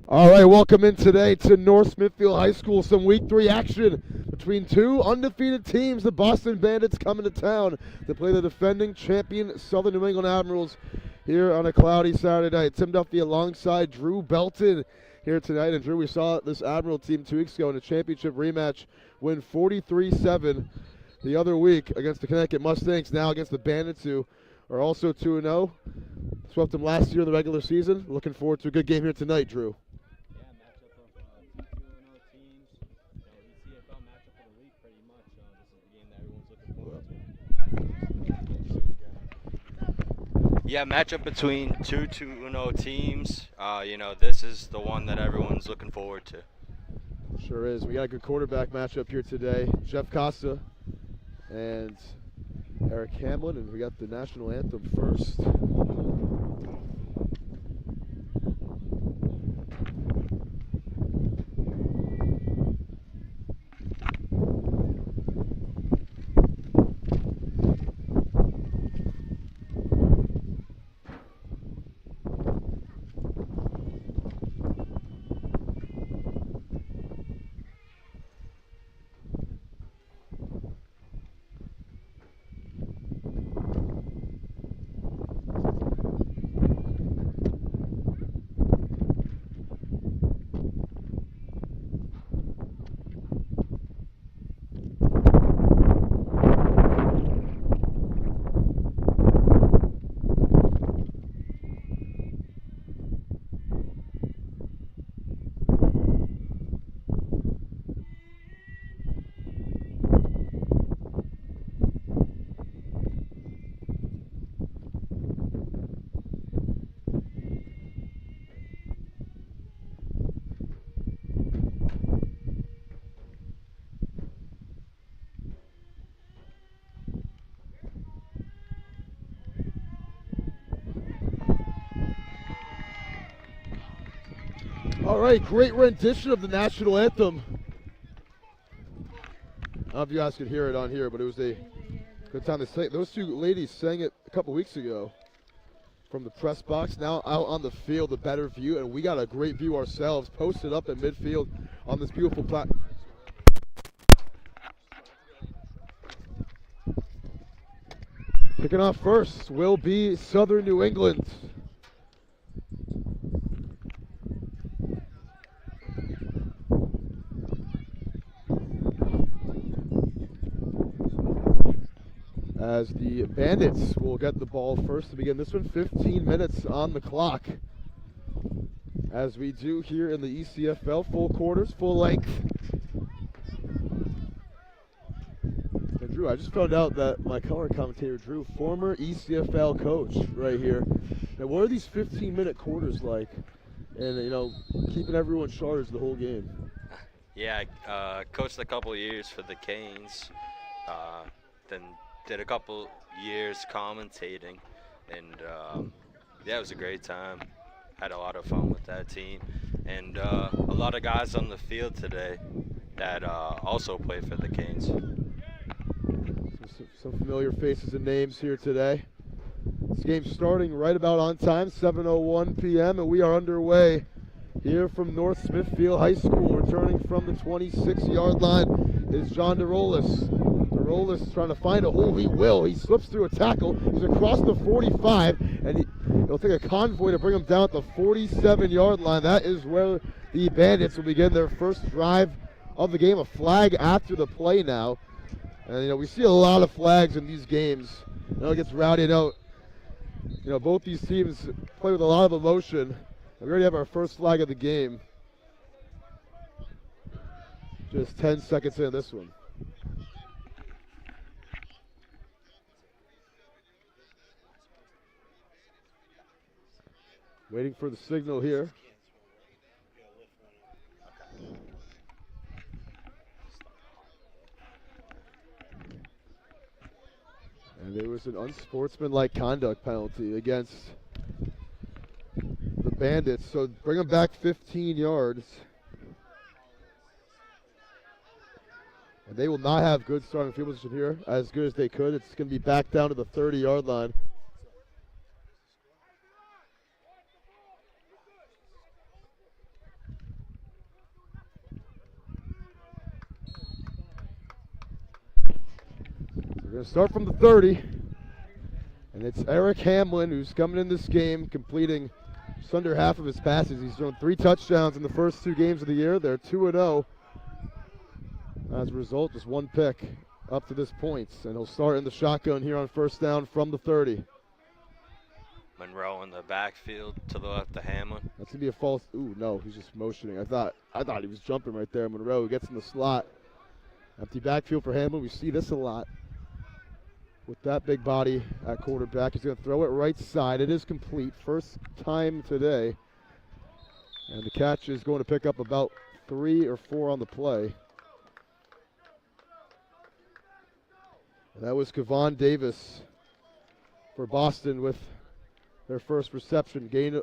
All right, welcome in today to North Smithfield High School. Some Week 3 action between two undefeated teams. The Boston Bandits coming to town to play the defending champion Southern New England Admirals here on a cloudy Saturday night. Tim Duffy alongside Drew Belton here tonight. And Drew, we saw this Admiral team 2 weeks ago in a championship rematch win 43-7 the other week against the Connecticut Mustangs. Now against the Bandits, who are also 2-0. Swept them last year in the regular season. Looking forward to a good game here tonight, Drew. Yeah, matchup between two 2-0 teams. This is the one that everyone's looking forward to. Sure is. We got a good quarterback matchup here today. Jeff Costa and Eric Hamlin, and we got the national anthem first. All right, great rendition of the national anthem. I don't know if you guys could hear it on here, but it was a good time to sing. Those two ladies sang it a couple weeks ago from the press box. Now out on the field, a better view, and we got a great view ourselves, posted up in midfield on this beautiful platform. Kicking off first will be Southern New England. As the Bandits will get the ball first to begin this one. 15 minutes on the clock. As we do here in the ECFL, full quarters, full length. And Drew, I just found out that my color commentator, Drew, former ECFL coach right here. Now, what are these 15-minute quarters like? And, keeping everyone charged the whole game. Yeah, coached a couple years for the Canes. Then did a couple years commentating, and it was a great time. Had a lot of fun with that team, and a lot of guys on the field today that also play for the Canes. Some familiar faces and names here today. This game's starting right about on time, 7:01 p.m., and we are underway here from North Smithfield High School. Returning from the 26-yard line is John DeRolis. DeRolis trying to find a hole. He will. He slips through a tackle. He's across the 45, and he'll take a convoy to bring him down at the 47-yard line. That is where the Bandits will begin their first drive of the game. A flag after the play now. And, we see a lot of flags in these games. It gets rowdy out. Both these teams play with a lot of emotion. We already have our first flag of the game. Just 10 seconds in this one. Waiting for the signal here. And there was an unsportsmanlike conduct penalty against the Bandits. So bring them back 15 yards. And they will not have good starting field position here, as good as they could. It's going to be back down to the 30-yard line. going to start from the 30. And it's Eric Hamlin who's coming in this game, completing just under half of his passes. He's thrown 3 touchdowns in the first 2 games of the year. They're 2-0. As a result, just 1 pick up to this point. And he'll start in the shotgun here on first down from the 30. Monroe in the backfield to the left of Hamlin. That's going to be a false. Ooh, no, he's just motioning. I thought he was jumping right there. Monroe gets in the slot. Empty backfield for Hamlin. We see this a lot with that big body at quarterback. He's going to throw it right side. It is complete. First time today. And the catch is going to pick up about 3 or 4 on the play. And that was Kevon Davis for Boston with their first reception, gain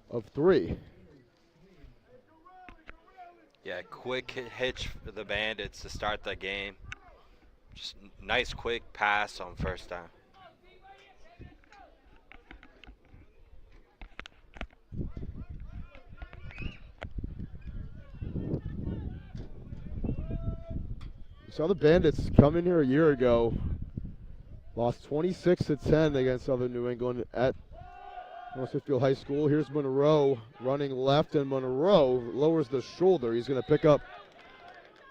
of 3. Yeah, quick hitch for the Bandits to start the game. Just nice quick pass on first down. We saw the Bandits come in here a year ago, lost 26-10 against Southern New England at North Smithfield High School. Here's Monroe running left, and Monroe lowers the shoulder. He's going to pick up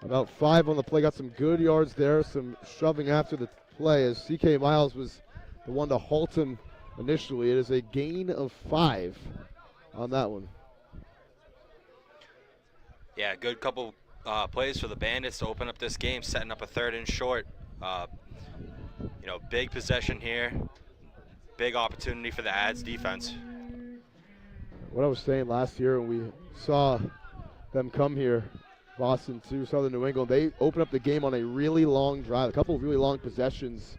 about 5 on the play. Got some good yards there, some shoving after the play as C.K. Miles was the one to halt him initially. It is a gain of 5 on that one. Yeah, good couple plays for the Bandits to open up this game, setting up a 3rd and short. Big possession here. Big opportunity for the Ads defense. What I was saying last year when we saw them come here, Boston to Southern New England, they opened up the game on a really long drive, a couple of really long possessions.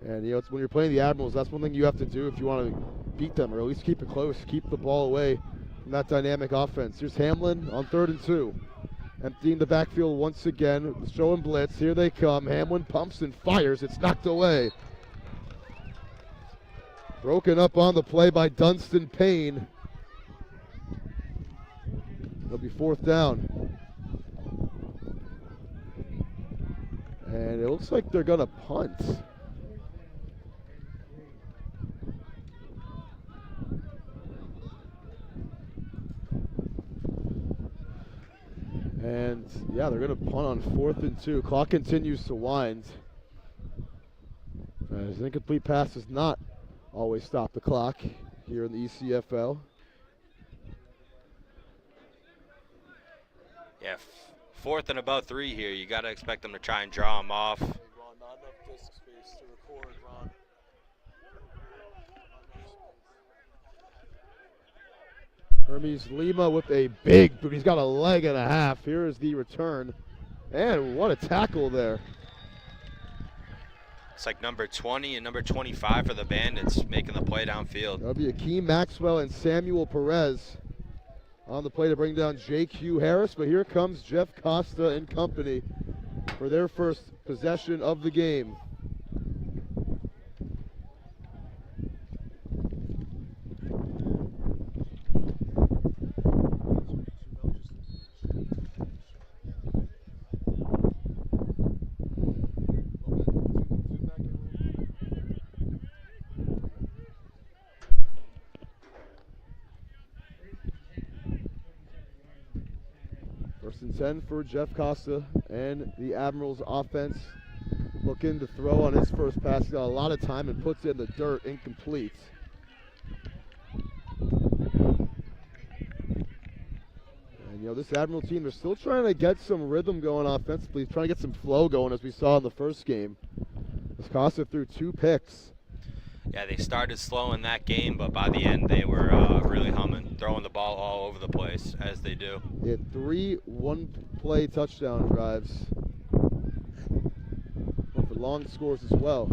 And, it's when you're playing the Admirals, that's one thing you have to do if you want to beat them, or at least keep it close, keep the ball away from that dynamic offense. Here's Hamlin on 3rd and 2. Emptying the backfield once again, showing blitz. Here they come. Hamlin pumps and fires. It's knocked away. Broken up on the play by Dunstan Payne. It'll be 4th down. And it looks like they're going to punt. And, yeah, they're going to punt on 4th and 2. Clock continues to wind. As an incomplete pass does not always stop the clock here in the ECFL. Yeah, 4th and about 3 here. You got to expect them to try and draw them off. Ron, not enough disk space to record, Ron. Hermes Lima with a big boot. He's got a leg and a half. Here is the return. And what a tackle there. It's like number 20 and number 25 for the Bandits making the play downfield. That'll be Akeem Maxwell and Samuel Perez on the play to bring down J.Q. Harris. But here comes Jeff Costa and company for their first possession of the game. First and 10 for Jeff Costa and the Admirals offense. Looking to throw on his first pass. He's got a lot of time and puts it in the dirt, incomplete. And this Admiral team, they're still trying to get some rhythm going offensively, trying to get some flow going as we saw in the first game. As Costa threw 2 picks. Yeah, they started slow in that game, but by the end they were really humming, throwing the ball all over the place, as they do. They had 3 one-play touchdown drives. But for long scores as well.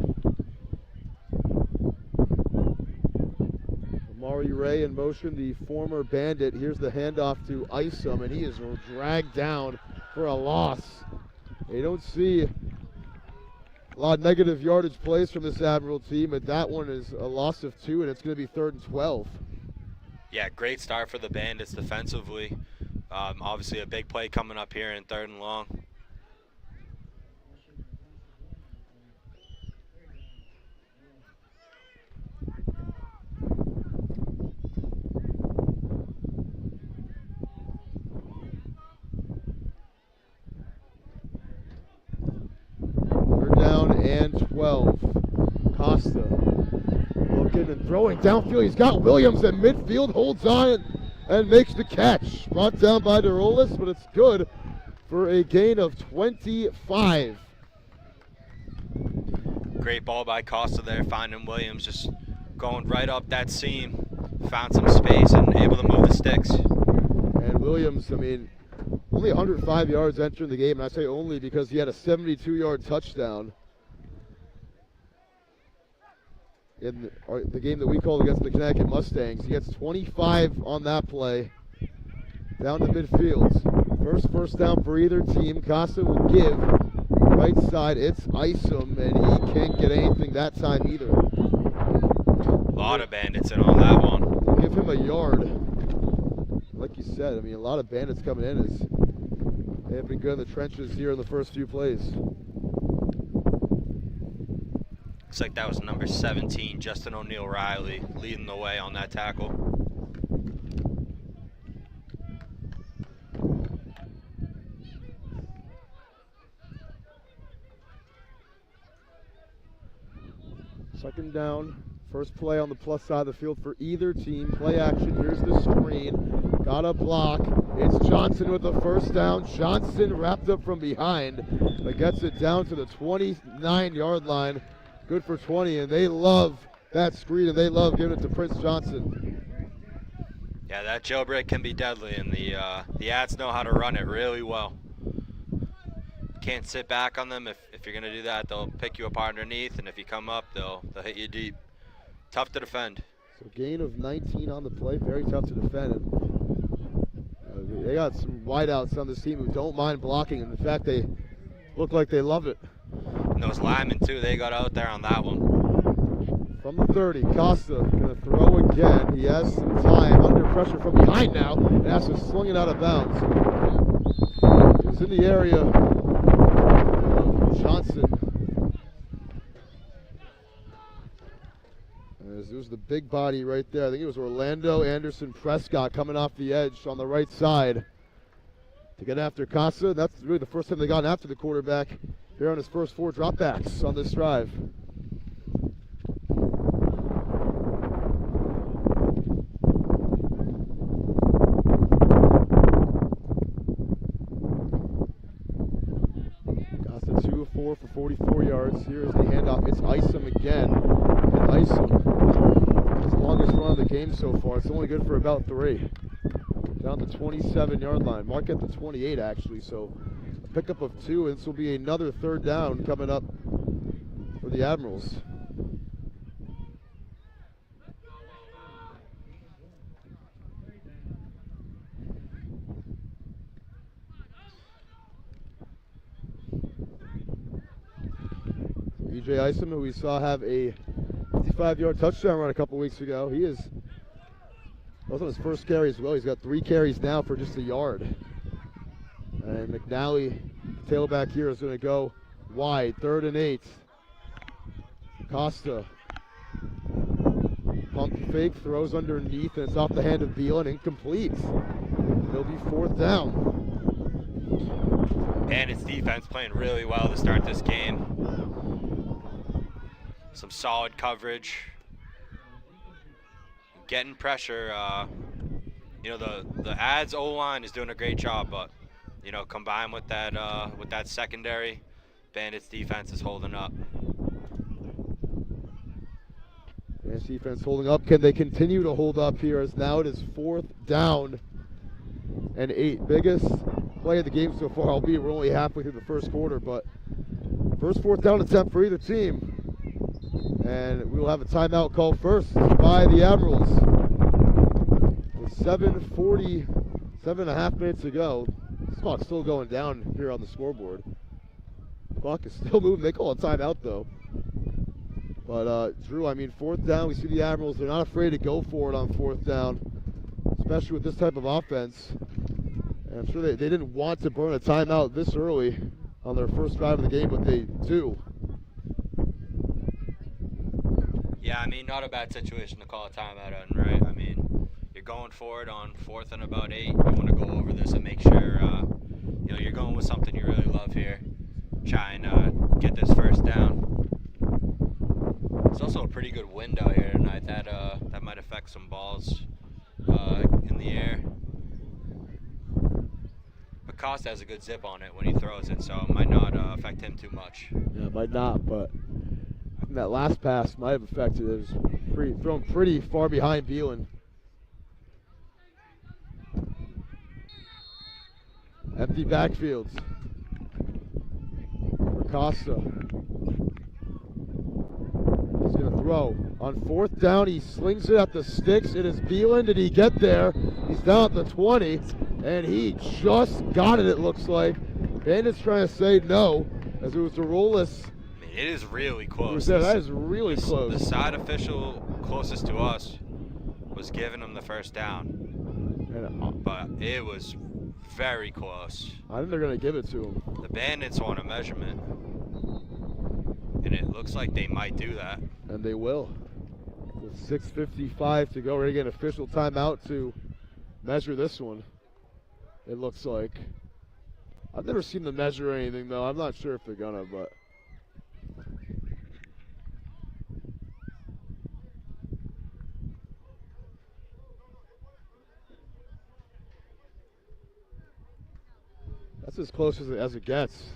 Amari Ray in motion, the former Bandit. Here's the handoff to Isom, and he is dragged down for a loss. You don't see a lot of negative yardage plays from this Admiral team, but that one is a loss of 2, and it's going to be 3rd and 12. Yeah, great start for the Bandits defensively. Obviously a big play coming up here in 3rd and long. and 12. Costa looking and throwing downfield. He's got Williams at midfield, holds on and makes the catch. Brought down by DeRolis, but it's good for a gain of 25. Great ball by Costa there, finding Williams, just going right up that seam. Found some space and able to move the sticks. And Williams, I mean, only 105 yards entering the game, and I say only because he had a 72-yard touchdown in the game that we called against the Connecticut Mustangs. He gets 25 on that play down to midfield. First down for either team. Costa will give right side. It's Isom, and he can't get anything that time either. A lot of Bandits in on that one. Give him a yard. Like you said, I mean, a lot of Bandits coming in as they have been good in the trenches here in the first few plays. Looks like that was number 17, Justin O'Neill-Riley, leading the way on that tackle. Second down, first play on the plus side of the field for either team. Play action, here's the screen. Got a block. It's Johnson with the first down. Johnson wrapped up from behind, but gets it down to the 29-yard line. Good for 20, and they love that screen, and they love giving it to Prince Johnson. Yeah, that jailbreak can be deadly, and the ads know how to run it really well. Can't sit back on them. If you're going to do that, they'll pick you apart underneath, and if you come up, they'll hit you deep. Tough to defend. So gain of 19 on the play, very tough to defend. And, they got some wideouts on this team who don't mind blocking, and in fact, they look like they love it. And those linemen, too, they got out there on that one. From the 30, Costa going to throw again. He has some time under pressure from behind now, and has to swing it out of bounds. He's in the area of Johnson. There's the big body right there. I think it was Orlando Anderson Prescott coming off the edge on the right side to get after Costa. That's really the first time they got after the quarterback here on his first 4 dropbacks on this drive. Costa 2 of 4 for 44 yards. Here's the handoff. It's Isom again. And Isom, his longest run of the game so far. It's only good for about 3. Down the 27-yard line. Mark at the 28 actually, so a pickup of 2, and this will be another third down coming up for the Admirals. E.J. Isom, who we saw have a 55-yard touchdown run a couple weeks ago. He is, that was on his first carry as well. He's got 3 carries now for just a yard. And McNally, tailback here, is going to go wide, 3rd and 8. Costa, pump fake, throws underneath, and it's off the hand of Beelan, incomplete. It'll be 4th down. Bandits defense playing really well to start this game. Some solid coverage. Getting pressure. You know, the ads O-line is doing a great job, but you know, combined with that secondary, Bandits defense is holding up. Bandits defense holding up. Can they continue to hold up here, as now it is 4th down and 8. Biggest play of the game so far, albeit we're only halfway through the first quarter, but first 4th down attempt for either team. And we will have a timeout call first by the Admirals. With 7:47.5 minutes to go. This clock's still going down here on the scoreboard. The clock is still moving. They call a timeout though. But Drew, I mean, 4th down, we see the Admirals. They're not afraid to go for it on 4th down, especially with this type of offense. And I'm sure they didn't want to burn a timeout this early on their first drive of the game, but they do. Yeah, I mean, not a bad situation to call a timeout on, right? I mean, you're going for it on 4th and about 8. You want to go over this and make sure, you know, you're going with something you really love here. Try and get this first down. pretty good wind out here tonight. That might affect some balls in the air. But Costa has a good zip on it when he throws it, so it might not affect him too much. Yeah, it might not, but that last pass might have affected it. It was thrown pretty far behind Beelan. Empty backfields for Costa. He's going to throw. On 4th down, he slings it at the sticks. It is Beelan. Did he get there? He's down at the 20, and he just got it looks like. Bandits trying to say no, as it was a rollless. I mean, it is really close. That is really close. The side official closest to us was giving him the first down, but it was very close. I think they're going to give it to him. The Bandits want a measurement, and it looks like they might do that. And they will. With 6:55 to go, we're going to get an official timeout to measure this one, it looks like. I've never seen them measure anything, though. I'm not sure if they're going to, but. That's as close as it gets.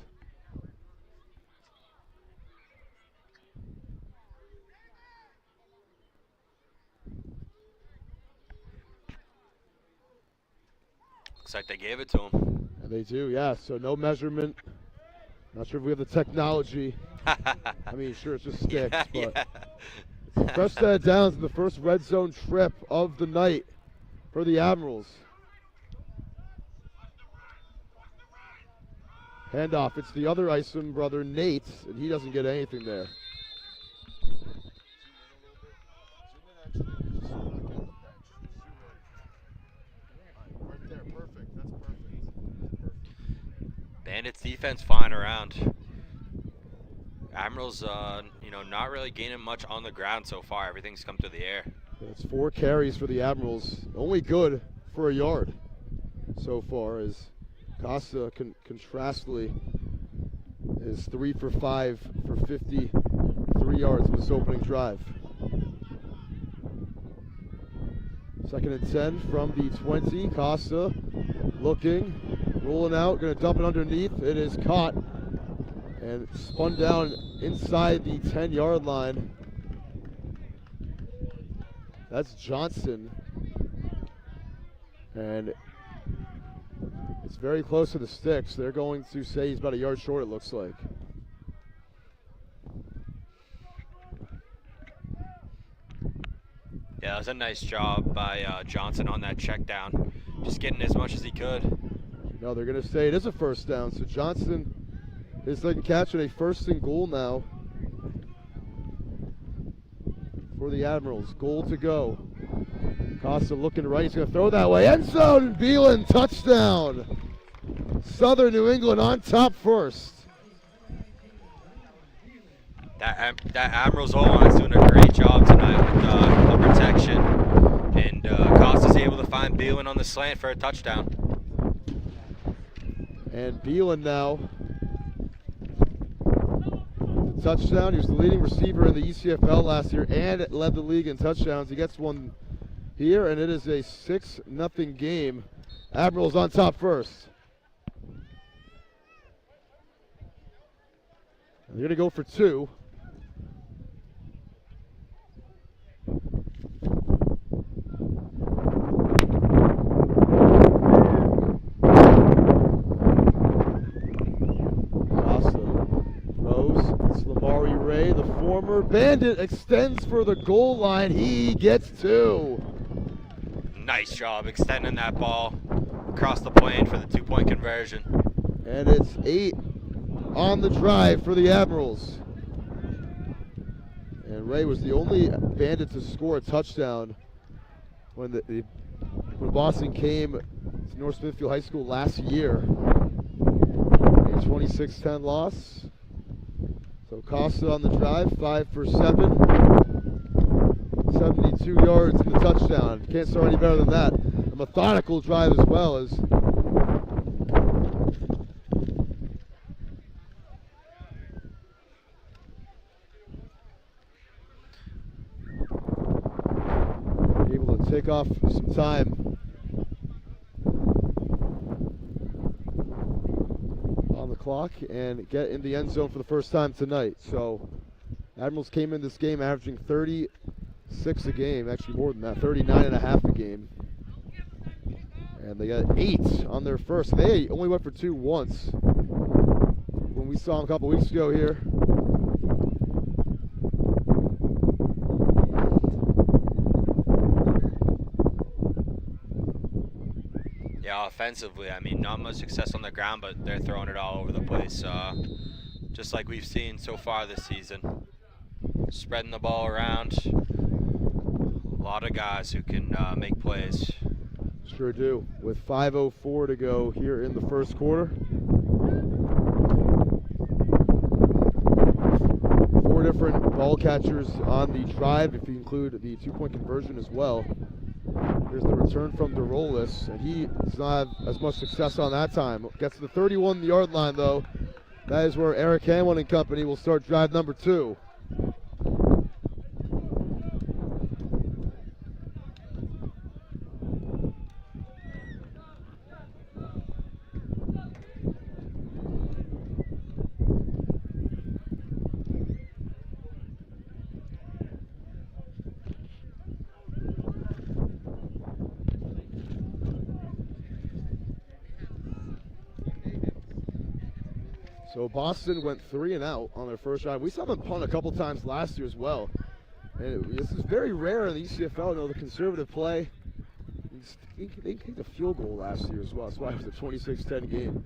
Looks like they gave it to him. And they do, yeah. So no measurement. Not sure if we have the technology. I mean, sure, it's just sticks, but Yeah. it's a fresh set of downs in the first red zone trip of the night for the Admirals. Handoff, it's the other Isom brother, Nate, and he doesn't get anything there. Right there, perfect. That's perfect. Bandits defense flying around. Admirals, not really gaining much on the ground so far. Everything's come through the air. It's 4 carries for the Admirals. Only good for a yard so far, as Costa contrastly is 3 for 5 for 53 yards in this opening drive. 2nd and 10 from the 20. Costa looking, rolling out, going to dump it underneath. It is caught and spun down inside the 10-yard line. That's Johnson. And it's very close to the sticks. They're going to say he's about a yard short, it looks like. Yeah, that was a nice job by Johnson on that check down. Just getting as much as he could. No, they're going to say it is a first down. So Johnson is like catching a 1st and goal now for the Admirals. Goal to go. Costa looking right. He's going to throw that way. End zone. Beelan, touchdown. Southern New England on top first. That Admirals O-line is doing a great job tonight with the protection. And Costa's able to find Beelan on the slant for a touchdown. And Beelan now. The touchdown. He was the leading receiver in the ECFL last year and led the league in touchdowns. He gets one here, and it is a 6-0 game. Admirals on top first. And they're going to go for 2. The former Bandit extends for the goal line. He gets 2. Nice job extending that ball across the plane for the 2-point conversion. And it's 8 on the drive for the Admirals. And Ray was the only Bandit to score a touchdown when Boston came to North Smithfield High School last year. A 26-10 loss. So Costa on the drive, 5 for 7, 72 yards in the touchdown. Can't start any better than that. A methodical drive as well as take off some time on the clock and get in the end zone for the first time tonight. So Admirals came in this game averaging 36 a game, actually more than that, 39 and a half a game. And they got 8 on their first. They only went for 2 once when we saw them a couple weeks ago here. Yeah, offensively, I mean, not much success on the ground, but they're throwing it all over the place, just like we've seen so far this season. Spreading the ball around. A lot of guys who can make plays. Sure do. With 5:04 to go here in the first quarter. 4 different ball catchers on the drive, if you include the 2-point conversion as well. Here's the return from DeRolis, and he does not have as much success on that time. Gets to the 31-yard line, though. That is where Eric Hamlin and company will start drive number 2. So Boston went 3 and out on their first drive. We saw them punt a couple times last year as well. And this is very rare in the ECFL. You know, the conservative play. They kicked a field goal last year as well. That's why it was a 26-10 game.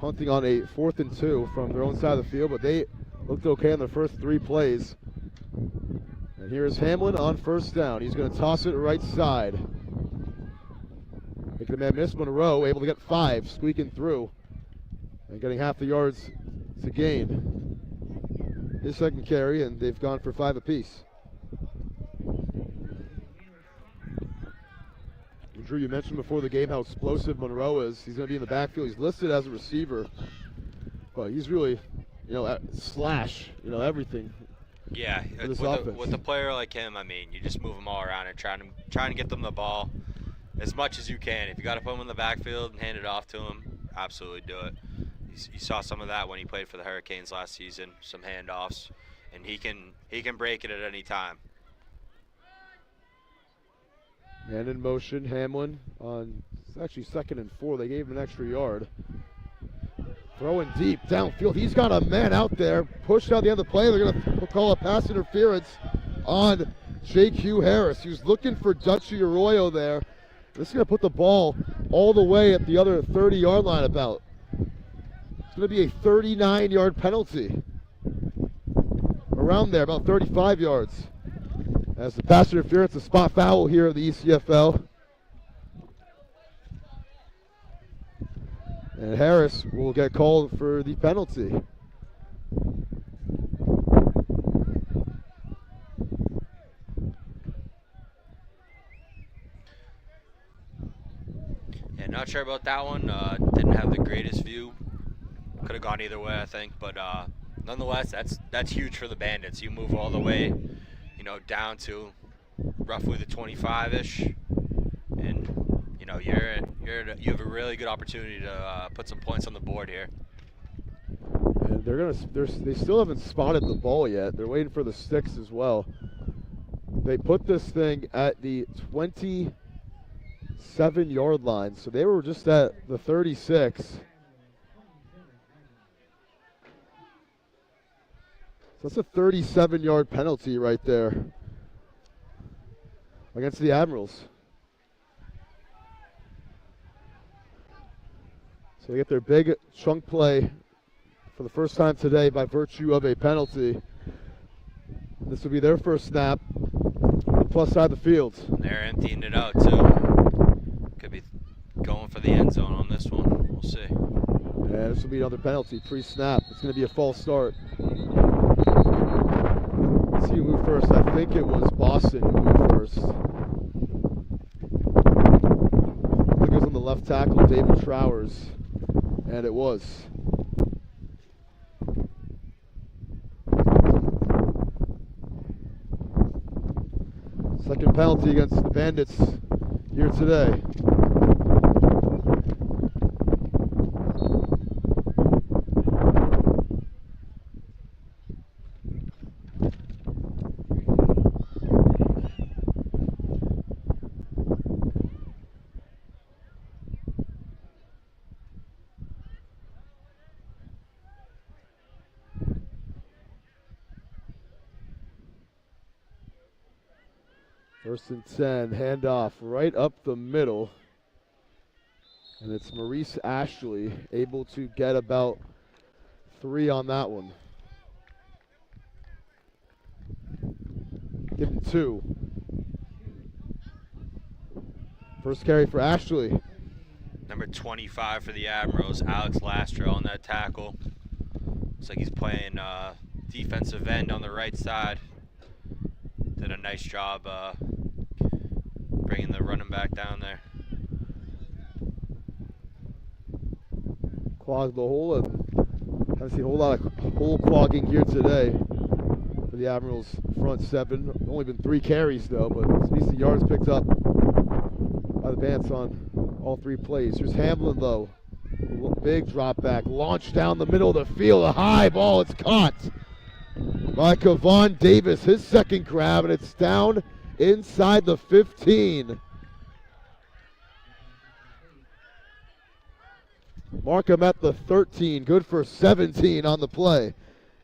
Punting on a 4th and 2 from their own side of the field, but they looked okay on their first 3 plays. And here's Hamlin on first down. He's going to toss it right side. Making the man miss. Monroe able to get 5, squeaking through. And getting half the yards to gain. His second carry, and they've gone for 5 apiece. And Drew, you mentioned before the game how explosive Monroe is. He's going to be in the backfield. He's listed as a receiver, but he's really, slash, everything. Yeah, with a player like him, I mean, you just move them all around and trying to get them the ball as much as you can. If you got to put them in the backfield and hand it off to him, absolutely do it. You saw some of that when he played for the Hurricanes last season, some handoffs, and he can break it at any time. And in motion, Hamlin on actually 2nd and 4. They gave him an extra yard. Throwing deep downfield. He's got a man out there. Pushed out the end of the play. They're going to call a pass interference on J.Q. Harris. He was looking for Dutchy Arroyo there. This is going to put the ball all the way at the other 30-yard line about. It's going to be a 39-yard penalty. Around there, about 35 yards. As the pass interference, a spot foul here at the ECFL. And Harris will get called for the penalty. Yeah, not sure about that one. Didn't have the greatest view. Could have gone either way, I think. But nonetheless, that's huge for the Bandits. You move all the way, down to roughly the 25-ish, and you have a really good opportunity to put some points on the board here. And they still haven't spotted the ball yet. They're waiting for the sticks as well. They put this thing at the 27-yard line, so they were just at the 36. So that's a 37-yard penalty right there against the Admirals. So they get their big chunk play for the first time today by virtue of a penalty. This will be their first snap on the plus side of the field. And they're emptying it out too. Could be going for the end zone on this one. We'll see. And this will be another penalty pre-snap. It's going to be a false start. Let's see who moved first. I think it was Boston who moved first. I think it was on the left tackle, David Trowers. And it was. Second penalty against the Bandits here today. First and 10, handoff right up the middle. And it's Maurice Ashley able to get about 3 on that one. Give him 2. First carry for Ashley. Number 25 for the Admirals, Alex Lastro on that tackle. Looks like he's playing defensive end on the right side. Did a nice job bringing the running back down there. Clogged the hole, and haven't seen a whole lot of hole clogging here today for the Admirals front 7. Only been 3 carries though, but some decent yards picked up by the Bandits on all 3 plays. Here's Hamlin though. Big drop back, launched down the middle of the field, a high ball, it's caught by Kevon Davis, his second grab, and it's down inside the 15. Markham at the 13, good for 17 on the play.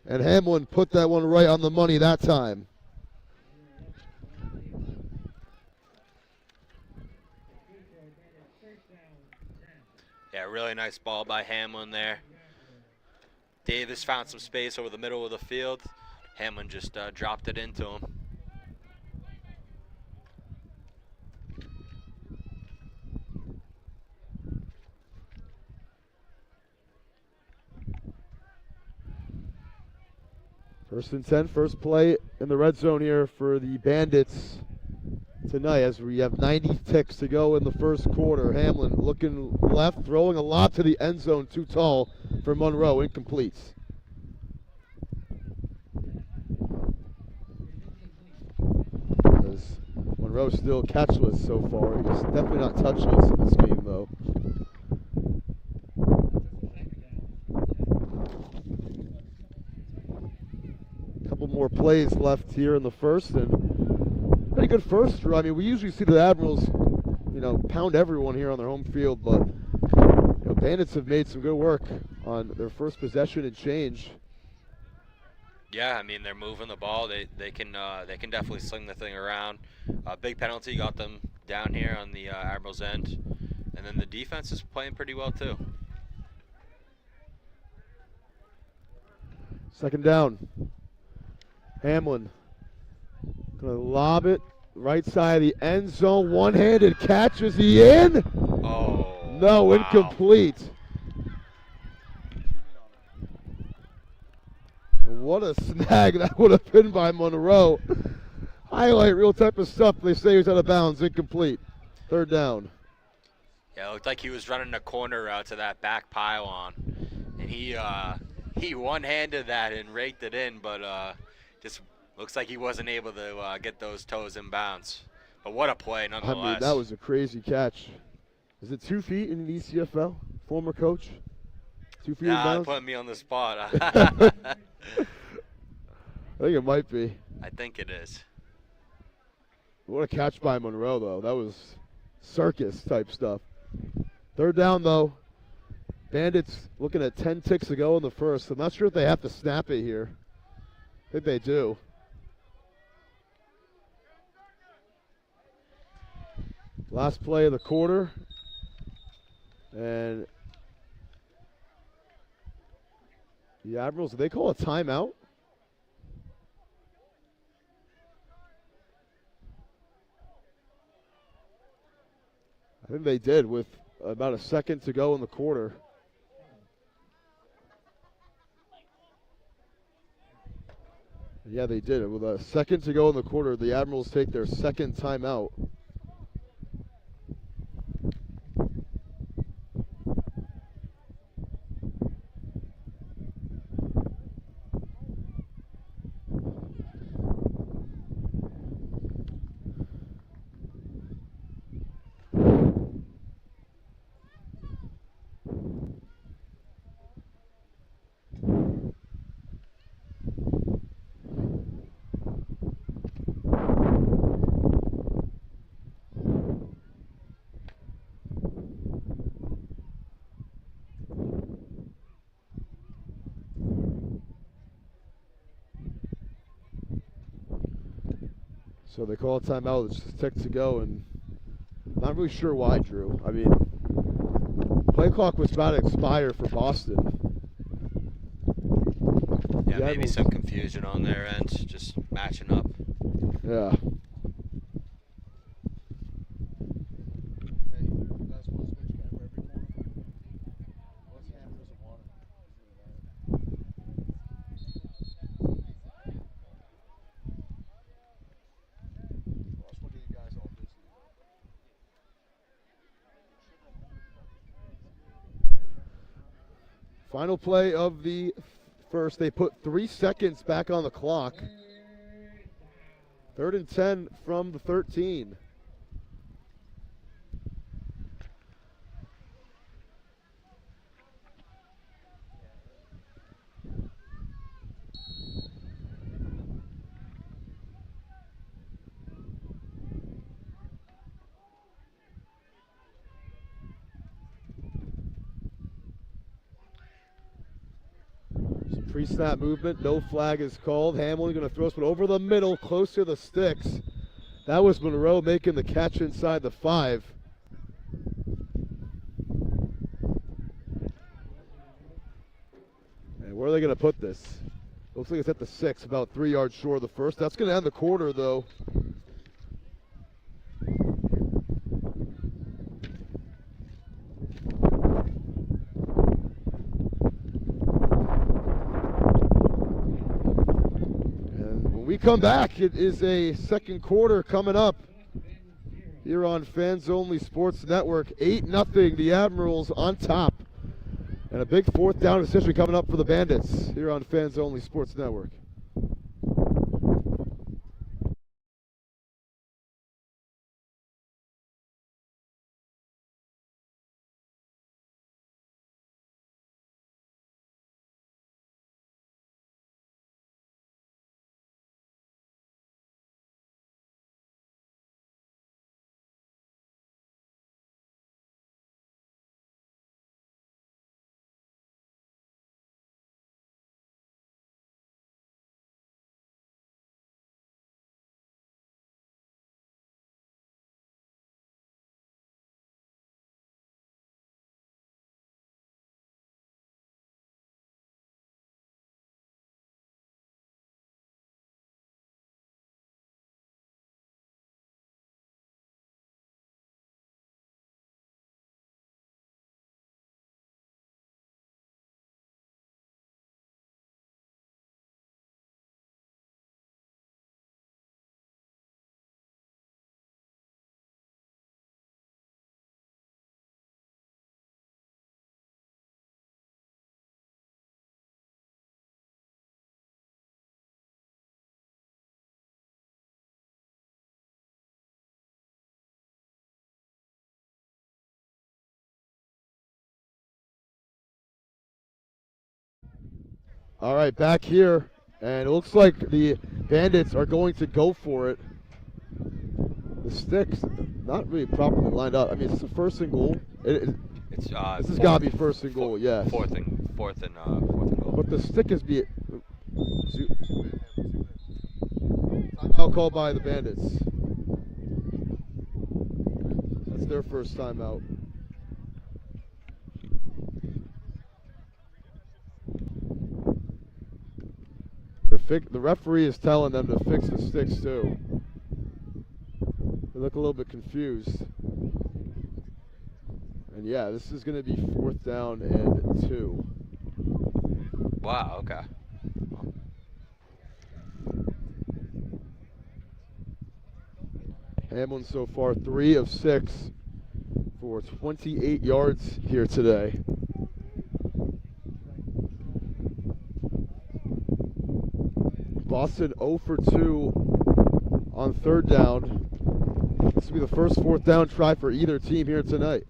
And Hamlin put that one right on the money that time. Yeah, really nice ball by Hamlin there. Davis found some space over the middle of the field. Hamlin just dropped it into him. First and 10, first play in the red zone here for the Bandits tonight as we have 90 ticks to go in the first quarter. Hamlin looking left, throwing a lob to the end zone, too tall for Monroe, incomplete. As Monroe still catchless so far. He's definitely not touchless in this game though. Couple more plays left here in the first, and pretty good first. I mean, we usually see the Admirals, pound everyone here on their home field, but Bandits have made some good work on their first possession and change. Yeah, I mean they're moving the ball. They can definitely sling the thing around. Big penalty got them down here on the Admirals end, and then the defense is playing pretty well too. Second down. Hamlin gonna lob it right side of the end zone. One-handed catch. Is he in? Oh. No, wow. Incomplete. What a snag that would have been by Monroe. Highlight reel type of stuff. They say he was out of bounds. Incomplete. Third down. Yeah, it looked like he was running a corner route to that back pylon, and he one-handed that and raked it in, but just looks like he wasn't able to get those toes in bounds. But what a play nonetheless. I mean, that was a crazy catch. Is it 2 feet in the ECFL? Former coach? 2 feet in bounds? Putting me on the spot. I think it might be. I think it is. What a catch by Monroe, though. That was circus type stuff. Third down, though. Bandits looking at 10 ticks to go in the first. I'm not sure if they have to snap it here. I think they do. Last play of the quarter. And the Admirals, did they call a timeout? I think they did with about a second to go in the quarter. Yeah, they did. With a second to go in the quarter, the Admirals take their second timeout. So they call a timeout. It's just a tick to go, and not really sure why, Drew. I mean, play clock was about to expire for Boston. Yeah, maybe some confusion on their end, just matching up. Yeah. Hey, you guys want to switch camera every quarter? Unless Hammer doesn't want it. Well, I just want to get you guys all busy. Final play of the first. They put 3 seconds back on the clock. 3rd and 10 from the 13. Pre-snap movement, no flag is called. Hamlin going to throw this one over the middle, close to the sticks. That was Monroe making the catch inside the 5. And where are they going to put this? Looks like it's at the 6, about 3 yards short of the first. That's going to end the quarter, though. We come back. It is a second quarter coming up here on Fans Only Sports Network. 8-0, the Admirals on top. And a big 4th down decision coming up for the Bandits here on Fans Only Sports Network. All right, back here, and it looks like the Bandits are going to go for it. The sticks, not really properly lined up. I mean, it's a 1st and goal. It's this has got to be 1st and goal, yes. Fourth and goal. But the stick is be. Timeout called by the Bandits. That's their first timeout. The referee is telling them to fix the sticks too. They look a little bit confused. And yeah, this is going to be 4th down and 2. Wow, okay. Hamlin so far 3 of 6 for 28 yards here today. Boston 0 for 2 on 3rd down. This will be the first 4th down try for either team here tonight.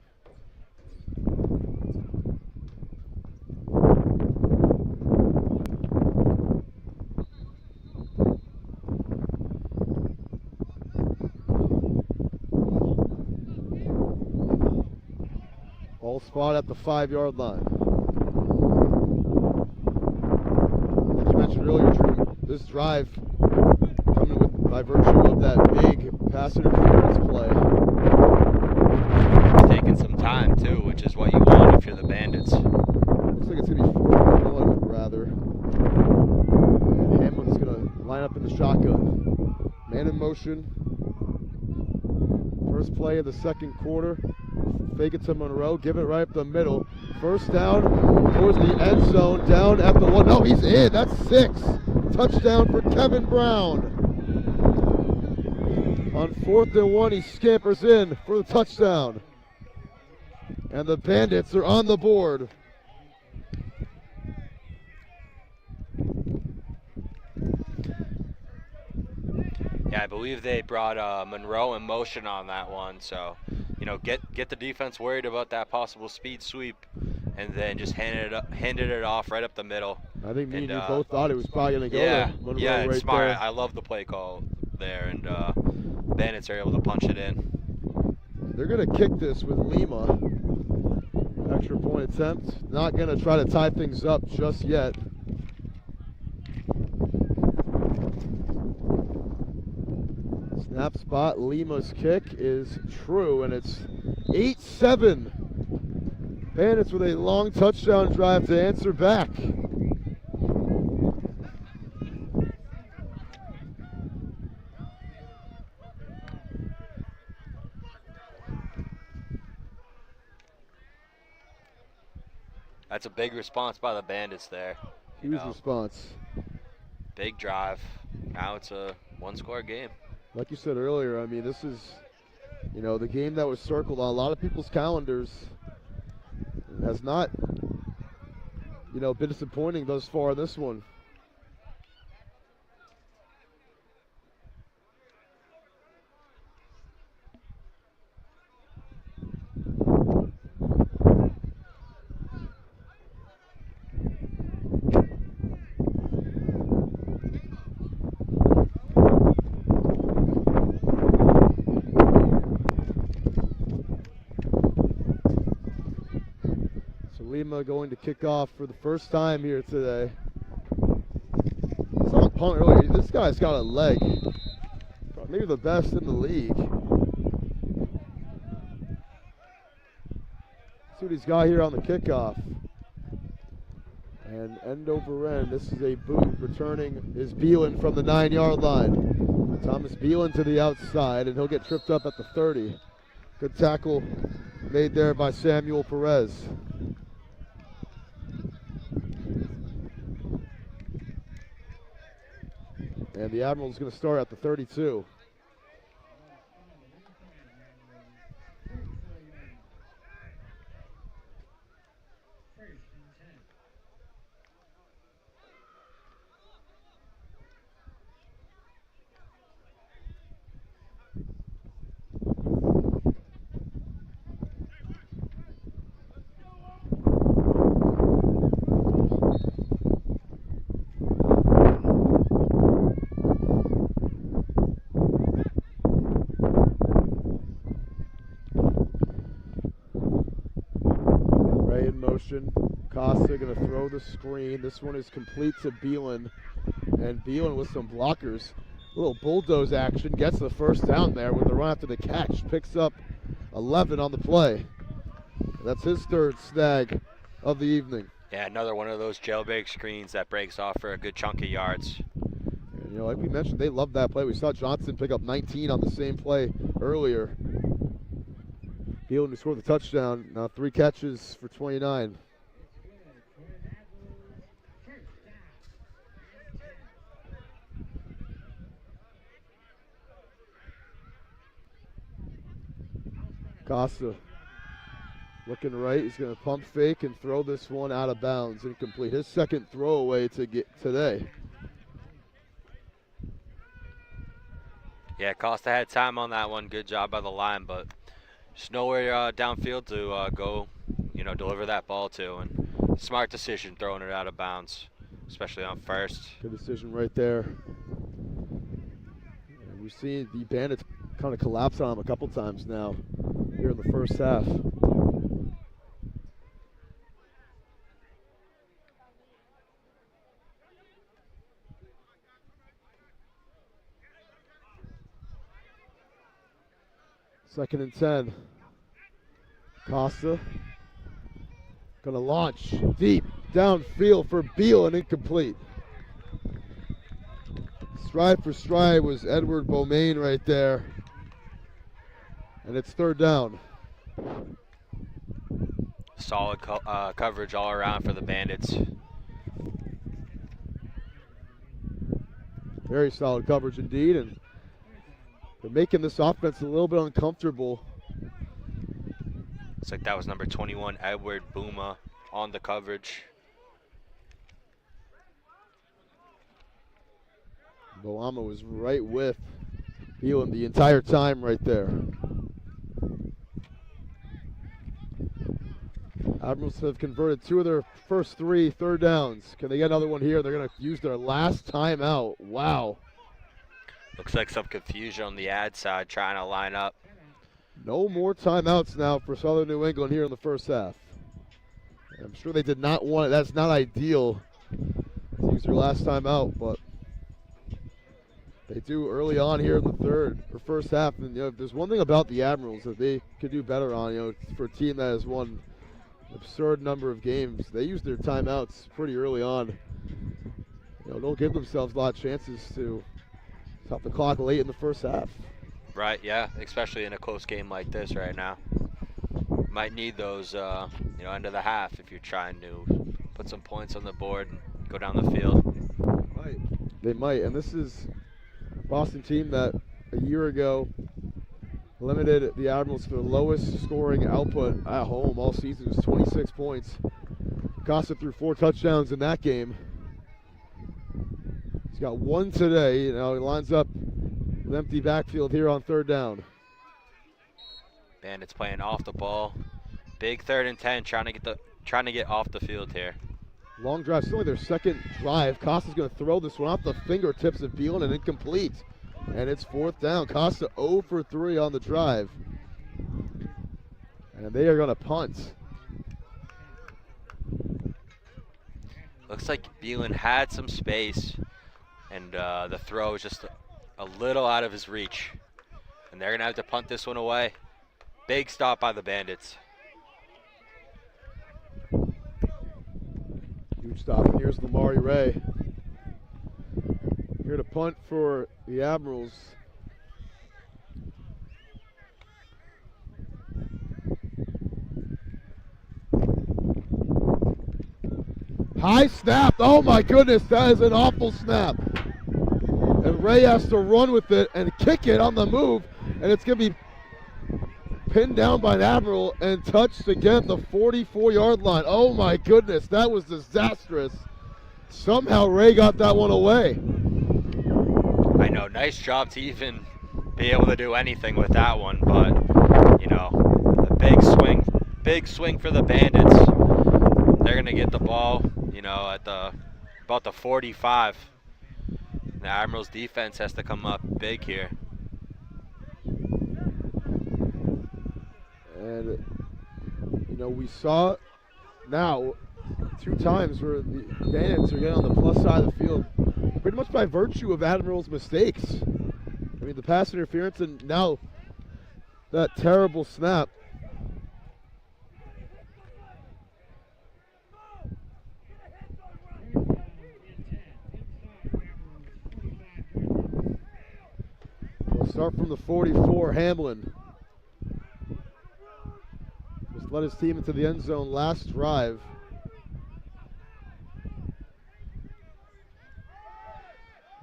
Ball spot at the 5-yard line. Like you mentioned earlier, Drew, this drive coming with by virtue of that big pass interference play. He's taking some time too, which is what you want if you're the Bandits. Looks like it's going to be 4-1 rather. And Hamlin's going to line up in the shotgun. Man in motion. First play of the second quarter. Fake it to Monroe, give it right up the middle. First down towards the end zone, down at the 1. No, he's in. That's 6. Touchdown for Kevin Brown. On 4th and 1, he scampers in for the touchdown. And the Bandits are on the board. Yeah, I believe they brought Monroe in motion on that one. So, you know, get the defense worried about that possible speed sweep, and then just handed it off right up the middle. I think me and you both thought it was probably going to go to Monroe it's right smart. there. I love the play call there, and Bandits are able to punch it in. They're going to kick this with Lima. Extra point attempt. Not going to try to tie things up just yet. Snap spot, Lima's kick is true, and it's 8-7. Bandits with a long touchdown drive to answer back. That's a big response by the Bandits there. Huge response. Big drive. Now it's a one-score game. Like you said earlier, I mean, this is, you know, the game that was circled on a lot of people's calendars. It has not, you know, been disappointing thus far in this one. Lima going to kick off for the first time here today. Saw a punt earlier. This guy's got a leg. Maybe the best in the league. See what he's got here on the kickoff. And end over end. This is a boot. Returning is Beelan from the 9-yard line. Thomas Beelan to the outside, and he'll get tripped up at the 30. Good tackle made there by Samuel Perez. And the Admirals going to start at the 32. Costa going to throw the screen. This one is complete to Beelan. And Beelan with some blockers. A little bulldoze action. Gets the first down there with the run after the catch. Picks up 11 on the play. That's his third snag of the evening. Yeah, another one of those jailbreak screens that breaks off for a good chunk of yards. And, you know, like we mentioned, they love that play. We saw Johnson pick up 19 on the same play earlier. Beelan to score the touchdown. Now 3 catches for 29. Costa looking right. He's going to pump fake and throw this one out of bounds. Incomplete. His second throwaway to get today. Yeah, Costa had time on that one. Good job by the line, but just nowhere downfield to go, you know, deliver that ball to. And smart decision throwing it out of bounds, especially on first. Good decision right there. And we've seen the Bandits kind of collapse on him a couple times now here in the first half. 2nd and 10. Costa gonna launch deep downfield for Beal and incomplete. Stride for stride was Edward Beaumain right there. And it's 3rd down. Solid coverage all around for the Bandits. Very solid coverage indeed, and they're making this offense a little bit uncomfortable. Looks like that was number 21, Edward Bouma, on the coverage. Boama was right with Beal the entire time right there. Admirals have converted 2 of their first 3 3rd downs. Can they get another one here? They're going to use their last timeout. Wow. Looks like some confusion on the ad side trying to line up. No more timeouts now for Southern New England here in the first half. I'm sure they did not want it. That's not ideal to use their last timeout, but they do early on here in the first half. And if there's one thing about the Admirals that they could do better on, for a team that has won an absurd number of games, they use their timeouts pretty early on. Don't give themselves a lot of chances to stop the clock late in the first half. Right, yeah, especially in a close game like this right now. Might need those, end of the half if you're trying to put some points on the board and go down the field. They might, and this is a Boston team that a year ago limited the Admirals to their lowest scoring output at home all season. It was 26 points. Costa threw 4 touchdowns in that game. He's got 1 today. He lines up with empty backfield here on 3rd down. Bandits playing off the ball. Big 3rd and 10, trying to get off the field here. Long drive, still only their 2nd drive. Costa's going to throw this one off the fingertips of Beal and incomplete. And it's 4th down. Costa 0 for 3 on the drive. And they are going to punt. Looks like Beelan had some space, and the throw was just a little out of his reach. And they're going to have to punt this one away. Big stop by the Bandits. Huge stop. And here's Lamari Ray. Here to punt for the Admirals. High snap. Oh my goodness, that is an awful snap. And Ray has to run with it and kick it on the move. And it's going to be pinned down by an Admiral and touched again at the 44-yard line. Oh my goodness, that was disastrous. Somehow Ray got that one away. I know, nice job to even be able to do anything with that one, but, a big swing for the Bandits. They're going to get the ball, at about the 45. The Admirals defense has to come up big here. And, we saw now 2 times where the Bandits are getting on the plus side of the field pretty much by virtue of Admirals' mistakes. I mean, the pass interference and now that terrible snap. We'll start from the 44, Hamlin. Just led his team into the end zone last drive.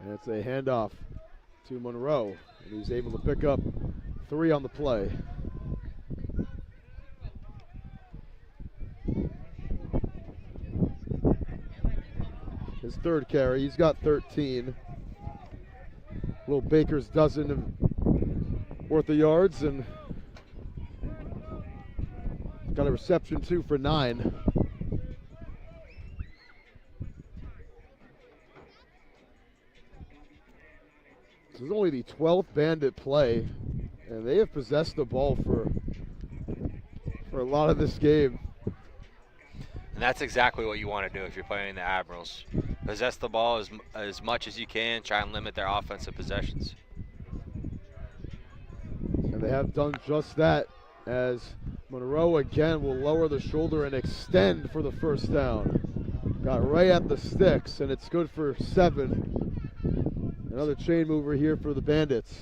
And it's a handoff to Monroe. And he's able to pick up 3 on the play. His 3rd carry, he's got 13. Will Baker's dozen worth of yards, and got a reception too for 9. This is only the 12th Bandit play, and they have possessed the ball for a lot of this game. And that's exactly what you want to do if you're playing the Admirals. Possess the ball as much as you can, try and limit their offensive possessions. And And they have done just that, as Monroe again will lower the shoulder and extend for the first down. Got right at the sticks, and it's good for 7. Another chain mover here for the Bandits.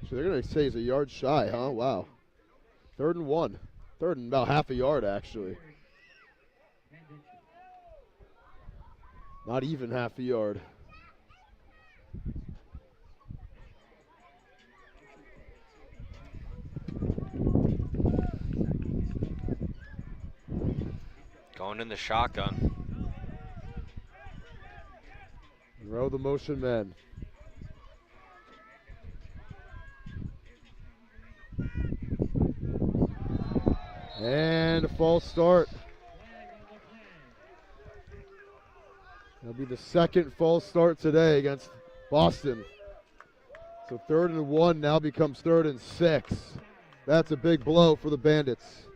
So they're going to say he's a yard shy, huh? Wow. 3rd and 1. 3rd and about half a yard, actually. Not even half a yard. Going in the shotgun. Monroe the motion man. And a false start. That'll be the 2nd false start today against Boston. So 3rd and 1 now becomes 3rd and 6. That's a big blow for the Bandits.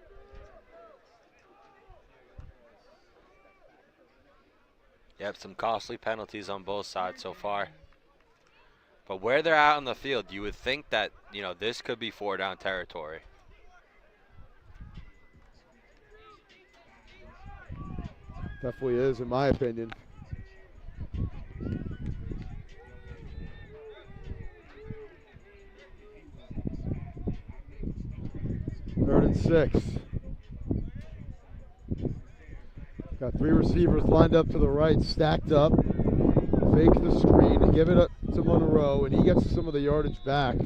Yep, some costly penalties on both sides so far. But where they're at on the field, you would think that, you know, this could be 4-down territory. Definitely is, in my opinion. Third and 6. Got 3 receivers lined up to the right, stacked up. Fake the screen, give it up to Monroe, and he gets some of the yardage back.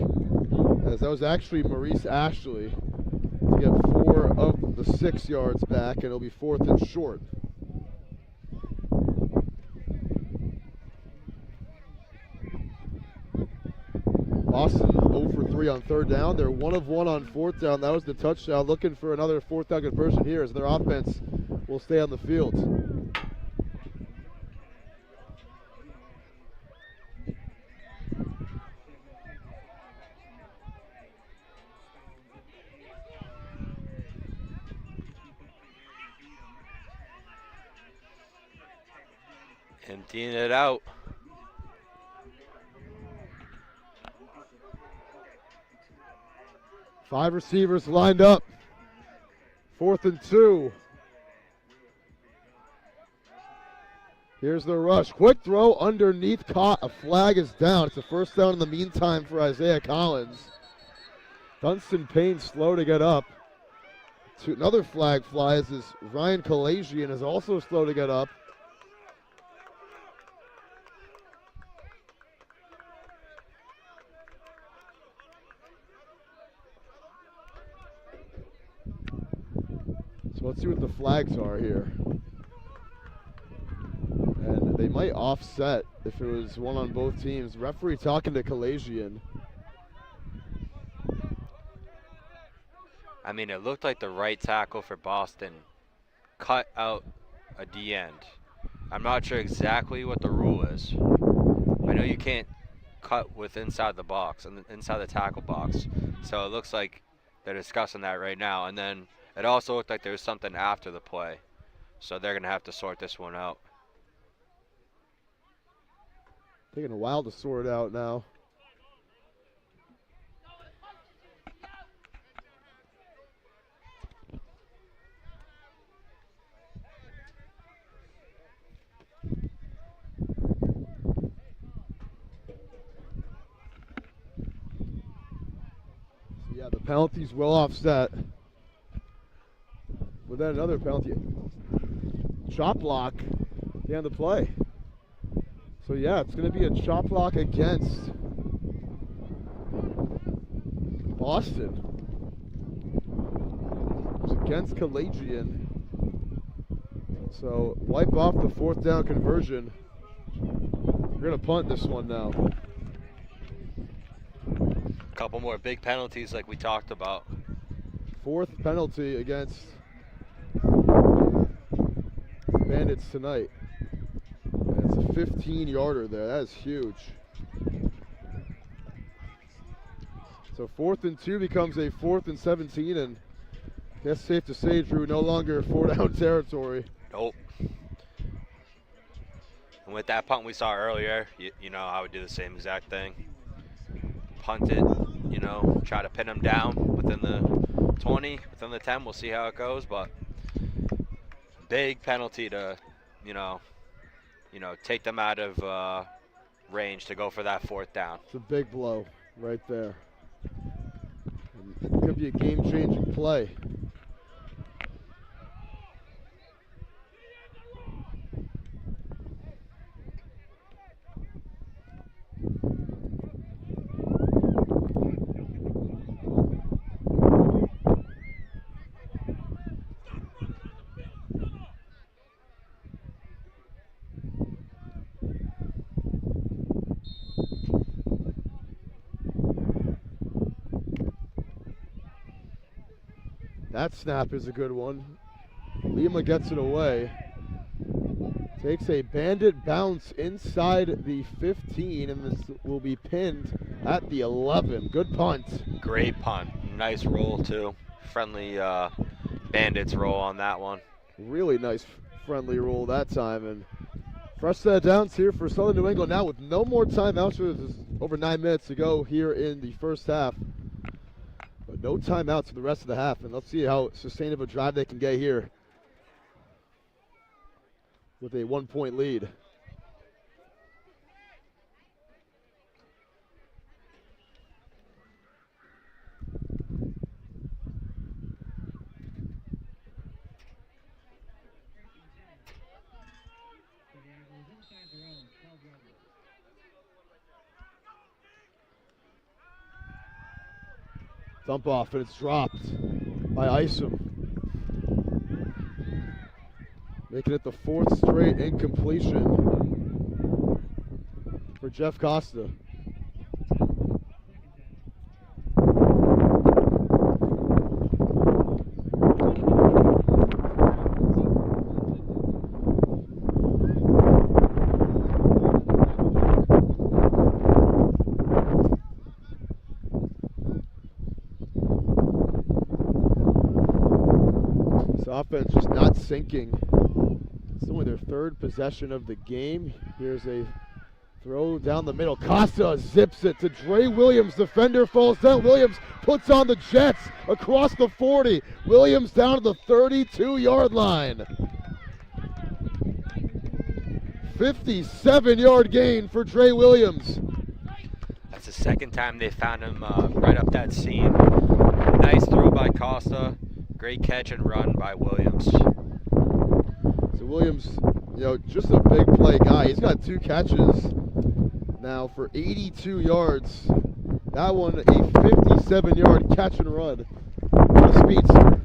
As that was actually Maurice Ashley to get 4 of the 6 yards back, and it'll be 4th and short. Boston 0 for 3 on 3rd down. They're 1 of 1 on 4th down. That was the touchdown. Looking for another 4th down conversion here as their offense will stay on the field. Emptying it out. Five receivers lined up. 4th and 2. Here's the rush. Quick throw underneath. Caught. A flag is down. It's a first down in the meantime for Isaiah Collins. Dunstan Payne slow to get up. Another flag flies as Ryan Kalajian is also slow to get up. So let's see what the flags are here. And they might offset if it was one on both teams. Referee talking to Kalajian. I mean, it looked like the right tackle for Boston cut out a D end. I'm not sure exactly what the rule is. I know you can't cut with inside the box and inside the tackle box. So it looks like they're discussing that right now. And then it also looked like there was something after the play. So they're going to have to sort this one out. Taking a while to sort it out now. So yeah, the penalties will offset. But then another penalty. Chop block at the end of the play. So yeah, it's going to be a chop block against Boston. It's against Kalajian. So wipe off the 4th down conversion. We're going to punt this one now. A couple more big penalties like we talked about. 4th penalty against Bandits tonight. It's a 15-yarder there. That is huge. So 4th and 2 becomes a 4th and 17, and I guess safe to say, Drew, no longer 4-down territory. Nope. And with that punt we saw earlier, you know, I would do the same exact thing. Punt it, you know, try to pin them down within the 20, within the 10. We'll see how it goes, but big penalty to, you know, take them out of range to go for that 4th down. It's a big blow right there. It could be a game-changing play. That snap is a good one. Lima gets it away. Takes a bandit bounce inside the 15, and this will be pinned at the 11. Good punt. Great punt. Nice roll, too. Friendly Bandits roll on that one. Really nice friendly roll that time. And fresh set of downs here for Southern New England now with no more timeouts. There's over 9 minutes to go here in the first half. But no timeouts for the rest of the half. And let's see how sustainable a drive they can get here with a 1-point lead. Dump off, and it's dropped by Isom. Making it the 4th straight incompletion for Jeff Costa. This offense just not sinking. It's only their 3rd possession of the game. Here's a throw down the middle. Costa zips it to Dre Williams. Defender falls down. Williams puts on the Jets across the 40. Williams down to the 32-yard line. 57-yard gain for Dre Williams. That's the 2nd time they found him right up that seam. Nice throw by Costa. Great catch and run by Williams. So Williams, you know, just a big play guy. He's got 2 catches now for 82 yards. That one a 57-yard catch and run. A speedster.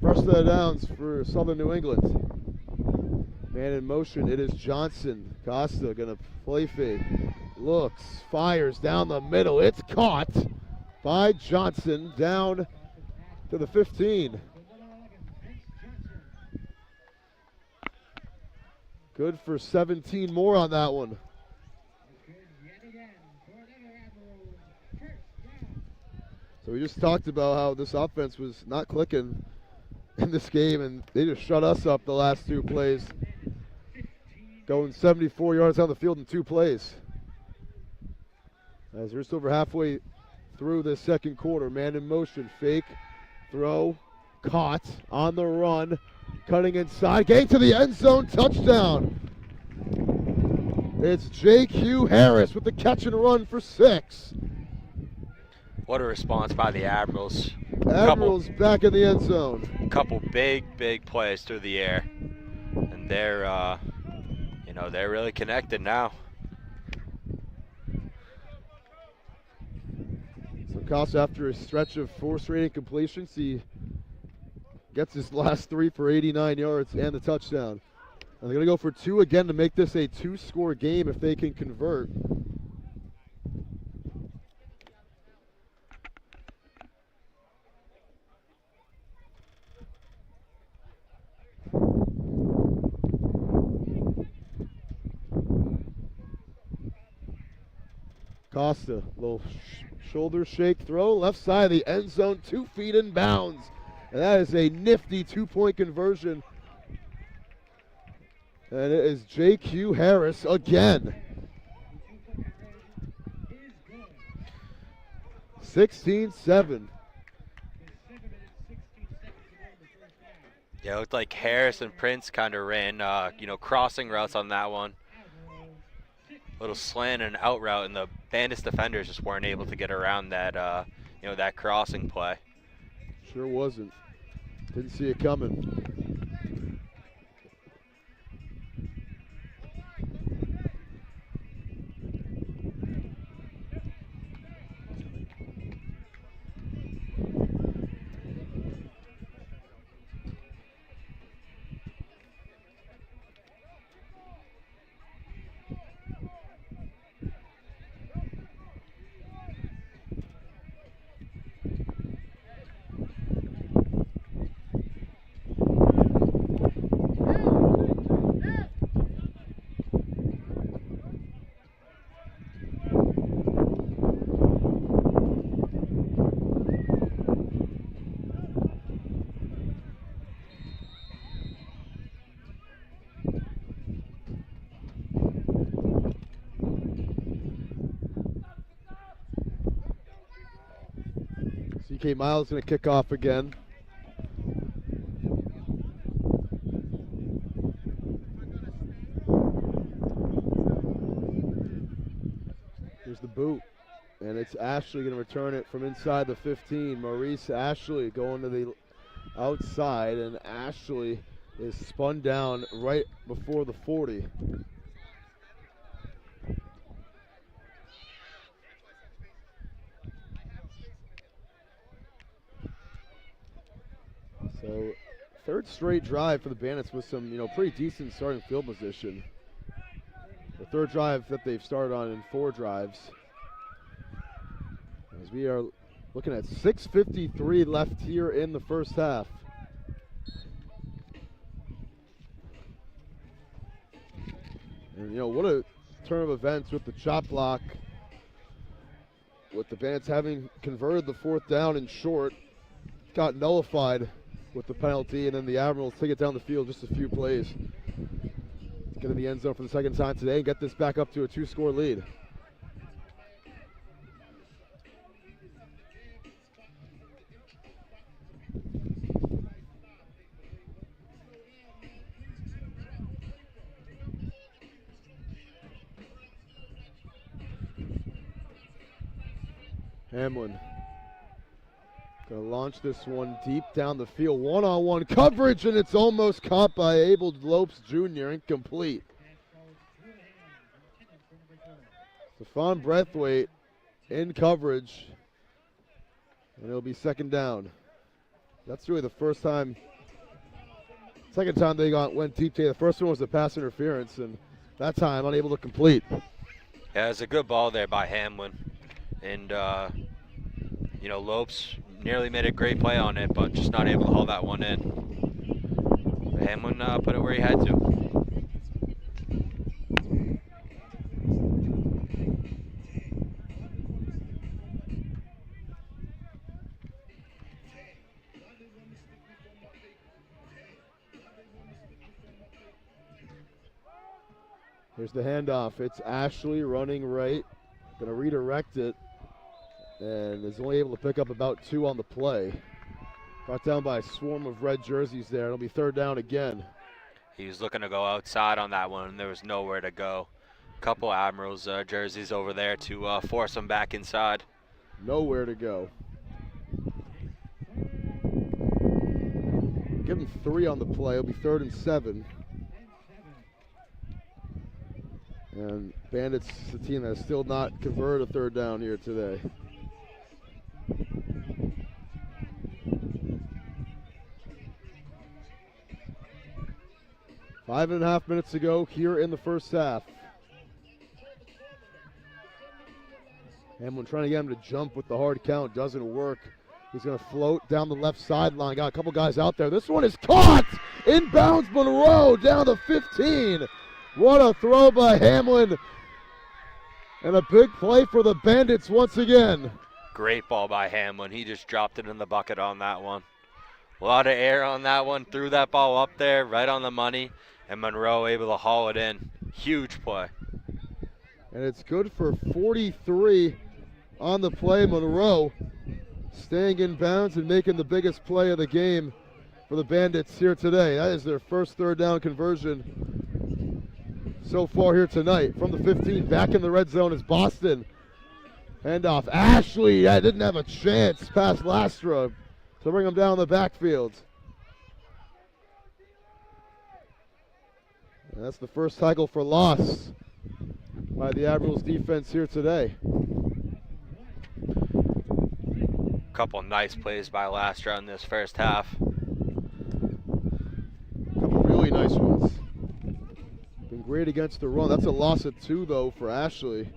First set of downs for Southern New England. Man in motion, it is Johnson. Costa gonna play fake. Looks, fires down the middle. It's caught by Johnson down to the 15. Good for 17 more on that one. So we just talked about how this offense was not clicking in this game, and they just shut us up the last 2 plays. Going 74 yards down the field in 2 plays. As we're just over halfway through the 2nd quarter. Man in motion, fake, throw, caught, on the run, cutting inside, getting to the end zone, touchdown. It's J.Q. Harris with the catch and run for 6. What a response by the Admirals. Admirals back in the end zone. Couple big plays through the air. And they're, you know, they're really connected now. Costa, after a stretch of 4 straight incompletions, he gets his last 3 for 89 yards and the touchdown. And they're going to go for 2 again to make this a 2-score game if they can convert. Costa, little shoulder shake throw, left side of the end zone, 2 feet in bounds. And that is a nifty 2-point conversion. And it is J.Q. Harris again. 16-7. Yeah, it looked like Harris and Prince kind of ran, crossing routes on that one. Little slant and out route, and the Bandits defenders just weren't able to get around that, that crossing play. Sure wasn't. Didn't see it coming. CK Miles going to kick off again. Here's the boot. And it's Ashley going to return it from inside the 15. Maurice Ashley going to the outside, and Ashley is spun down right before the 40. So, third straight drive for the Bandits with some, pretty decent starting field position. The third drive that they've started on in 4 drives. As we are looking at 6:53 left here in the first half. And, what a turn of events with the chop block. With the Bandits having converted the 4th down in short. Got nullified with the penalty, and then the Admirals take it down the field just a few plays. Get in the end zone for the second time today and get this back up to a 2-score lead. Hamlin gonna launch this one deep down the field. One-on-one coverage, and it's almost caught by Abel Lopes Jr. Incomplete. Stephon Breathwaite in coverage, and it'll be second down. That's really the second time they went deep today. The first one was the pass interference, and that time unable to complete. Yeah, it was a good ball there by Hamlin. And, Lopes nearly made a great play on it, but just not able to hold that one in. But Hamlin put it where he had to. Here's the handoff. It's Ashley running right. Going to redirect it. And is only able to pick up about 2 on the play. Brought down by a swarm of red jerseys there. It'll be third down again. He was looking to go outside on that one, and there was nowhere to go. Couple Admirals jerseys over there to force him back inside. Nowhere to go. Give him 3 on the play. It'll be 3rd and 7. And Bandits, the team that has still not converted a third down here today. 5.5 minutes to go here in the first half. Hamlin trying to get him to jump with the hard count. Doesn't work. He's going to float down the left sideline. Got a couple guys out there. This one is caught! Inbounds Monroe down the 15. What a throw by Hamlin. And a big play for the Bandits once again. Great ball by Hamlin. He just dropped it in the bucket on that one. A lot of air on that one. Threw that ball up there, right on the money, and Monroe able to haul it in. Huge play. And it's good for 43 on the play. Monroe staying in bounds and making the biggest play of the game for the Bandits here today. That is their first third down conversion so far here tonight. From the 15, back in the red zone is Boston. Handoff. Ashley, didn't have a chance past Lastra to bring him down the backfield. And that's the first tackle for loss by the Admirals defense here today. Couple nice plays by Lastra in this first half. Couple really nice ones. Been great against the run. That's a loss of 2 though for Ashley.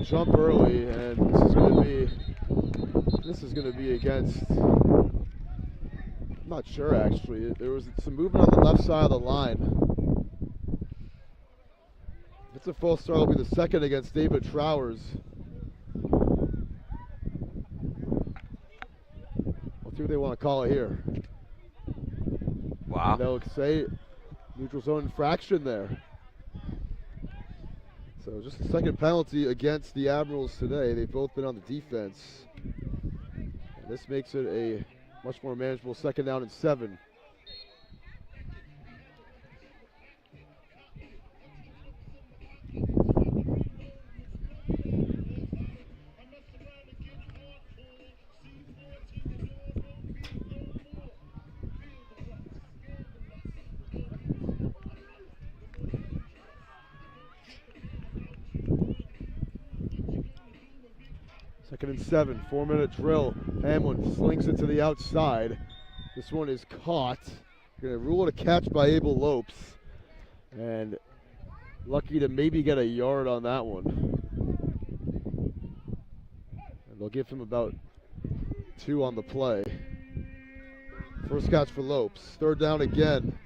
Jump early, and this is going to be against. I'm not sure actually. There was some movement on the left side of the line. If it's a false start, it'll be the second against David Trowers. Let's see what they want to call it here. Wow. They'll say neutral zone infraction there. So just the second penalty against the Admirals today. They've both been on the defense. And this makes it a much more manageable 2nd down and 7. Second and 7, 4-minute drill. Hamlin slings it to the outside. This one is caught. Going to rule it a catch by Abel Lopes. And lucky to maybe get a yard on that one. And they'll give him about 2 on the play. First catch for Lopes. 3rd down again.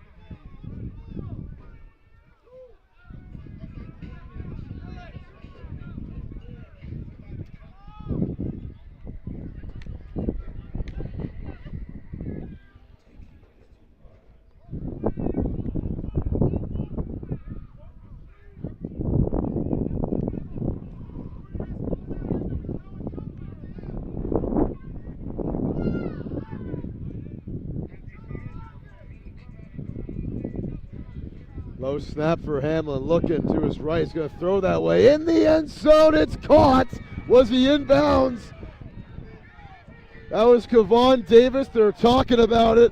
Low snap for Hamlin, looking to his right. He's going to throw that way. In the end zone, it's caught. Was he inbounds? That was Kevon Davis. They're talking about it.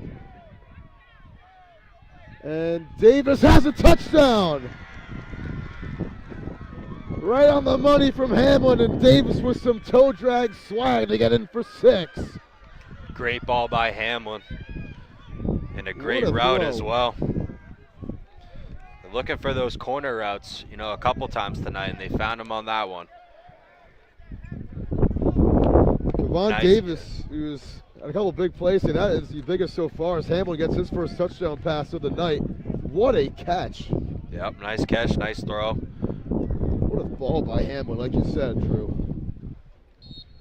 And Davis has a touchdown. Right on the money from Hamlin, and Davis with some toe drag swag to get in for 6. Great ball by Hamlin. And a great What a route throw. as well. Looking for those corner routes, a couple times tonight, and they found him on that one. Kevon Nice. Davis, who's had a couple big plays, and that is the biggest so far as Hamlin gets his first touchdown pass of the night. What a catch. Yep, nice catch, nice throw. What a ball by Hamlin, like you said, Drew.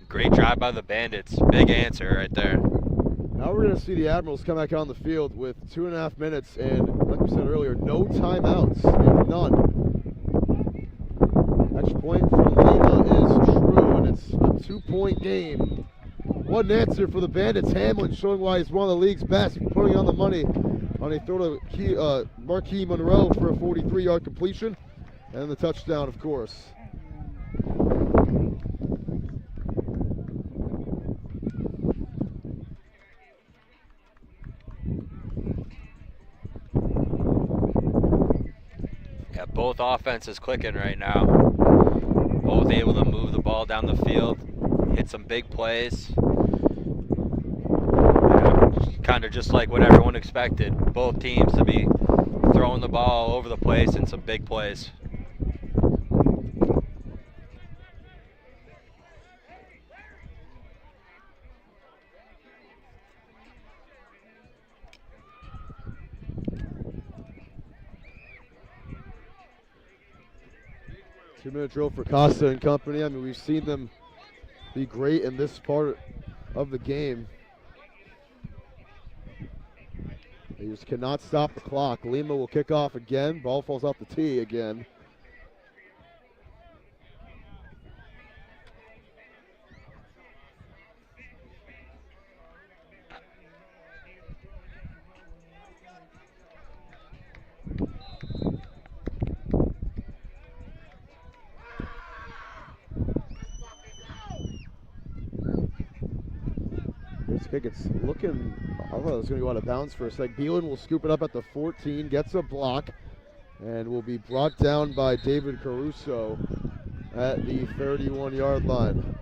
Great drive by the Bandits. Big answer right there. Now we're going to see the Admirals come back on the field with 2.5 minutes and, like we said earlier, no timeouts. They have none. Match point from Lima is true, and it's a 2-point game. What an answer for the Bandits. Hamlin showing why he's one of the league's best, putting on the money on a throw to Marquis Monroe for a 43-yard completion, and the touchdown, of course. Yeah, both offenses clicking right now. Both able to move the ball down the field, hit some big plays. Kind of just like what everyone expected. Both teams to be throwing the ball all over the place and some big plays. 2-minute drill for Costa and company. I mean, we've seen them be great in this part of the game. They just cannot stop the clock. Lima will kick off again. Ball falls off the tee again. Kick, it's looking, I thought it was going to go out of bounds for a sec. Beelan will scoop it up at the 14, gets a block, and will be brought down by David Caruso at the 31-yard line.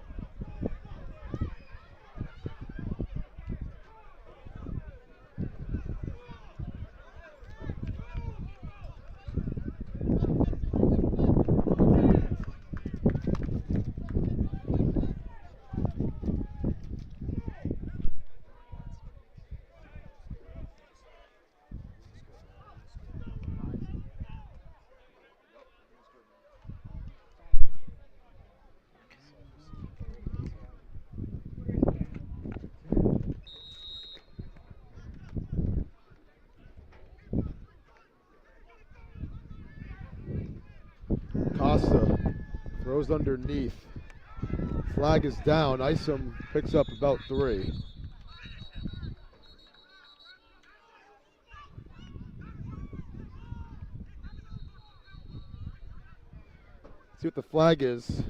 Costa throws underneath. Flag is down. Isom picks up about 3. See what the flag is.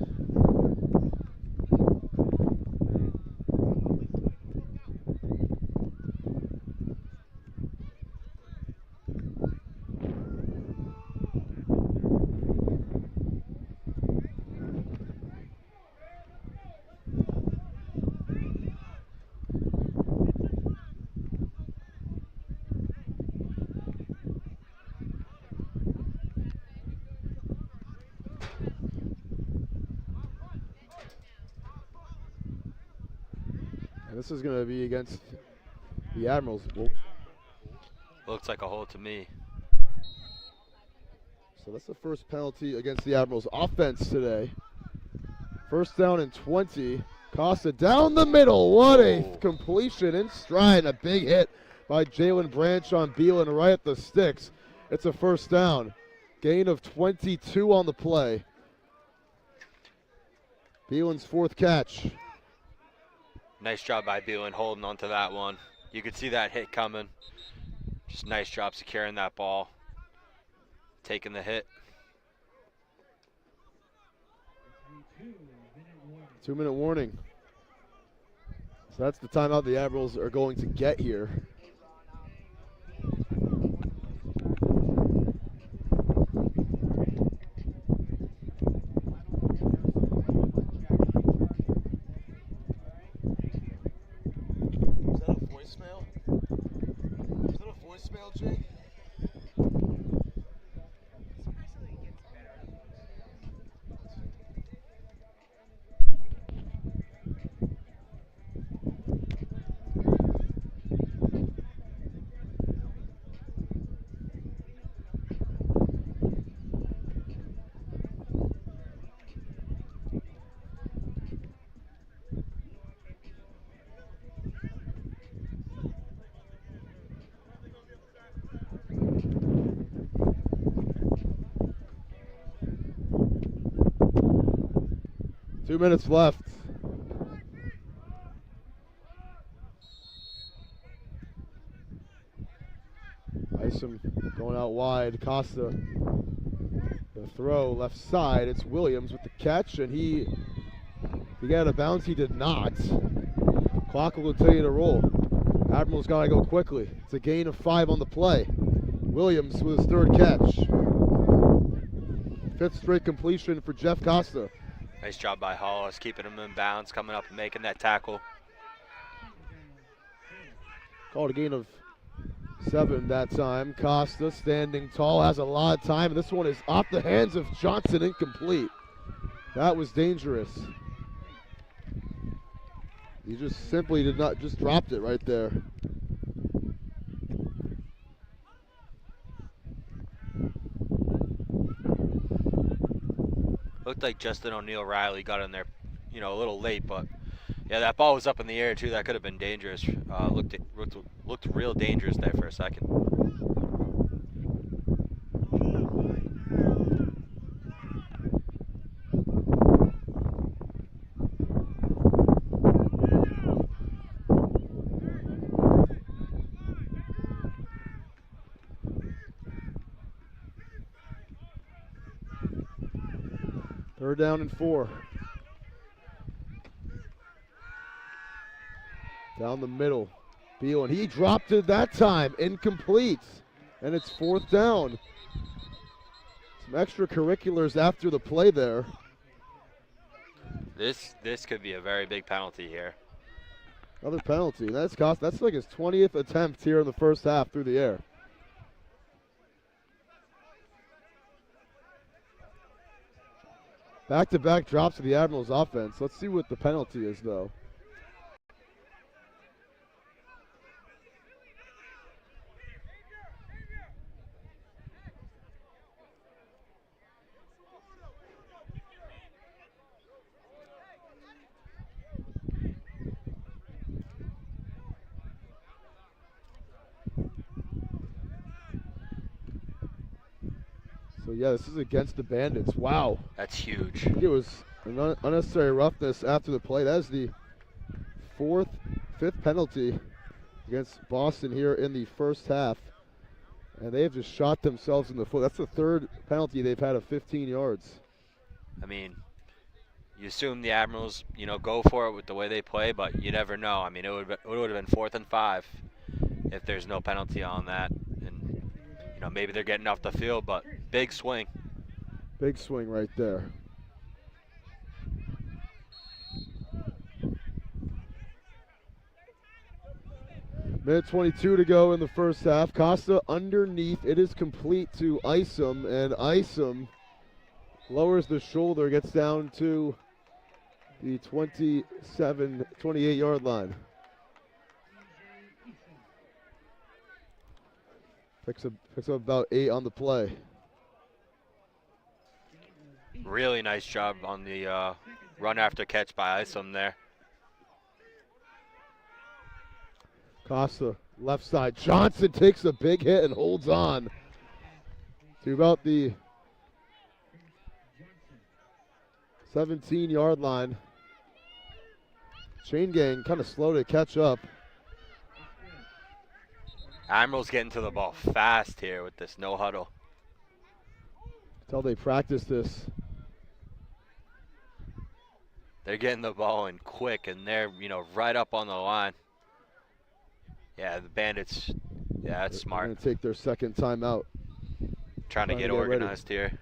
This is going to be against the Admirals. Looks like a hold to me. So that's the first penalty against the Admirals offense today. First down and 20. Costa down the middle. What a completion in stride. A big hit by Jalen Branch on Beelan right at the sticks. It's a first down. Gain of 22 on the play. Beelan's 4th catch. Nice job by Beelan holding onto that one. You could see that hit coming. Just nice job securing that ball. Taking the hit. 2-minute warning. So that's the timeout the Admirals are going to get here. Jake? 2 minutes left. Isom going out wide. Costa, the throw left side. It's Williams with the catch, and he got out of bounds. He did not. Clock will continue to roll. Admiral's got to go quickly. It's a gain of 5 on the play. Williams with his 3rd catch. 5th straight completion for Jeff Costa. Nice job by Hollis, keeping him in bounds, coming up and making that tackle. Called a gain of 7 that time. Costa standing tall, has a lot of time. This one is off the hands of Johnson, incomplete. That was dangerous. He just simply did not, just dropped it right there. Looked like Justin O'Neill-Riley got in there, a little late, but yeah, that ball was up in the air too. That could have been dangerous. Looked real dangerous there for a second. Third down and 4. Down the middle. Beal, and he dropped it that time. Incomplete. And it's 4th down. Some extracurriculars after the play there. This could be a very big penalty here. Another penalty. That's like his 20th attempt here in the first half through the air. Back-to-back drops of the Admirals offense. Let's see what the penalty is, though. So, yeah, this is against the Bandits. Wow. That's huge. It was an unnecessary roughness after the play. That is the fifth penalty against Boston here in the first half. And they have just shot themselves in the foot. That's the 3rd penalty they've had of 15 yards. I mean, you assume the Admirals, go for it with the way they play, but you never know. I mean, it would have been 4th and 5 if there's no penalty on that. And, maybe they're getting off the field, but big swing. Big swing right there. Minute 22 to go in the first half. Costa underneath. It is complete to Isom, and Isom lowers the shoulder, gets down to the 28-yard line. Picks up about 8 on the play. Really nice job on the run after catch by Isom there. Costa, left side. Johnson takes a big hit and holds on to about the 17-yard line. Chain gang kind of slow to catch up. Admirals getting to the ball fast here with this no huddle. Until they practice this. They're getting the ball in quick, and they're, right up on the line. Yeah, the Bandits, that's smart. They're going to take their second timeout. Trying to get organized here.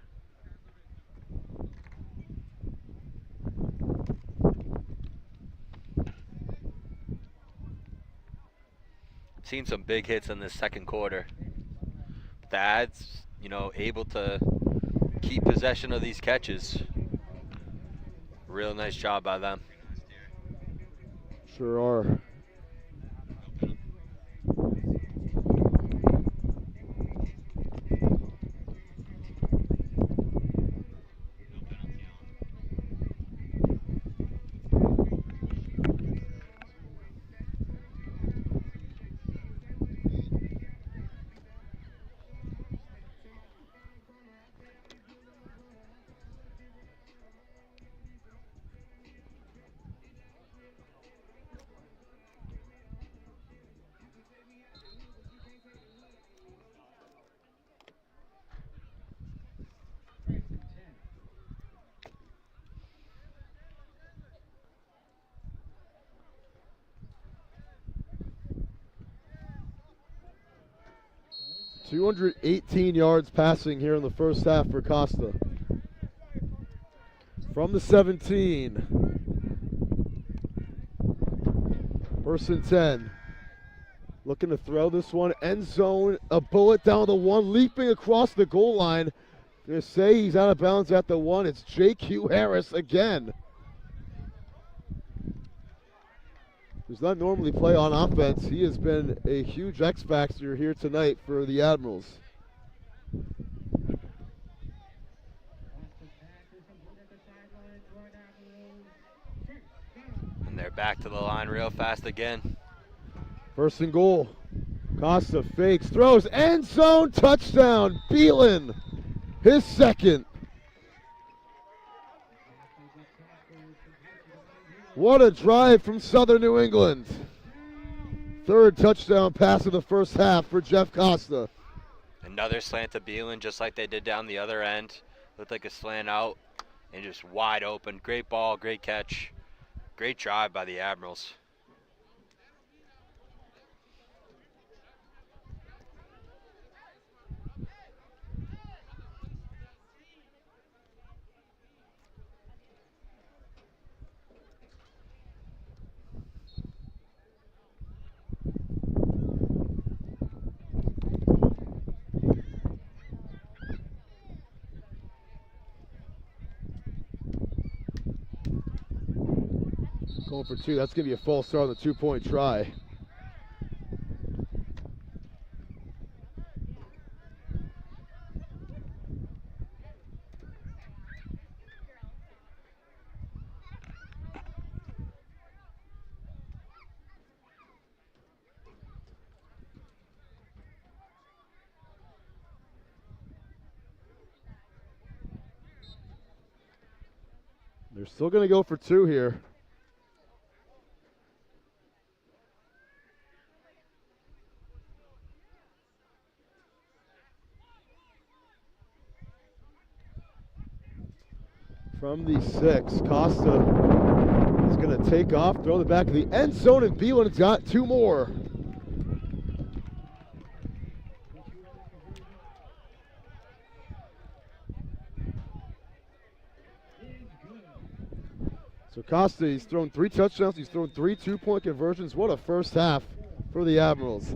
Seen some big hits in this second quarter. The Ads, able to keep possession of these catches. Real nice job by them. Sure are. .218 yards passing here in the first half for Costa. From the 17. 1st and 10. Looking to throw this one. End zone. A bullet down the 1. Leaping across the goal line. Going to say he's out of bounds at the 1. It's J.Q. Harris again. Does not normally play on offense. He has been a huge X factor here tonight for the Admirals. And they're back to the line real fast again. First and goal. Costa fakes, throws, end zone, touchdown. Beelan, his second. What a drive from Southern New England. Third touchdown pass of the first half for Jeff Costa. Another slant to Beelan, just like they did down the other end. Looked like a slant out and just wide open. Great ball, great catch. Great drive by the Admirals. Going for two. That's going to be a false start on the 2-point try. They're still going to go for two here. From the 6, Costa is going to take off, throw the back of the end zone, and Beelan's got two more. So Costa, he's thrown 3 touchdowns, he's thrown 3 2-point conversions. What a first half for the Admirals.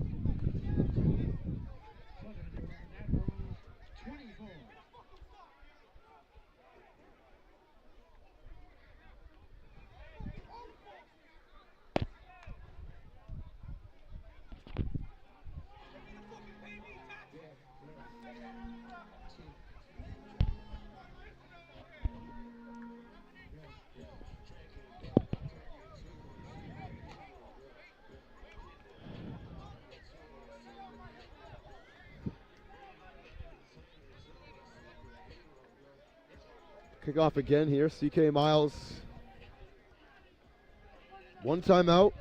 Kickoff again here. CK Miles. 1 timeout.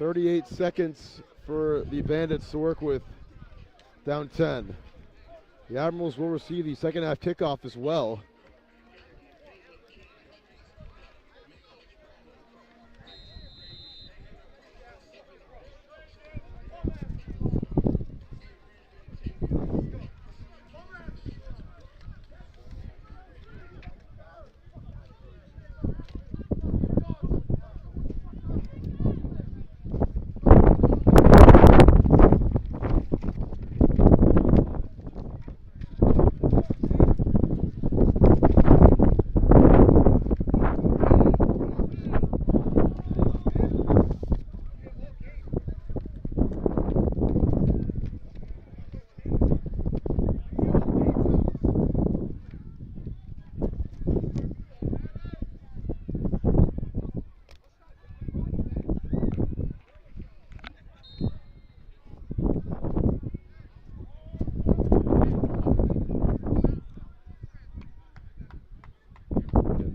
38 seconds for the Bandits to work with. Down 10. The Admirals will receive the second half kickoff as well.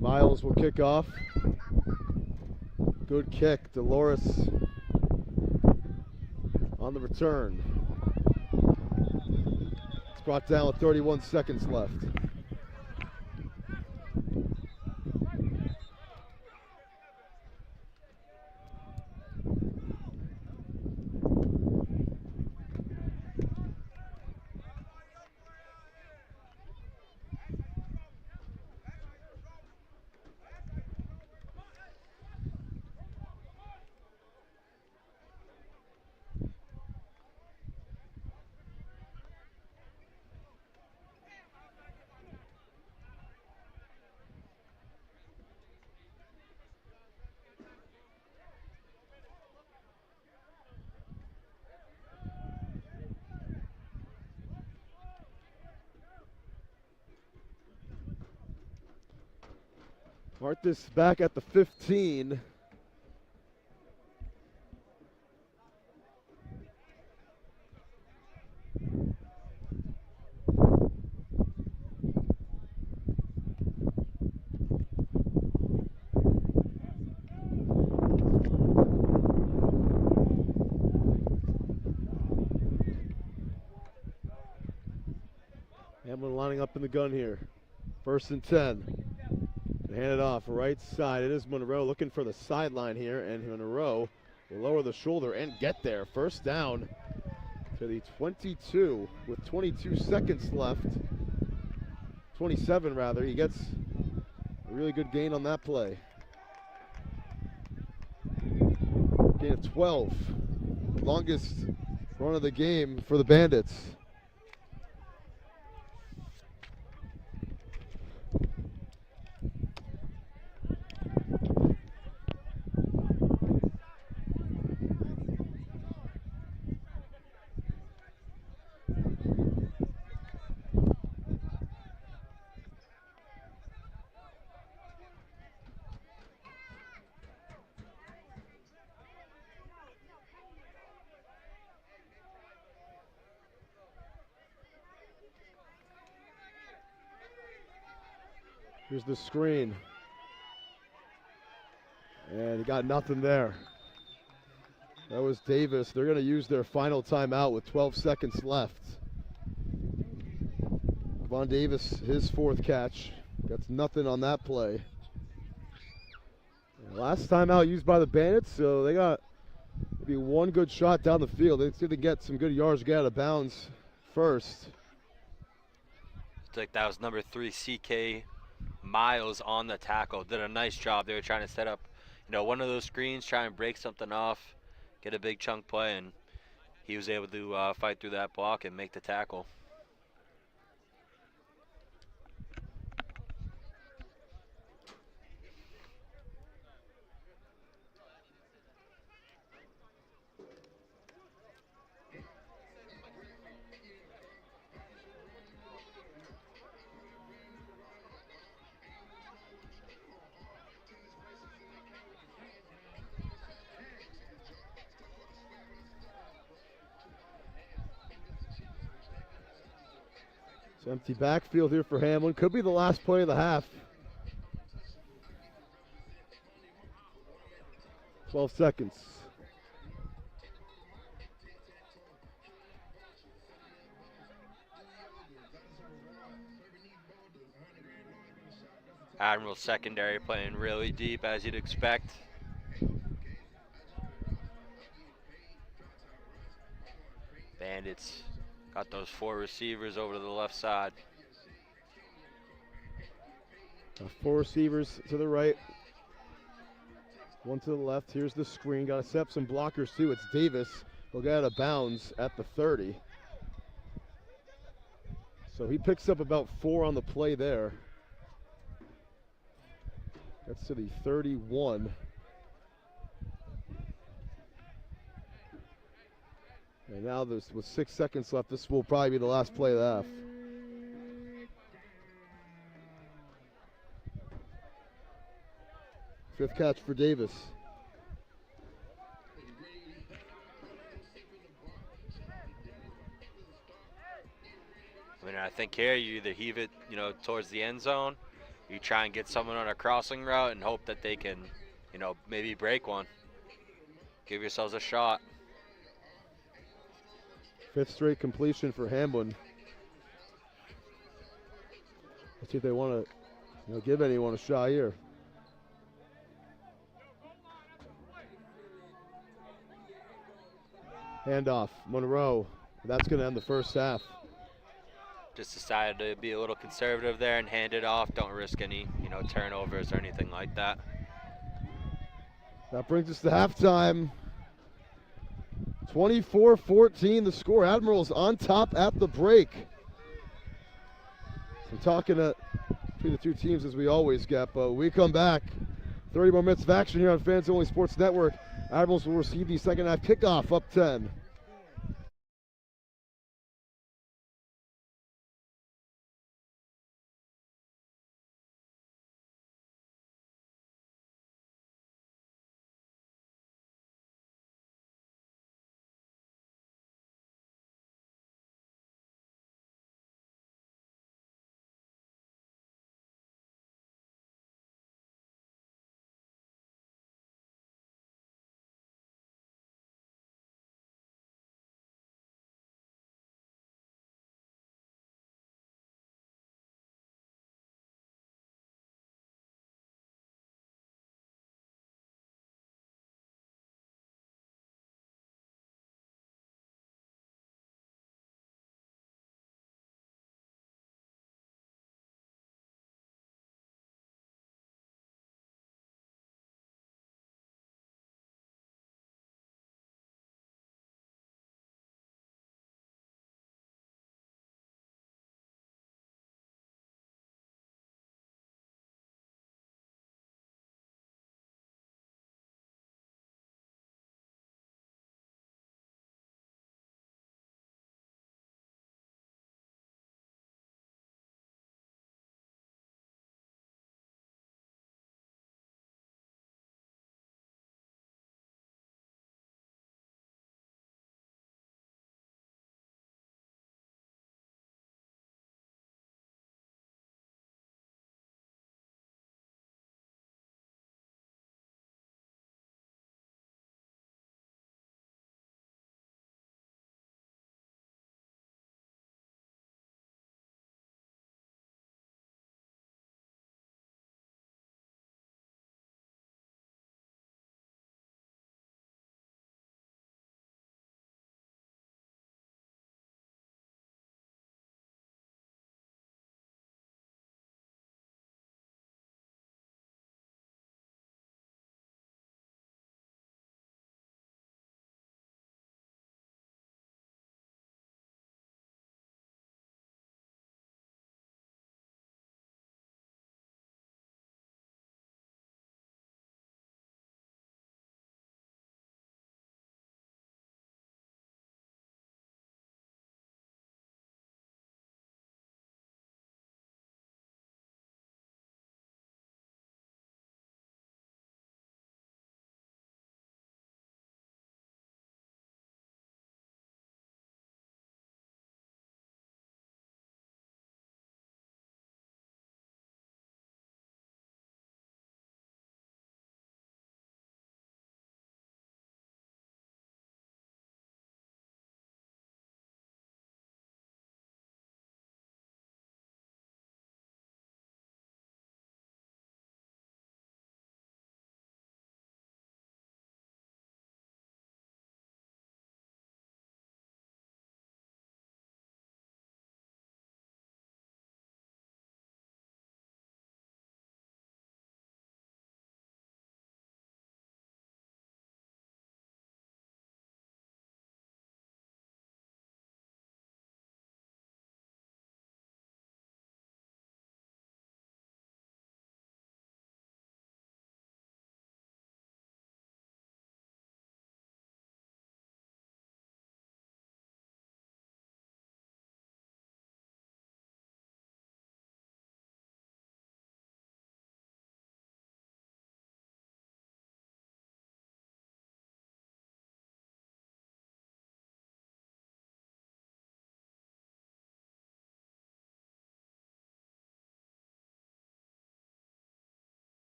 Miles will kick off. Good kick. Dolores on the return. It's brought down with 31 seconds left. Mark this back at the 15. Hamlin lining up in the gun here. 1st and 10. Hand it off right side. It is Monroe looking for the sideline here, and Monroe will lower the shoulder and get there. 1st down to the 22 with 22 seconds left. 27 rather. He gets a really good gain on that play. Gain of 12. Longest run of the game for the Bandits. Here's the screen. And he got nothing there. That was Davis. They're going to use their final timeout with 12 seconds left. Von Davis, his 4th catch. Gets nothing on that play. And last timeout used by the Bandits, so they got maybe one good shot down the field. They see they get some good yards, get out of bounds first. Looks like that was number 3, CK Miles on the tackle. Did a nice job. They were trying to set up, one of those screens, try and break something off, get a big chunk play, and he was able to fight through that block and make the tackle. It's empty backfield here for Hamlin. Could be the last play of the half. 12 seconds. Admirals secondary playing really deep, as you'd expect. Bandits got those 4 receivers over to the left side. 4 receivers to the right. 1 to the left. Here's the screen. Got to set up some blockers too. It's Davis. He'll get out of bounds at the 30. So he picks up about 4 on the play there. Gets to the 31. And now with 6 seconds left, this will probably be the last play of the half. Fifth catch for Davis. I think here you either heave it, towards the end zone, you try and get someone on a crossing route and hope that they can, maybe break one. Give yourselves a shot. 5th straight completion for Hamlin. Let's see if they want to give anyone a shot here. Handoff, Monroe. That's going to end the first half. Just decided to be a little conservative there and hand it off. Don't risk any, turnovers or anything like that. That brings us to halftime. 24-14 the score. Admirals on top at the break. I'm talking between the two teams as we always get, but we come back. 30 more minutes of action here on Fans Only Sports Network. Admirals will receive the second half kickoff up 10.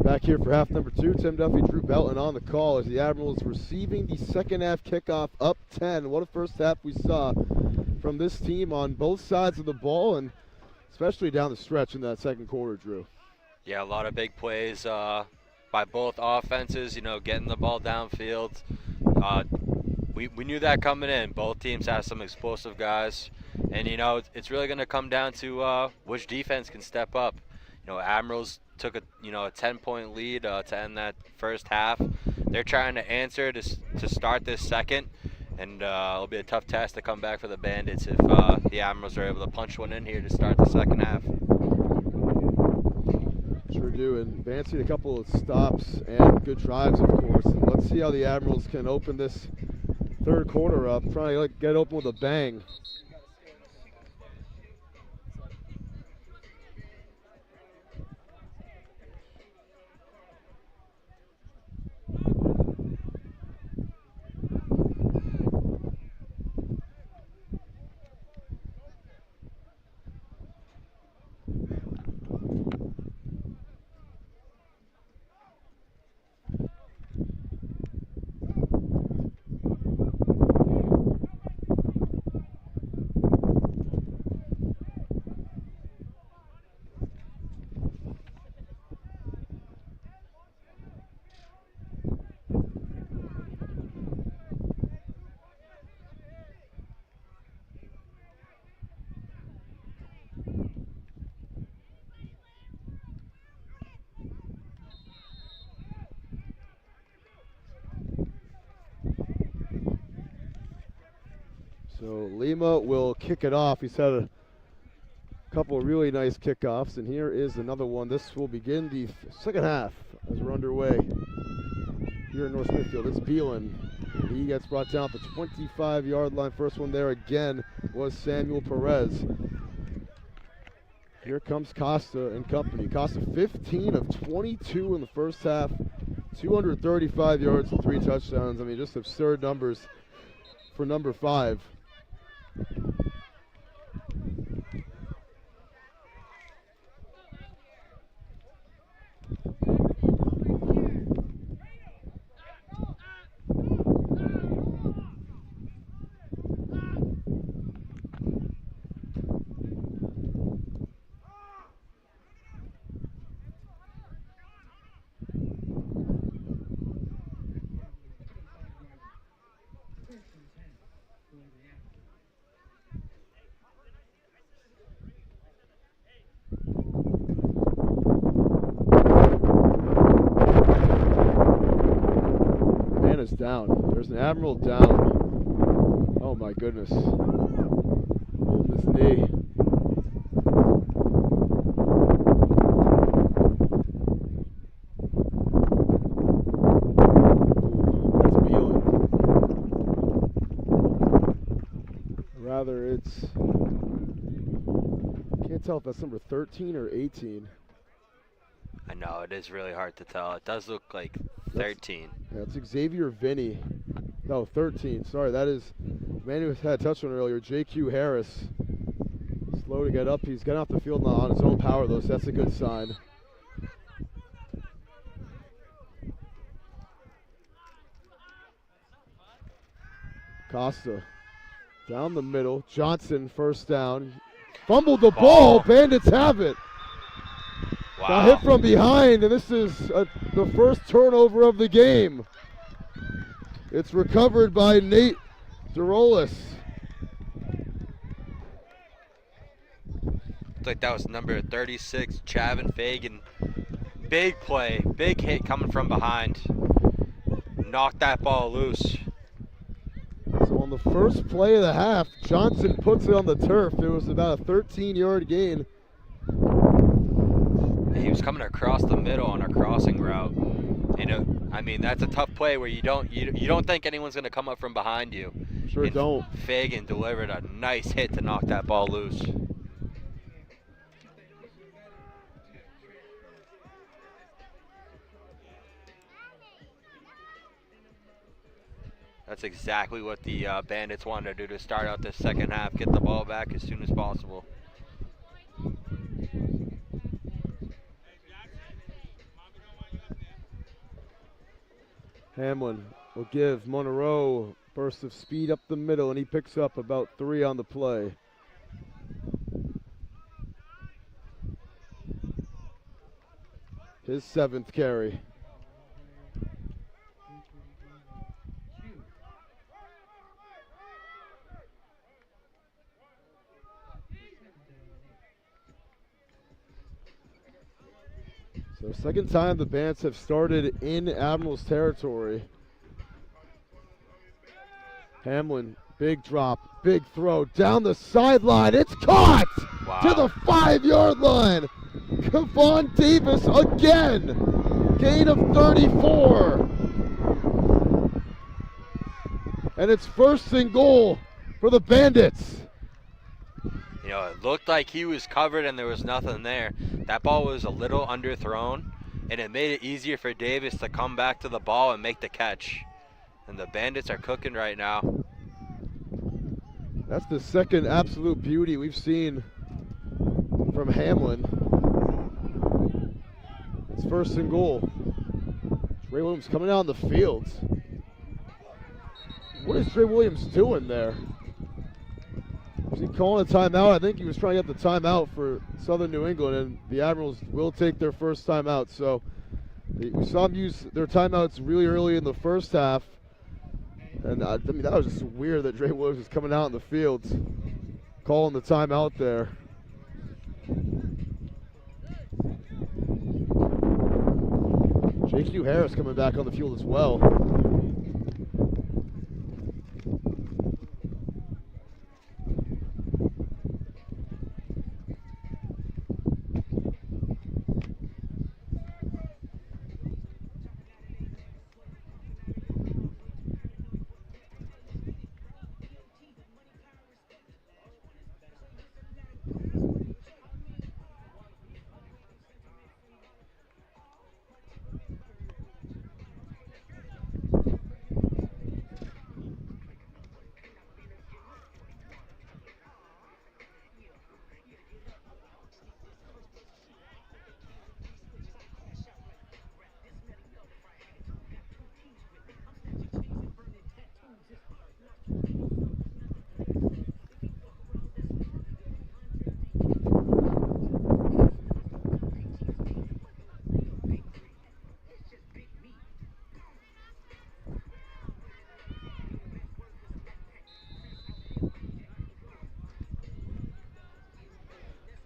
Back here for half number 2, Tim Duffy, Drew Belton on the call as the Admirals receiving the second half kickoff up 10. What a first half we saw from this team on both sides of the ball, and especially down the stretch in that second quarter, Drew. Yeah, a lot of big plays by both offenses, you know, getting the ball downfield. We knew that coming in. Both teams have some explosive guys. And, you know, it's really going to come down to which defense can step up. You know, Admirals took a 10-point lead to end that first half. They're trying to answer to start this second. And it'll be a tough task to come back for the Bandits if the Admirals are able to punch one in here to start the second half. Sure do, and Vance had a couple of stops and good drives, of course. And let's see how the Admirals can open this third quarter up, trying to get open with a bang. So Lima will kick it off. He's had a couple of really nice kickoffs, and here is another one. This will begin the second half as we're underway here in North Smithfield. It's Beelan. He gets brought down at the 25-yard line. First one there again was Samuel Perez. Here comes Costa and company. Costa 15 of 22 in the first half, 235 yards and 3 touchdowns. I mean, just absurd numbers for number 5. Down. There's an Admiral down. Oh my goodness. Holding his knee. That's Beelan. Rather, it's, can't tell if that's number 13 or 18. I know, it is really hard to tell. It does look like 13. That's Xavier Vinny. No, 13. Sorry, that is man who had a touchdown earlier, J.Q. Harris. Slow to get up. He's getting off the field now on his own power, though, so that's a good sign. Costa down the middle. Johnson first down. Fumbled the ball. Bandits have it. Wow. Got hit from behind, and this is the first turnover of the game. It's recovered by Nate DeRolis. Looks like that was number 36, Chavin Fagan. Big play, big hit coming from behind. Knocked that ball loose. So on the first play of the half, Johnson puts it on the turf. It was about a 13-yard gain. He was coming across the middle on a crossing route. You know, I mean, that's a tough play where you don't think anyone's going to come up from behind you. Sure and don't. Fagan delivered a nice hit to knock that ball loose. That's exactly what the Bandits wanted to do to start out this second half, get the ball back as soon as possible. Hamlin will give Monroe burst of speed up the middle, and he picks up about 3 on the play. His 7th carry. So second time the Bandits have started in Admirals territory. Hamlin, big drop, big throw, down the sideline. It's caught to the 5-yard line. Kevon Davis again. Gain of 34. And it's 1st and goal for the Bandits. You know, it looked like he was covered and there was nothing there. That ball was a little underthrown, and it made it easier for Davis to come back to the ball and make the catch. And the Bandits are cooking right now. That's the second absolute beauty we've seen from Hamlin. It's 1st and goal. Trey Williams coming out on the field. What is Trey Williams doing there? Was he calling a timeout? I think he was trying to get the timeout for Southern New England, and the Admirals will take their first timeout. So we saw them use their timeouts really early in the first half. And I mean, that was just weird that Trey Williams was coming out in the field, calling the timeout there. J.Q. Harris coming back on the field as well.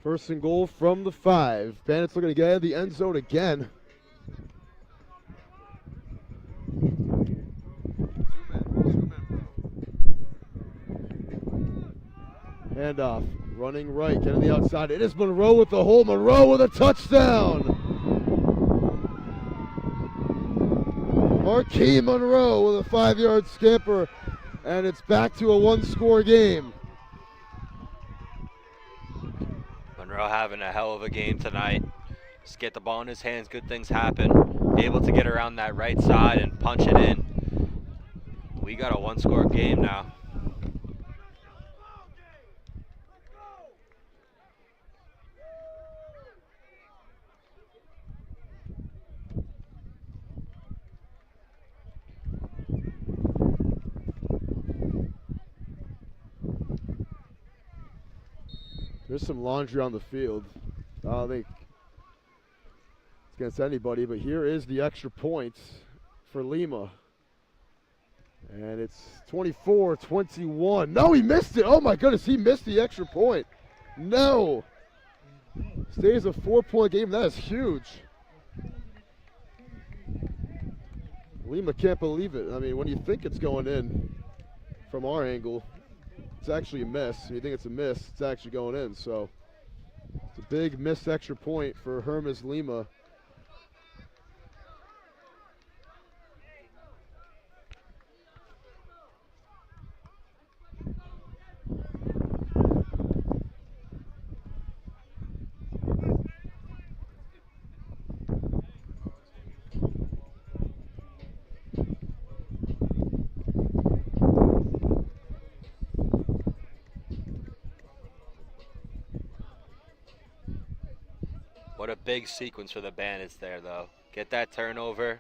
First and goal from the 5. Bandits looking to get in the end zone again. Handoff, running right, getting the outside. It is Monroe with the hole. Monroe with a touchdown. Marquis Monroe with a 5-yard scamper, and it's back to a 1-score game. Monroe having a hell of a game tonight. Just get the ball in his hands, good things happen. Able to get around that right side and punch it in. We got a 1-score game now. There's some laundry on the field. I don't think it's against anybody, but here is the extra point for Lima. And it's 24-21. No, he missed it. Oh my goodness, he missed the extra point. No. Stays a 4-point game. That is huge. Lima can't believe it. I mean, when you think it's going in from our angle, it's actually a miss. When you think it's a miss, it's actually going in. So it's a big missed extra point for Hermes Lima. What a big sequence for the Bandits there, though. Get that turnover,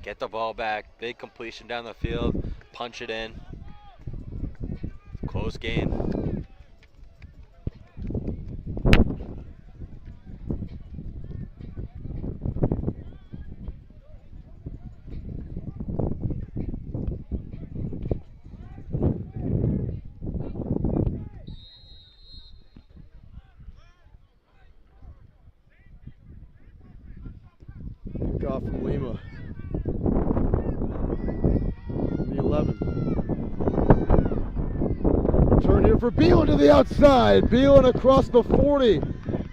Get the ball back. Big completion down the field. Punch it in. Close game. Kickoff from Lima. The 11. Return here for Beelan to the outside. Beelan across the 40.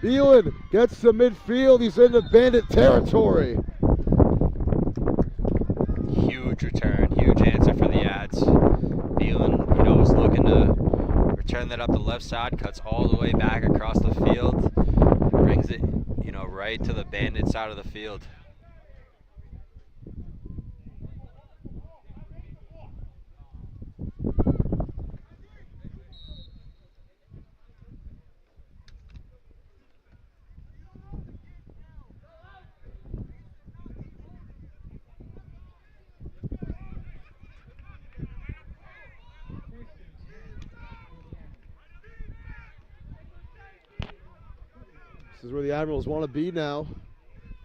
Beelan gets to midfield. He's into Bandit territory. Huge return. Huge answer for the Ads. Beelan, was looking to return that up the left side. Cuts all the way back across the field. Brings it, right to the Bandit side of the field. This is where the Admirals want to be now.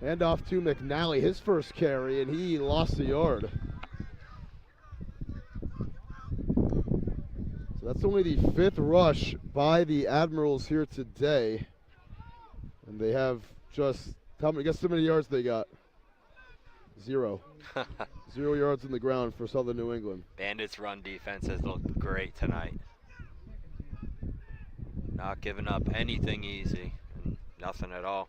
Hand off to McNally, his first carry, and he lost a yard. So that's only the 5th rush by the Admirals here today. And they have just, guess how many yards they got? 0. 0 yards on the ground for Southern New England. Bandits' run defense has looked great tonight. Not giving up anything easy. Nothing at all.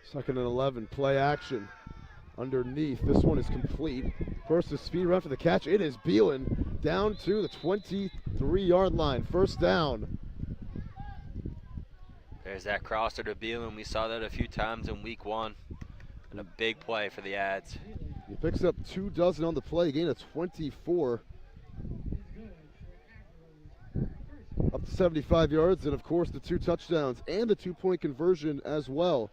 Second and 11, play action. Underneath, this one is complete. First, a speed run for the catch. It is Beelan down to the 23-yard line. First down. There's that crosser to Beelan. We saw that a few times in week 1. And a big play for the Ads. He picks up 2 dozen on the play, gain of 24. Up to 75 yards, and of course the 2 touchdowns and the 2-point conversion as well.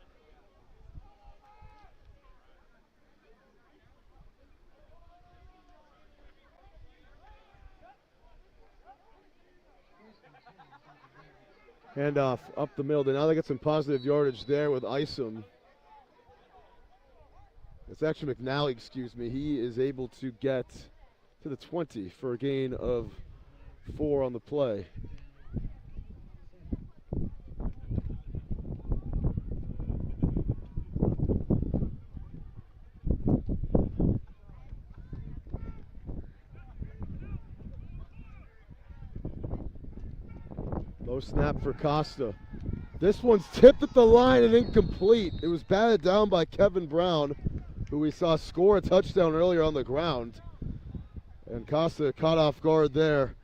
Handoff up the middle. Now they get some positive yardage there with Isom. It's actually McNally, excuse me. He is able to get to the 20 for a gain of 4 on the play. Low snap for Costa. This one's tipped at the line and incomplete. It was batted down by Kevin Brown, who we saw score a touchdown earlier on the ground. And Costa caught off guard there.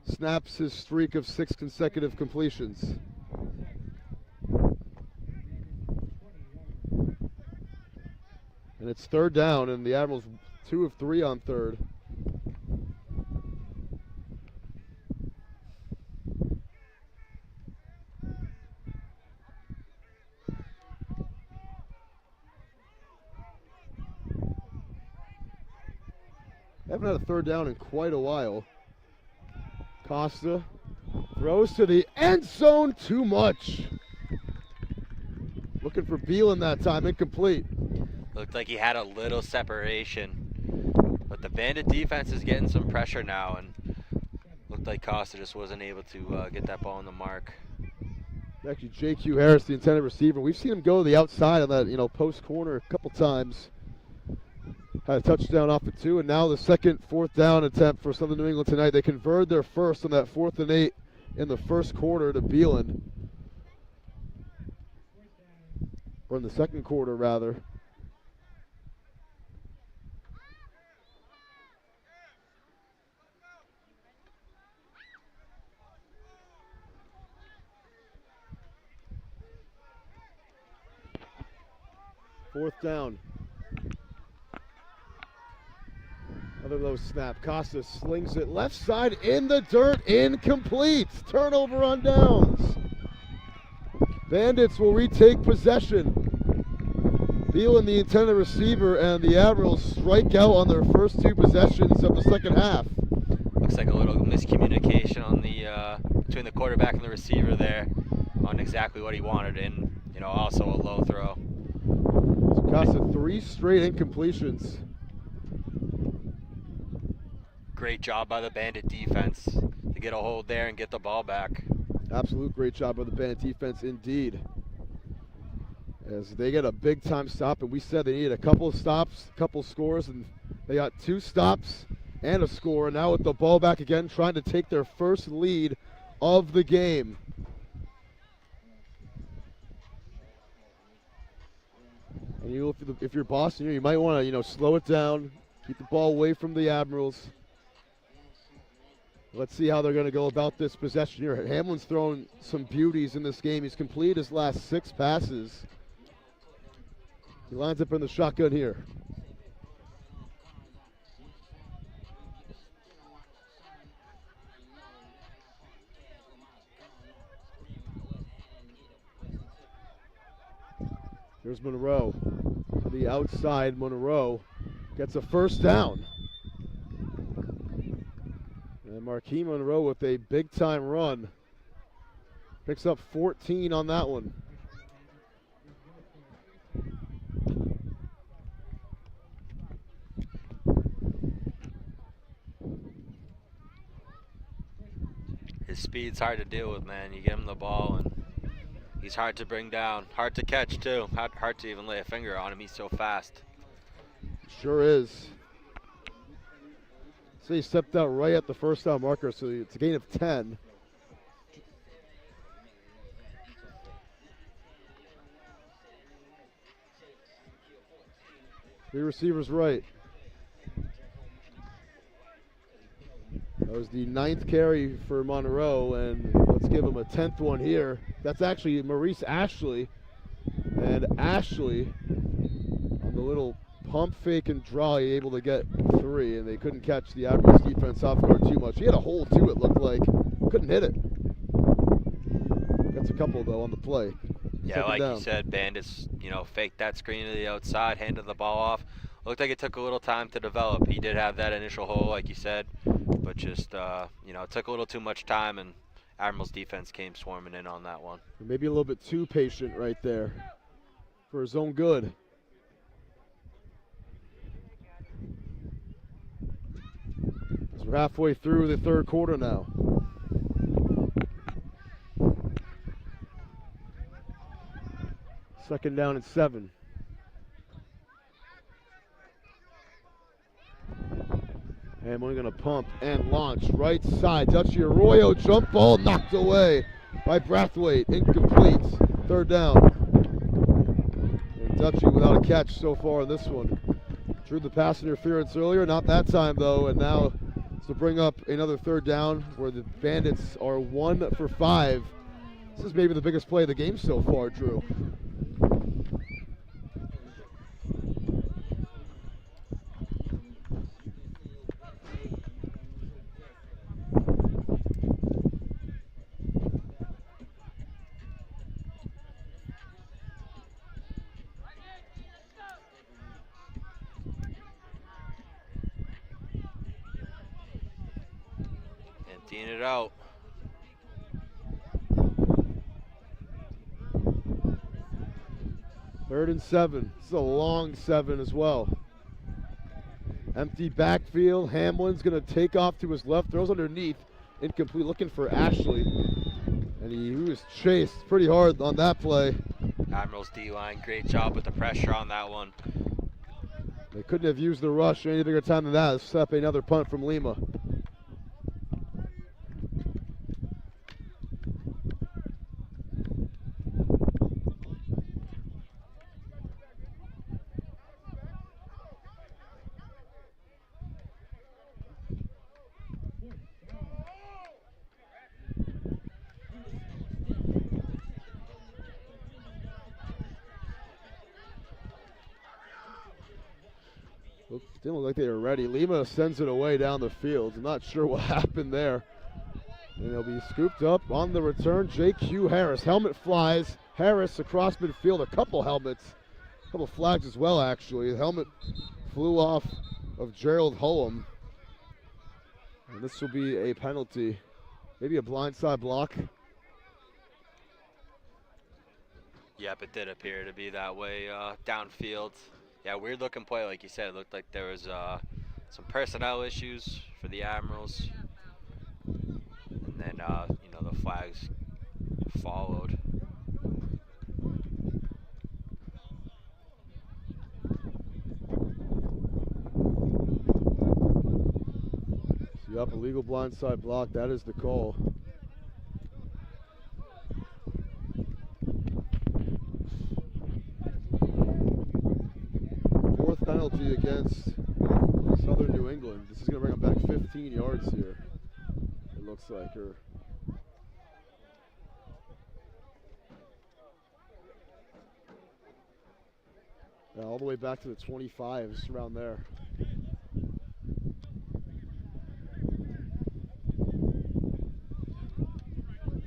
Snaps his streak of 6 consecutive completions. And it's third down, and the Admirals 2 of 3 on third. Haven't had a third down in quite a while. Costa throws to the end zone, too much. Looking for Beelan that time, incomplete. Looked like he had a little separation. But the Bandit defense is getting some pressure now, and looked like Costa just wasn't able to get that ball on the mark. Actually, J.Q. Harris, the intended receiver. We've seen him go to the outside on that, post corner a couple times. Had a touchdown off of 2, and now the second 4th down attempt for Southern New England tonight. They converted their first on that 4th and 8 in the first quarter to Beelan. Or in the second quarter, rather. Fourth down. Another low snap. Costa slings it left side in the dirt. Incomplete. Turnover on downs. Bandits will retake possession. Beal and the intended receiver and the Admirals strike out on their first two possessions of the second half. Looks like a little miscommunication on the between the quarterback and the receiver there on exactly what he wanted, and also a low throw. So Costa 3 straight incompletions. Great job by the Bandit defense to get a hold there and get the ball back. Absolute great job by the Bandit defense indeed. As they get a big time stop, and we said they needed a couple of stops, a couple scores, and they got 2 stops and a score. And now with the ball back again, trying to take their first lead of the game. And if you're Boston, you might want to slow it down, keep the ball away from the Admirals. Let's see how they're going to go about this possession here. Hamlin's thrown some beauties in this game. He's completed his last 6 passes. He lines up in the shotgun here. Here's Monroe. To the outside, Monroe gets a first down. And Marquis Monroe with a big-time run. Picks up 14 on that one. His speed's hard to deal with, man. You give him the ball, and he's hard to bring down. Hard to catch, too. Hard to even lay a finger on him. He's so fast. Sure is. So he stepped out right at the first down marker, so it's a gain of 10. Three receivers right. That was the 9th carry for Monroe, and let's give him a 10th one here. That's actually Maurice Ashley. And Ashley, on the little pump fake and draw, he able to get 3, and they couldn't catch the Admirals defense off guard too much. He had a hole too, it looked like. Couldn't hit it. Gets a couple though on the play. Yeah, like you said, Bandits, faked that screen to the outside, handed the ball off. Looked like it took a little time to develop. He did have that initial hole, like you said, but just, it took a little too much time, and Admirals defense came swarming in on that one. Maybe a little bit too patient right there for his own good. As we're halfway through the third quarter now. Second down and 7. And we're going to pump and launch right side. Dutchy Arroyo jump ball knocked away by Brathwaite. Incomplete. Third down. And Dutchy without a catch so far in this one. Drew the pass interference earlier. Not that time though. And now to bring up another third down where the Bandits are 1 for 5. This is maybe the biggest play of the game so far, Drew. Emptying it out. Third and 7. This is a long 7 as well. Empty backfield. Hamlin's going to take off to his left. Throws underneath. Incomplete. Looking for Ashley. And he was chased pretty hard on that play. Admirals D-line, great job with the pressure on that one. They couldn't have used the rush any bigger time than that. Let's set up another punt from Lima. Didn't look like they were ready. Lima sends it away down the field. I'm not sure what happened there. And it'll be scooped up on the return. J.Q. Harris. Helmet flies. Harris across midfield. A couple helmets. A couple flags as well, actually. The helmet flew off of Gerald Hullum. And this will be a penalty. Maybe a blindside block. Yep, it did appear to be that way downfield. Yeah, weird looking play, like you said. It looked like there was some personnel issues for the Admirals. And then, you know, the flags followed. Yep, illegal blindside block. That is the call. Fourth penalty against Southern New England. This is going to bring them back 15 yards here. It looks like. Yeah, all the way back to the 25s, around there.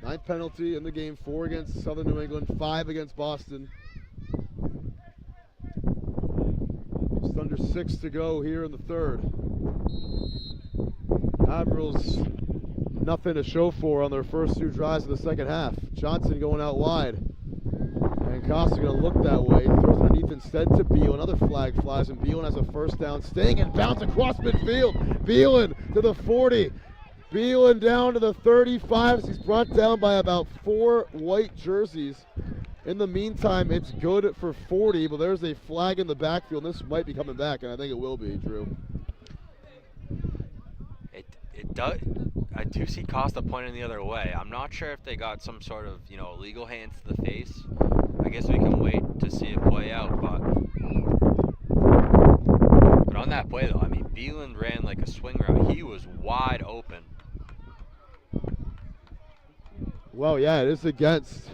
Ninth penalty in the game, 4 against Southern New England, 5 against Boston. Just under 6 to go here in the third. Admirals, nothing to show for on their first 2 drives of the second half. Johnson going out wide. And Costa going to look that way. Throws underneath instead to Beal. Another flag flies, and Beal has a first down. Staying and bounce across midfield. Beal to the 40. Beelan down to the 35s. He's brought down by about 4 white jerseys. In the meantime, it's good for 40, but there's a flag in the backfield. This might be coming back, and I think it will be, Drew. It does. I do see Costa pointing the other way. I'm not sure if they got some sort of, you know, illegal hands to the face. I guess we can wait to see it play out, but on that play, though, I mean, Beelan ran like a swing route. He was wide open. Well, yeah, it is against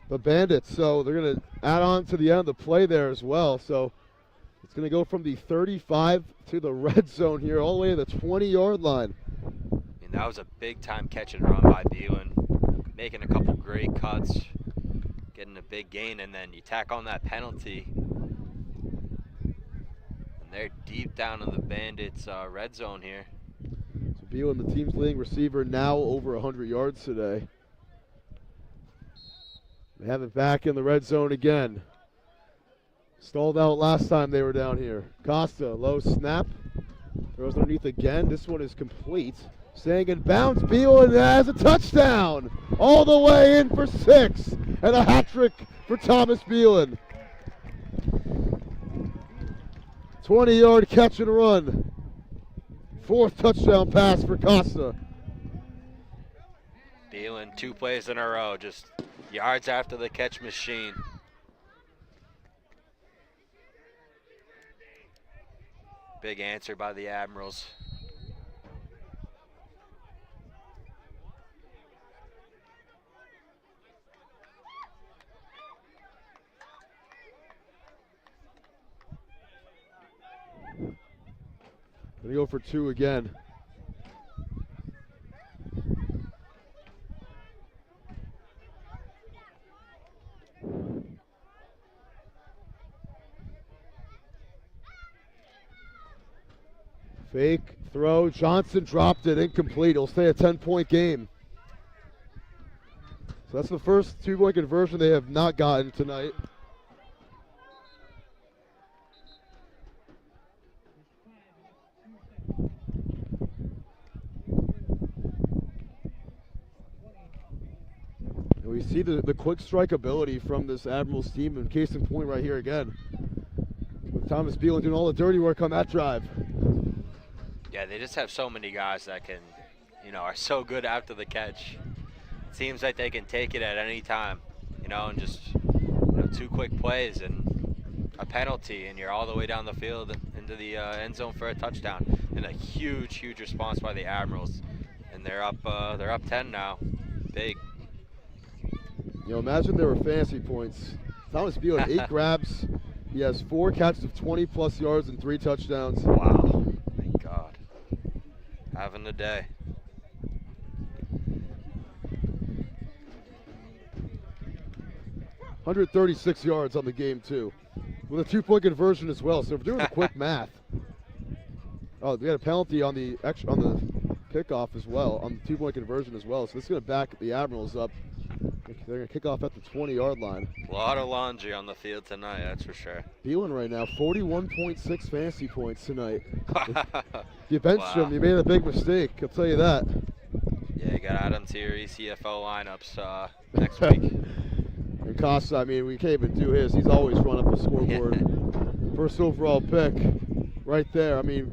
the Bandits, so they're going to add on to the end of the play there as well. So it's going to go from the 35 to the red zone here, all the way to the 20-yard line. I mean, that was a big-time catch and run by Beelan, making a couple great cuts, getting a big gain, and then you tack on that penalty. And they're deep down in the Bandits' red zone here. Beelan, the team's leading receiver, now over 100 yards today. They have it back in the red zone again. Stalled out last time they were down here. Costa, low snap. Throws underneath again. This one is complete. Staying in bounds. Beelan has a touchdown. All the way in for 6. And a hat trick for Thomas Beelan. 20-yard catch and run. 4th touchdown pass for Costa. Beelan, 2 plays in a row, just yards after the catch machine. Big answer by the Admirals. Gonna go for 2 again. Fake throw. Johnson dropped it. Incomplete. It'll stay a 10-point game. So that's the first 2-point conversion they have not gotten tonight. And we see the quick strike ability from this Admirals team, and case in point right here again, with Thomas Beelan doing all the dirty work on that drive. Yeah, they just have so many guys that can, you know, are so good after the catch. It seems like they can take it at any time, you know, and just, you know, 2 quick plays and a penalty, and you're all the way down the field into the end zone for a touchdown. And a huge, huge response by the Admirals, and they're up 10 now. Big. You know, imagine there were fantasy points. Thomas Beelan, 8 grabs, He has 4 catches of 20+ yards and 3 touchdowns. Wow. Thank God. Having a day. $136 yards on the game too, with a 2-point conversion as well. So if we're doing the quick math, oh, we had a penalty on the kickoff as well, on the 2-point conversion as well. So this is going to back the Admirals up. They're going to kick off at the 20-yard line. A lot of laundry on the field tonight, that's for sure. Thielen right now, 41.6 fantasy points tonight. If you benched him, you made a big mistake, I'll tell you that. Yeah, you got Adam Thierry CFO lineups next week. And Costa, I mean, we can't even do his. He's always run up the scoreboard. First overall pick, right there. I mean,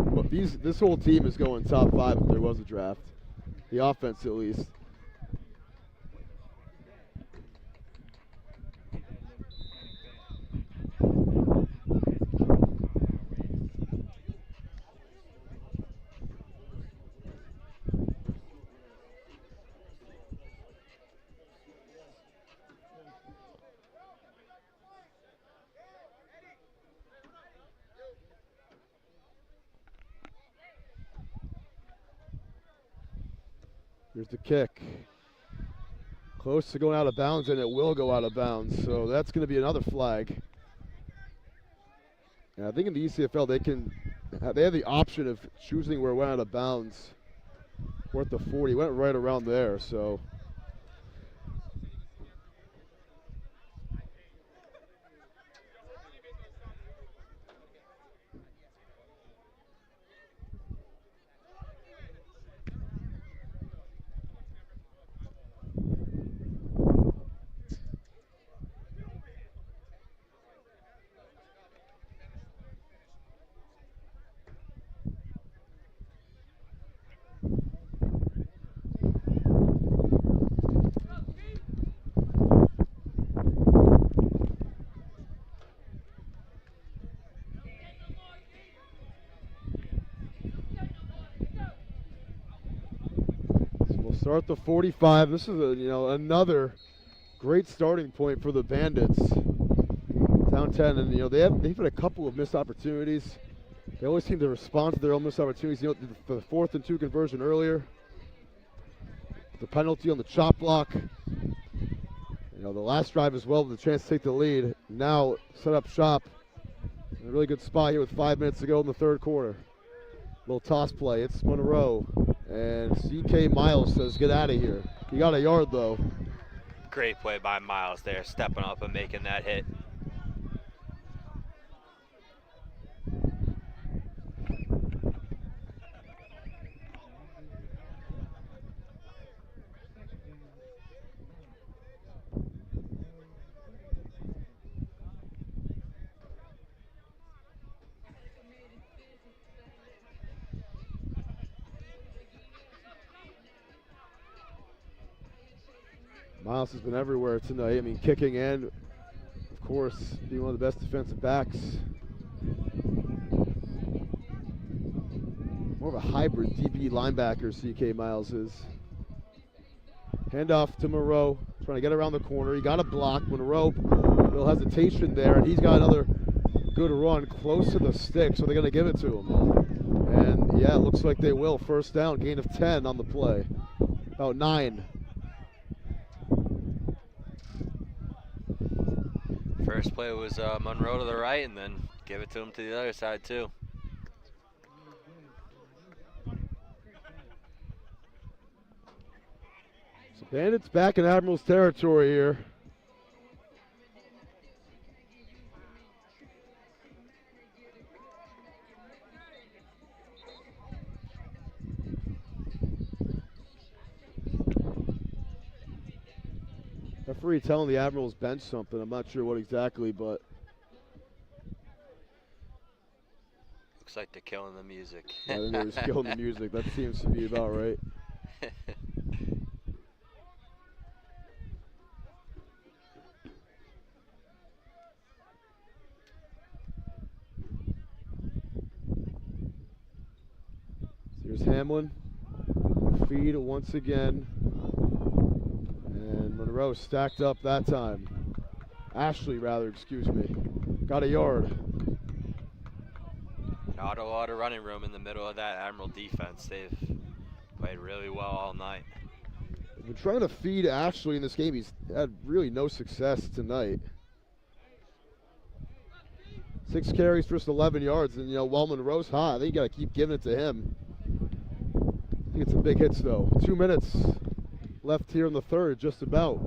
this whole team is going top 5 if there was a draft. The offense, at least. Here's the kick. Close to going out of bounds, and it will go out of bounds. So that's going to be another flag. And I think in the ECFL they have the option of choosing where it went out of bounds. We're at the 40. Went right around there. So. Start the 45. This is another great starting point for the Bandits. Down 10, and they've had a couple of missed opportunities. They always seem to respond to their own missed opportunities. The 4th and 2 conversion earlier, the penalty on the chop block. The last drive as well with a chance to take the lead. Now set up shop in a really good spot here with 5 minutes to go in the 3rd quarter. Little toss play. It's Monroe. And CK Miles says, get out of here. He got a yard, though. Great play by Miles there, stepping up and making that hit. Miles has been everywhere tonight. I mean, kicking and, of course, being one of the best defensive backs. More of a hybrid DB linebacker, CK Miles is. Handoff to Moreau, trying to get around the corner. He got a block. Monroe, a little hesitation there, and he's got another good run close to the stick, so they're going to give it to him. And, yeah, it looks like they will. First down, gain of 10 on the play. About 9. First play was Monroe to the right, and then give it to him to the other side, too. So Bandits back in Admirals territory here. Referee telling the Admirals bench something. I'm not sure what exactly, but looks like they're killing the music. I think they're just killing the music. That seems to be about right. Here's Hamlin. Feed once again. And Monroe stacked up that time. Ashley, rather, excuse me. Got a yard. Not a lot of running room in the middle of that Admiral defense. They've played really well all night. They've been trying to feed Ashley in this game. He's had really no success tonight. 6 carries for just 11 yards, and Wellman Rose hot. I think you got to keep giving it to him. I think it's some big hits though. 2 minutes left here in the third, just about.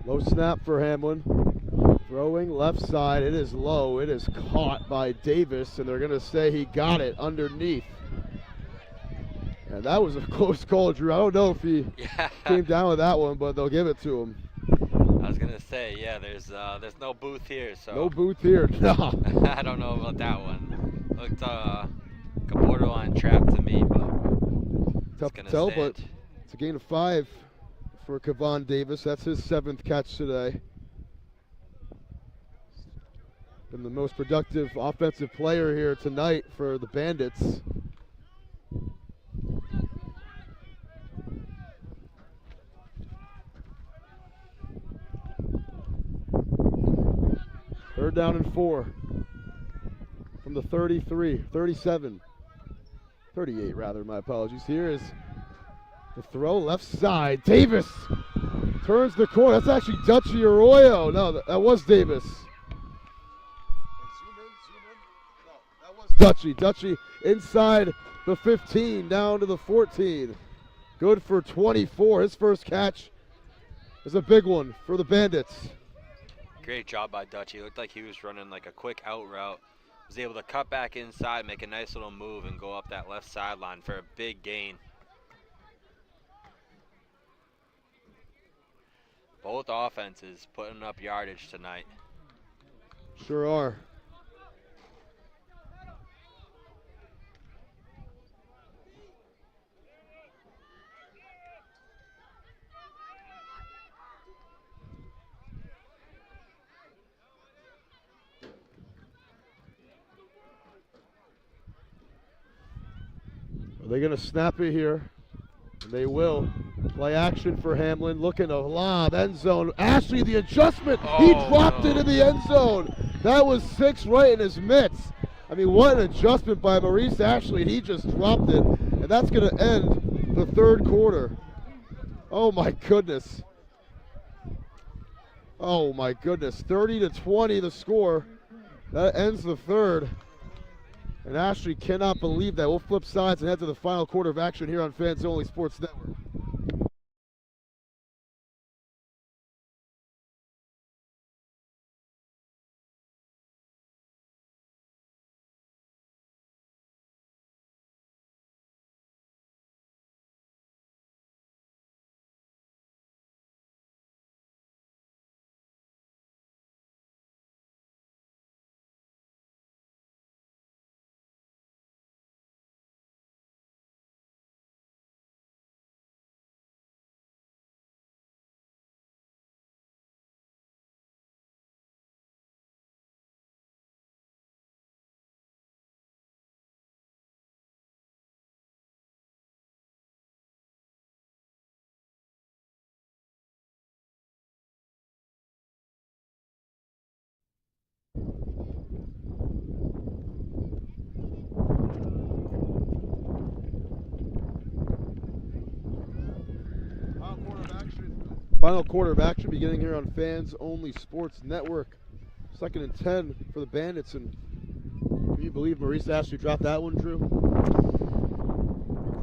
Low snap for Hamlin. Throwing left side. It is low. It is caught by Davis, and they're going to say he got it underneath. And that was a close call, Drew. I don't know if he came down with that one, but they'll give it to him. I was going to say, yeah, there's no booth here. So No booth here. No. I don't know about that one. Looked like a borderline trap to me, but Tough to tell, but it's a gain of 5 for Kevon Davis. That's his 7th catch today. Been the most productive offensive player here tonight for the Bandits. Third down and 4 from the 33, 37, 38 rather, my apologies. Here is the throw left side. Davis turns the corner. That's actually Dutchy Arroyo. No, that was Davis. Dutchy. Dutchy inside the 15, down to the 14. Good for 24. His first catch is a big one for the Bandits. Great job by Dutchy. It looked like he was running like a quick out route. Was able to cut back inside, make a nice little move, and go up that left sideline for a big gain. Both offenses putting up yardage tonight. Sure are. Are they going to snap it here? And they will. Play action for Hamlin. Looking to lob. End zone. Ashley, the adjustment. He dropped it in the end zone. That was 6 right in his mitts. I mean, what an adjustment by Maurice Ashley. He just dropped it. And that's going to end the third quarter. Oh, my goodness. Oh, my goodness. 30-20 the score. That ends the third. And Ashley cannot believe that. We'll flip sides and head to the final quarter of action here on Fans Only Sports Network. Final quarter of action beginning here on Fans Only Sports Network. 2nd and 10 for the Bandits, and can you believe Maurice Ashley dropped that one, Drew?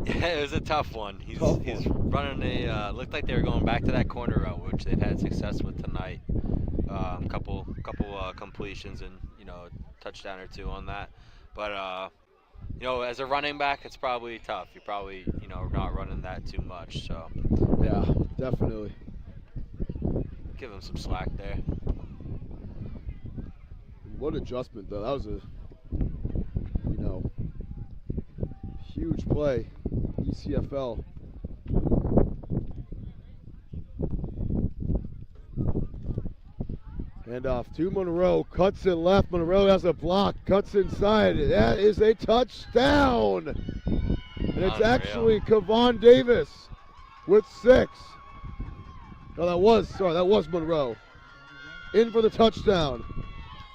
Yeah, it was a tough one. He's running a looked like they were going back to that corner route, which they've had success with tonight. Couple completions and a touchdown or 2 on that. But as a running back, it's probably tough. You're probably not running that too much. So yeah, definitely. Give him some slack there. What adjustment though. That was a huge play. ECFL. Hand off to Monroe, cuts it left. Monroe has a block, cuts inside. That is a touchdown. And it's Unreal. actually Kevon Davis with 6. No, that was Monroe. In for the touchdown.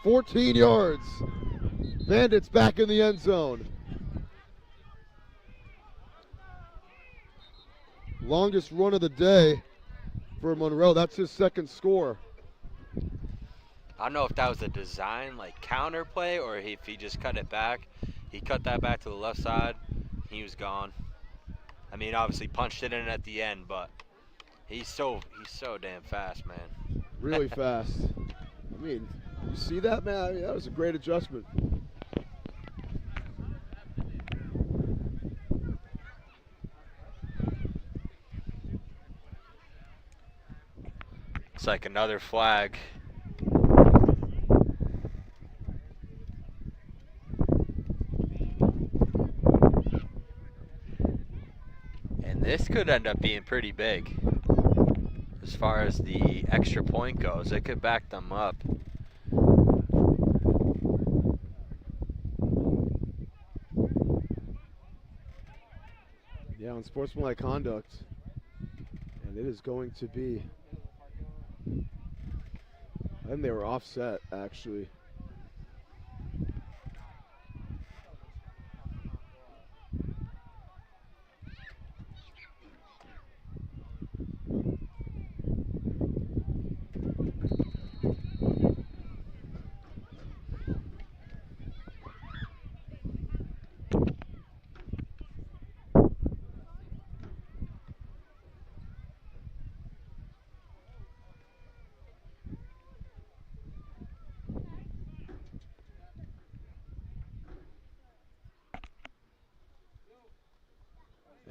14 yards. Bandits back in the end zone. Longest run of the day for Monroe. That's his 2nd score. I don't know if that was a design, like, counter play, or if he just cut it back. He cut that back to the left side. He was gone. I mean, obviously punched it in at the end, but he's so damn fast, man. Really fast. I mean, you see that, man? I mean, that was a great adjustment. It's like another flag. And this could end up being pretty big. As far as the extra point goes, it could back them up. Yeah, on sportsmanlike conduct. And it is going to be, I think they were offset, actually.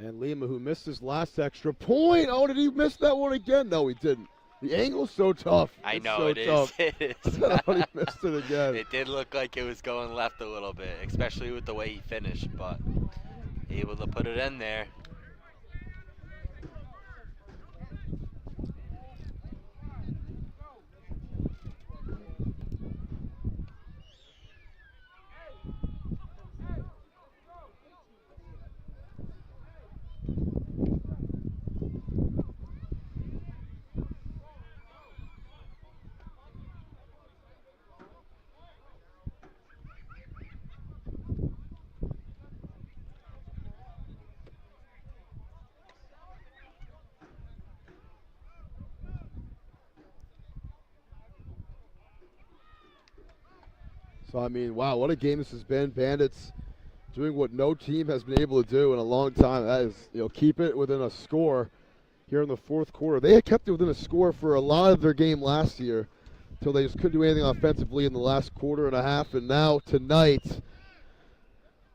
And Lima, who missed his last extra point. Oh, did he miss that one again? No, he didn't. The angle's so tough. I It's know so it is. tough. It is. I thought he missed it again. It did look like it was going left a little bit, especially with the way he finished, but able to put it in there. So, I mean, wow, what a game this has been. Bandits doing what no team has been able to do in a long time. That is, keep it within a score here in the 4th quarter. They had kept it within a score for a lot of their game last year until they just couldn't do anything offensively in the last quarter and a half. And now, tonight,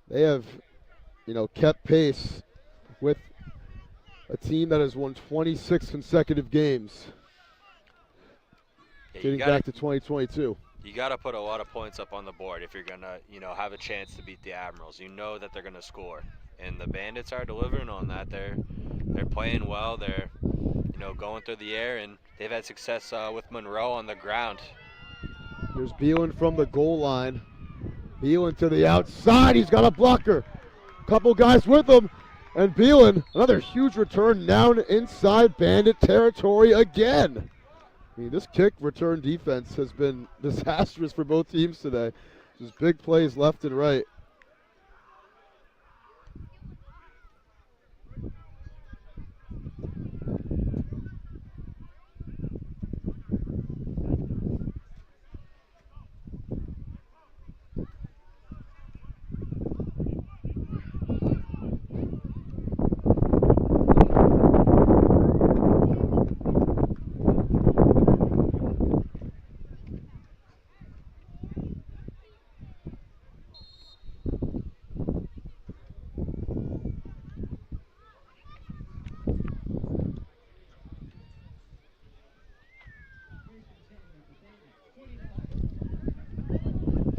they have, kept pace with a team that has won 26 consecutive games, Yeah, getting back to 2022. You got to put a lot of points up on the board if you're going to, have a chance to beat the Admirals. You know that they're going to score. And the Bandits are delivering on that. They're playing well. They're, going through the air, and they've had success with Monroe on the ground. Here's Beelan from the goal line. Beelan to the outside. He's got a blocker. Couple guys with him. And Beelan, another huge return down inside Bandit territory again. I mean, this kick return defense has been disastrous for both teams today. Just big plays left and right.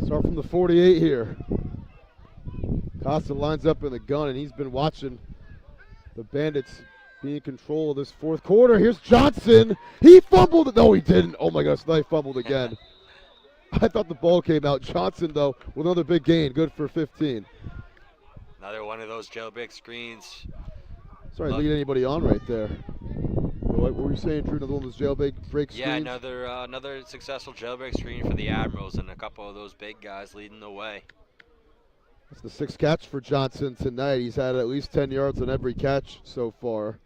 Start from the 48 here. Costa lines up in the gun, and he's been watching the Bandits be in control of this fourth quarter. Here's Johnson. He fumbled it. No, he didn't. Oh my gosh, Knife fumbled again. I thought the ball came out. Johnson, though, with another big gain. Good for 15. Another one of those jailbreak screens. Sorry to lead anybody on right there. What were you saying, Drew? Another one of those jailbreak screens? Yeah, another successful jailbreak screen for the Admirals, and a couple of those big guys leading the way. That's the sixth catch for Johnson tonight. He's had at least 10 yards on every catch so far.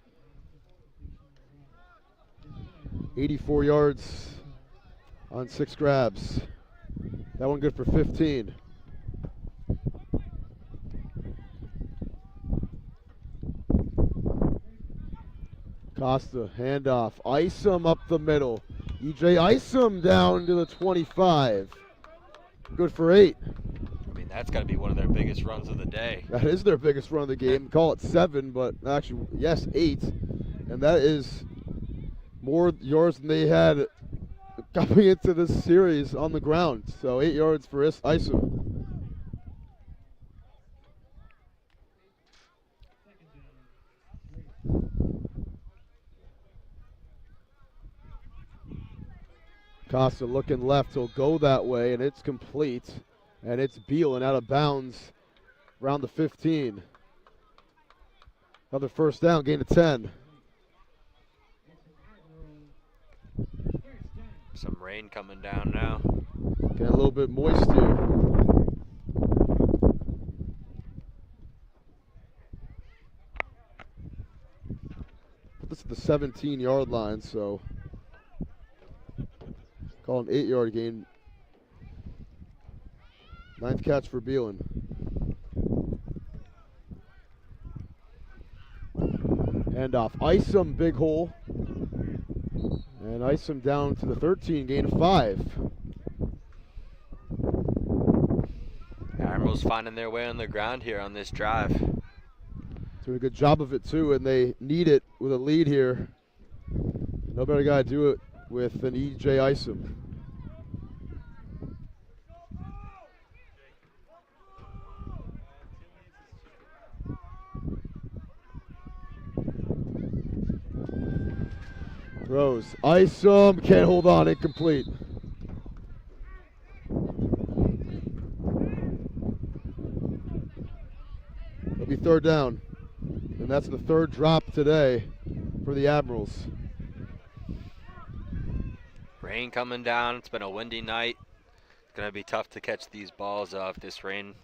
84 yards on 6 grabs. That one good for 15. Costa, handoff. Isom up the middle. EJ Isom down to the 25. Good for 8. I mean, that's got to be one of their biggest runs of the day. That is their biggest run of the game. Call it 7, but actually, yes, 8. And that is more yards than they had coming into this series on the ground. So 8 yards for Isom. Costa looking left, he'll go that way, and it's complete. And it's Beelan out of bounds around the 15. Another first down, gain of 10. Some rain coming down now. Getting a little bit moist here. Put this at the 17-yard line, so call an 8-yard gain. 9th catch for Beelan. Handoff. Isom, big hole. And Isom down to the 13, gain of 5. Admirals finding their way on the ground here on this drive. Doing a good job of it, too, and they need it with a lead here. No better guy to do it with than EJ Isom. Throws. Isom can't hold on, incomplete. It'll be 3rd down. And that's the 3rd drop today for the Admirals. Rain coming down. It's been a windy night. It's going to be tough to catch these balls if this rain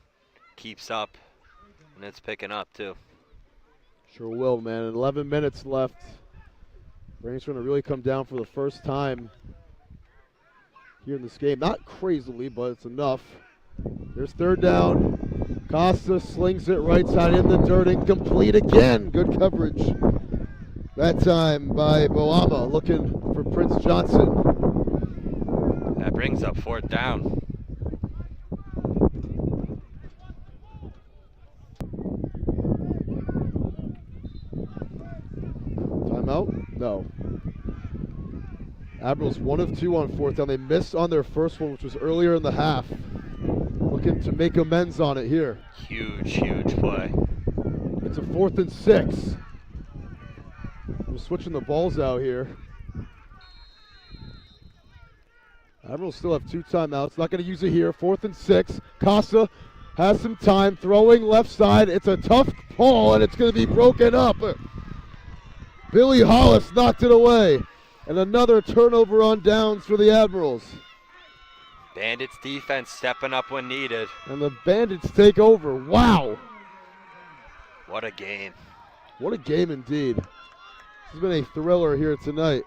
keeps up. And it's picking up, too. Sure will, man. 11 minutes left. Rain's going to really come down for the first time here in this game. Not crazily, but it's enough. There's 3rd down. Costa slings it right side in the dirt. Incomplete again. Good coverage. That time by Boama looking for Prince Johnson. That brings up 4th down. Timeout? No. Admirals 1 of 2 on 4th down. They missed on their first one, which was earlier in the half. Looking to make amends on it here. Huge, huge play. It's a 4th and 6. We're switching the balls out here. Admirals still have 2 timeouts. Not going to use it here. 4th and 6. Costa has some time. Throwing left side. It's a tough ball, and it's going to be broken up. Billy Hollis knocked it away. And another turnover on downs for the Admirals. Bandits defense stepping up when needed. And the Bandits take over. Wow. What a game. What a game indeed. This has been a thriller here tonight.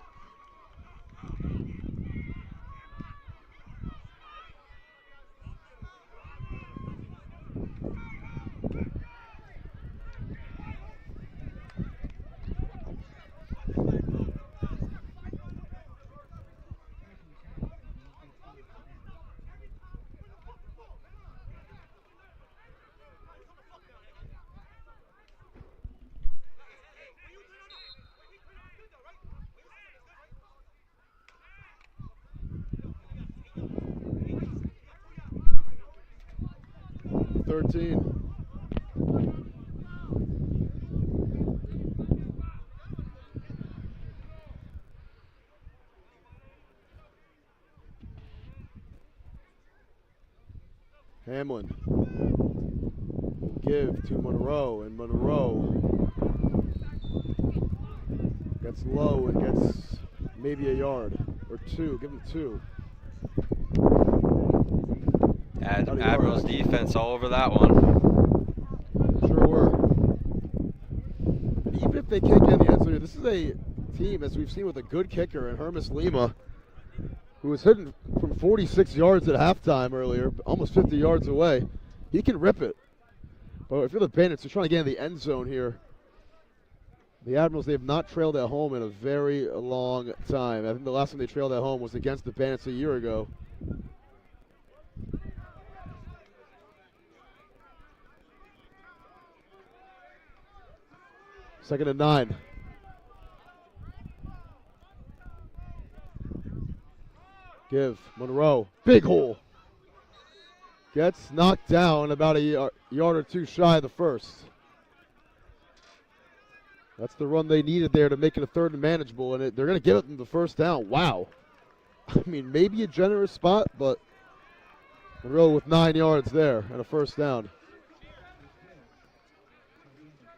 Hamlin will give to Monroe, and Monroe gets low and gets maybe a yard or two. Give him 2. Admirals defense all over that one. Sure were. But even if they can't get in the end zone, this is a team, as we've seen with a good kicker in Hermes Lima, who was hitting from 46 yards at halftime earlier, almost 50 yards away. He can rip it. But if you're the Bandits, they're trying to get in the end zone here. The Admirals, they have not trailed at home in a very long time. I think the last time they trailed at home was against the Bandits a year ago. Second and 9. Give Monroe, big hole. Gets knocked down about a yard or two shy of the first. That's the run they needed there to make it a third and manageable, and they're going to give it them the first down. Wow. I mean, maybe a generous spot, but Monroe with 9 yards there and a first down.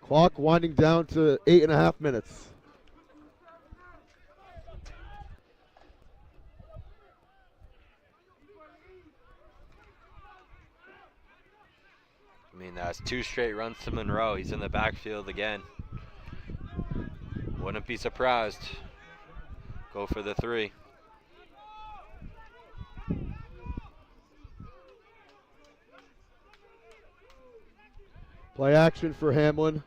Clock winding down to 8.5 minutes. I mean, that's 2 straight runs to Monroe. He's in the backfield again. Wouldn't be surprised. Go for the 3. Play action for Hamlin.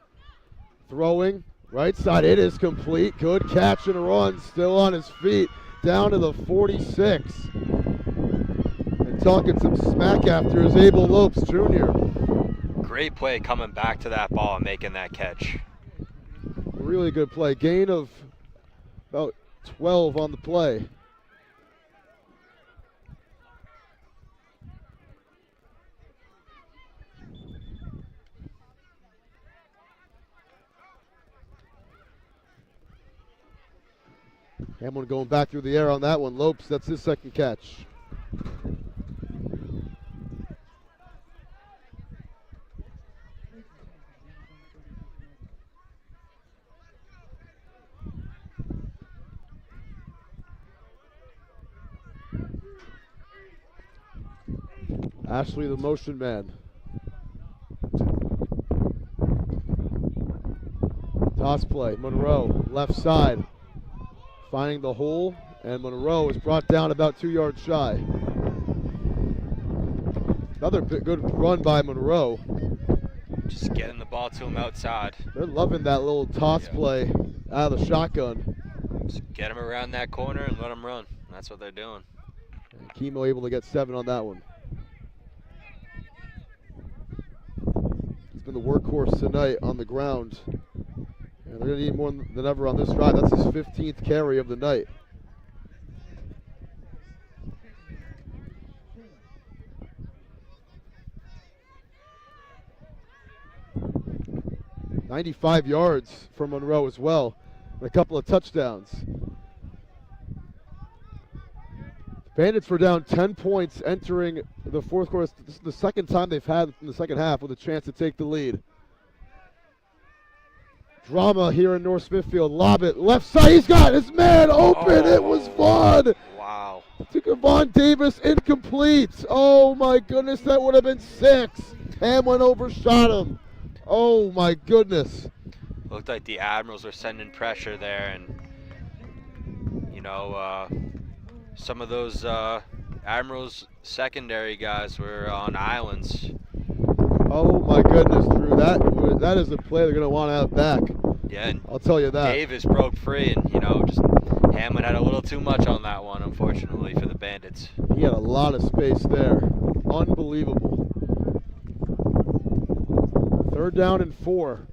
Throwing, right side, it is complete. Good catch and run, still on his feet, down to the 46. And talking some smack after is Abel Lopes Jr. Great play coming back to that ball and making that catch. Really good play. Gain of about 12 on the play. Hamlin going back through the air on that one. Lopes, that's his second catch. Ashley, the motion man. Toss play. Monroe, left side. Finding the hole, and Monroe is brought down about 2 yards shy. Another good run by Monroe. Just getting the ball to him outside. They're loving that little toss play out of the shotgun. Just get him around that corner and let him run. That's what they're doing. And Kimo able to get 7 on that one. He's been the workhorse tonight on the ground. And they're going to need more than ever on this drive. That's his 15th carry of the night. "95 yards for Monroe as well, and a couple of touchdowns. Bandits were down 10 points entering the fourth quarter. This is the second time they've had in the second half with a chance to take the lead. Drama here in North Smithfield. Lob it left side. He's got his man open. It was Vaughn. Wow. To Vaughn Davis, incomplete. Oh my goodness, that would have been 6. Hamlin overshot him. Oh my goodness. Looked like the Admirals were sending pressure there, and you know, some of those Admirals secondary guys were on islands. Oh my goodness, Drew. That is a play they're going to want to have back. Yeah, and I'll tell you that. Davis broke free, and you know, just Hamlin had a little too much on that one, unfortunately, for the Bandits. He had a lot of space there. Unbelievable. 3rd down and 4.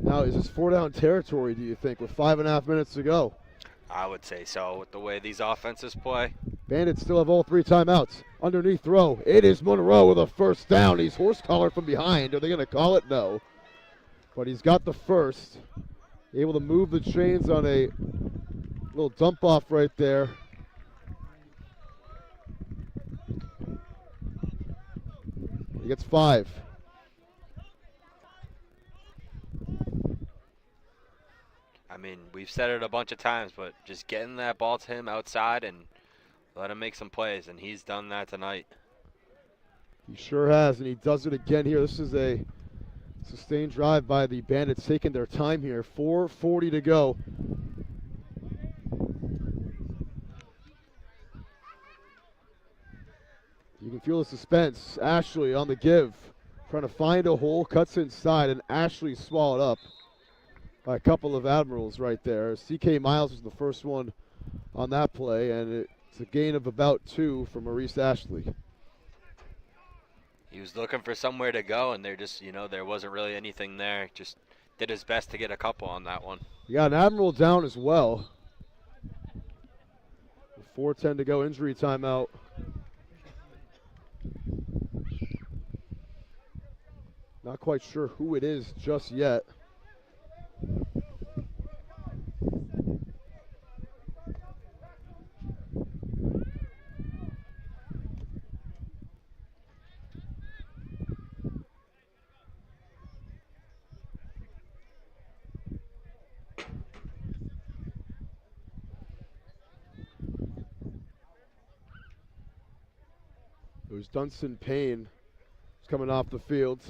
Now, is this 4-down territory, do you think, with 5.5 minutes to go? I would say so, with the way these offenses play. Bandits still have all 3 timeouts. Underneath throw. It is Monroe with a first down. He's horse collared from behind. Are they going to call it? No. but he's got the first. Able to move the chains on a little dump off right there. He gets 5. I mean, we've said it a bunch of times, but just getting that ball to him outside and let him make some plays, and he's done that tonight. He sure has, and he does it again here. This is a sustained drive by the Bandits, taking their time here. 4:40 to go. You can feel the suspense. Ashley on the give, trying to find a hole, cuts inside, and Ashley swallowed up by a couple of Admirals right there. CK Miles was the first one on that play, and it's a gain of about 2 for Maurice Ashley. He was looking for somewhere to go, and there just, there wasn't really anything there. Just did his best to get a couple on that one. You got an Admiral down as well. 4:10 to go, injury timeout. Not quite sure who it is just yet. It was Dunstan Payne coming off the field.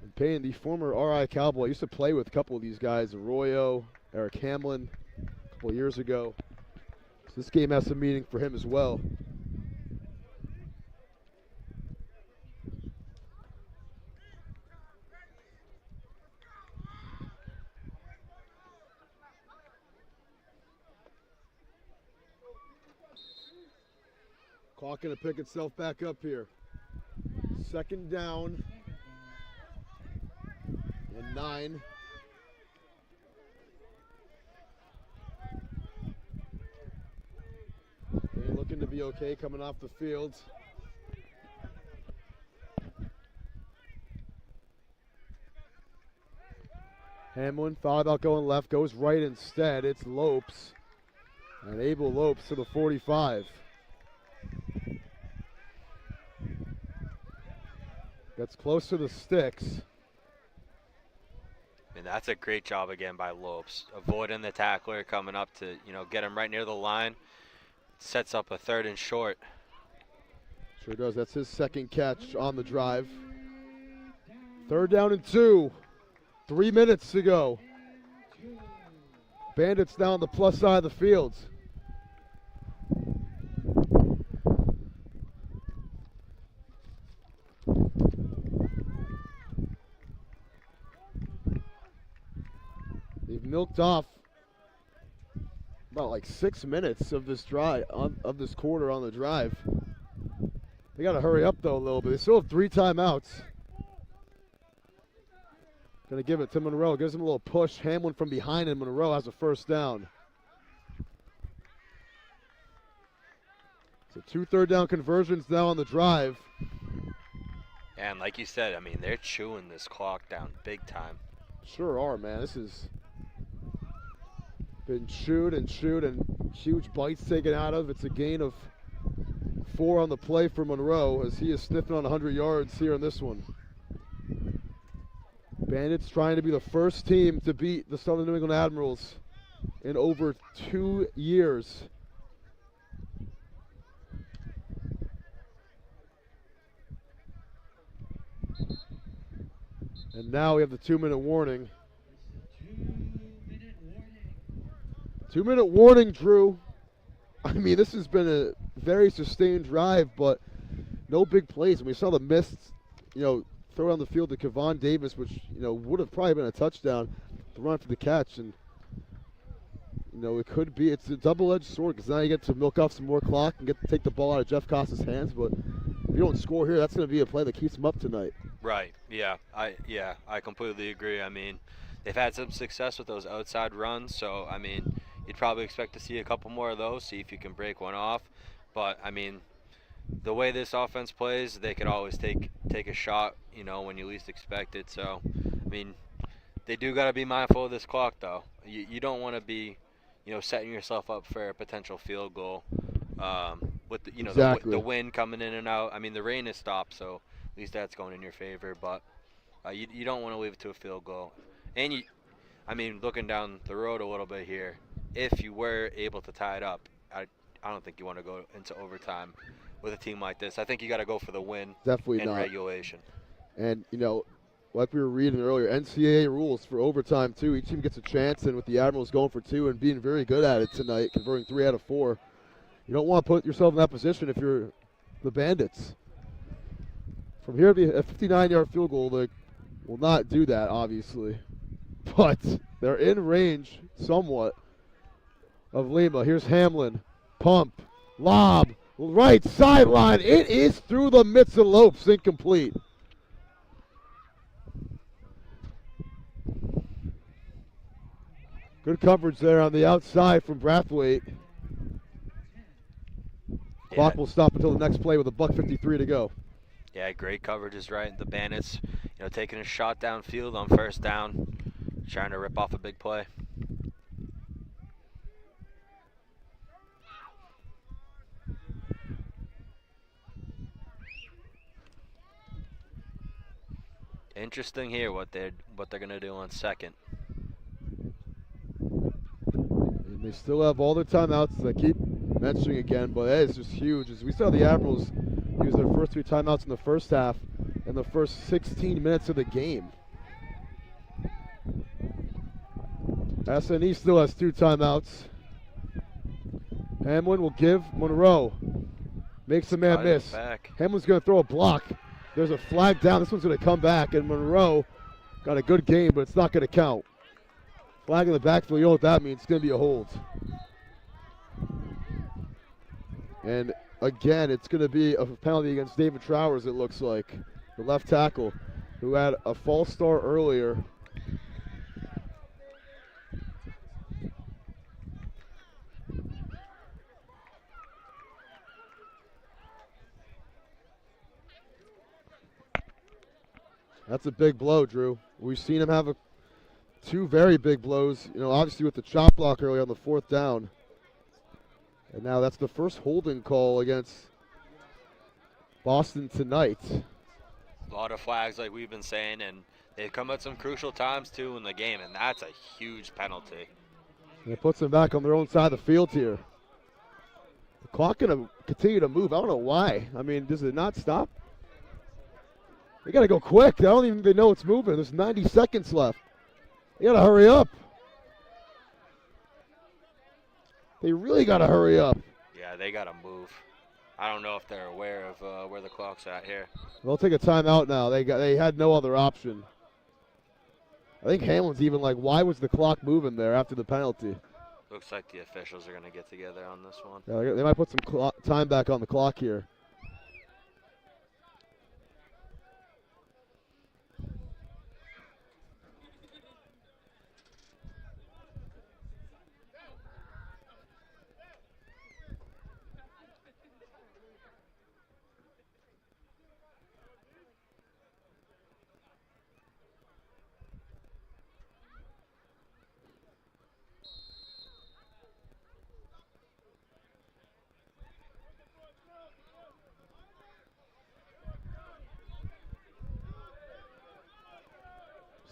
And Payne, the former RI Cowboy, used to play with a couple of these guys, Arroyo, Eric Hamlin, a couple of years ago. So this game has some meaning for him as well. Clock going to pick itself back up here. 2nd down and 9. They're looking to be okay coming off the field. Hamlin thought about going left, goes right instead. It's Lopes. And Abel Lopes to the 45. Gets close to the sticks. And that's a great job again by Lopes, avoiding the tackler, coming up to, get him right near the line. Sets up a 3rd and short. Sure does. That's his 2nd catch on the drive. 3rd down and 2. 3 minutes to go. Bandits now on the plus side of the field. They've milked off about like 6 minutes of this drive, of this quarter on the drive. They got to hurry up though a little bit. They still have 3 timeouts. Gonna give it to Monroe. Gives him a little push. Hamlin from behind, and Monroe has a 1st down. So 2 3rd down conversions now on the drive. And like you said, they're chewing this clock down big time. Sure are, man. This has been chewed and huge bites taken out of. It's a gain of 4 on the play for Monroe as he is sniffing on 100 yards here in this one. Bandits trying to be the first team to beat the Southern New England Admirals in over 2 years. And now we have the 2-minute warning. 2-minute warning, Drew. This has been a very sustained drive, but no big plays. And we saw the missed, throw down the field to Kevon Davis, which, would have probably been a touchdown, the run for the catch. And, it could be. It's a double-edged sword because now you get to milk off some more clock and get to take the ball out of Jeff Costa's hands. But if you don't score here, that's going to be a play that keeps them up tonight. Right. Yeah. I completely agree. They've had some success with those outside runs, so you'd probably expect to see a couple more of those, see if you can break one off. But the way this offense plays, they could always take a shot, when you least expect it. So mean, they do got to be mindful of this clock, though. You don't want to be, setting yourself up for a potential field goal. With the, Exactly. the wind coming in and out. I mean, the rain has stopped, so at least that's going in your favor. But you don't want to leave it to a field goal. And looking down the road a little bit here, if you were able to tie it up, I don't think you want to go into overtime with a team like this. I think you got to go for the win Definitely in not. regulation. And, like we were reading earlier, NCAA rules for overtime, too. Each team gets a chance, and with the Admirals going for 2 and being very good at it tonight, converting 3 out of 4, you don't want to put yourself in that position if you're the Bandits. From here, a 59-yard field goal, they will not do that, obviously. But they're in range somewhat of Lima. Here's Hamlin. Pump. Lob. Right sideline. It is through the midst of Lopes. Incomplete. Good coverage there on the outside from Brathwaite. Clock will stop until the next play with $1:53 to go. Yeah, great coverage is right. The Bandits, taking a shot downfield on first down, trying to rip off a big play. Interesting here what they're gonna do on second. And they still have all their timeouts. I keep mentioning again, but that is just huge. As we saw the Admirals use their first 3 timeouts in the first half in the first 16 minutes of the game. SNE still has 2 timeouts. Hamlin will give Monroe. Makes the man miss. Hamlin's going to throw a block. There's a flag down. This one's going to come back, and Monroe got a good game, but it's not going to count. Flag in the backfield, you know what that means. It's going to be a hold. And again, it's going to be a penalty against David Trowers, it looks like, the left tackle, who had a false start earlier. That's a big blow, Drew. We've seen him have 2 very big blows, obviously with the chop block early on the 4th down. And now that's the first holding call against Boston tonight. A lot of flags like we've been saying, and they come at some crucial times too in the game, and that's a huge penalty. And it puts them back on their own side of the field here. The clock going to continue to move. I don't know why. I mean, does it not stop? They got to go quick. I don't even know it's moving. There's 90 seconds left. They got to hurry up. They really got to hurry up. Yeah, they got to move. I don't know if they're aware of where the clock's at here. They'll take a timeout now. They had no other option. I think Hamlin's even like, why was the clock moving there after the penalty? Looks like the officials are going to get together on this one. Yeah, they might put some time back on the clock here.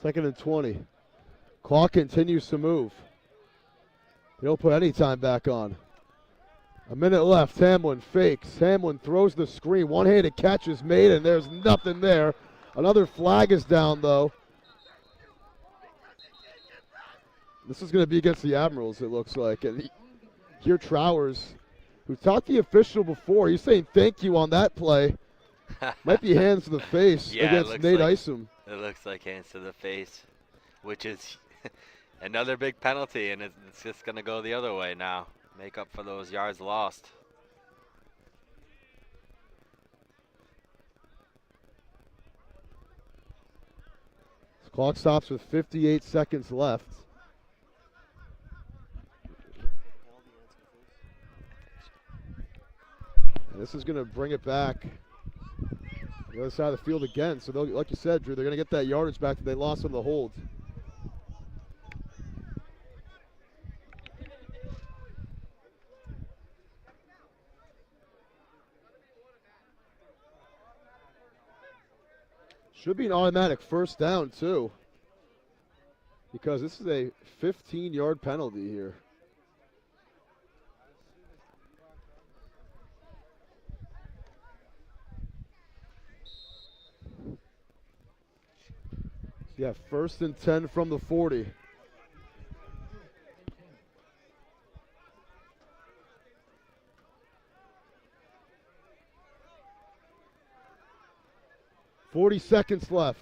Second and 20. Clock continues to move. They don't put any time back on. A minute left. Hamlin fakes. Hamlin throws the screen. One-handed catch is made, and there's nothing there. Another flag is down, though. This is going to be against the Admirals, it looks like. And here Trowers, who talked to the official before, he's saying thank you on that play. Might be hands to the face against Nate Isom. It looks like hands to the face, which is another big penalty, and it's just going to go the other way now. Make up for those yards lost. The clock stops with 58 seconds left. And this is going to bring it back The other side of the field again. So, like you said, Drew, they're going to get that yardage back that they lost on the hold. Should be an automatic first down, too, because this is a 15-yard penalty here. Yeah, 1st and 10 from the 40. .40 left.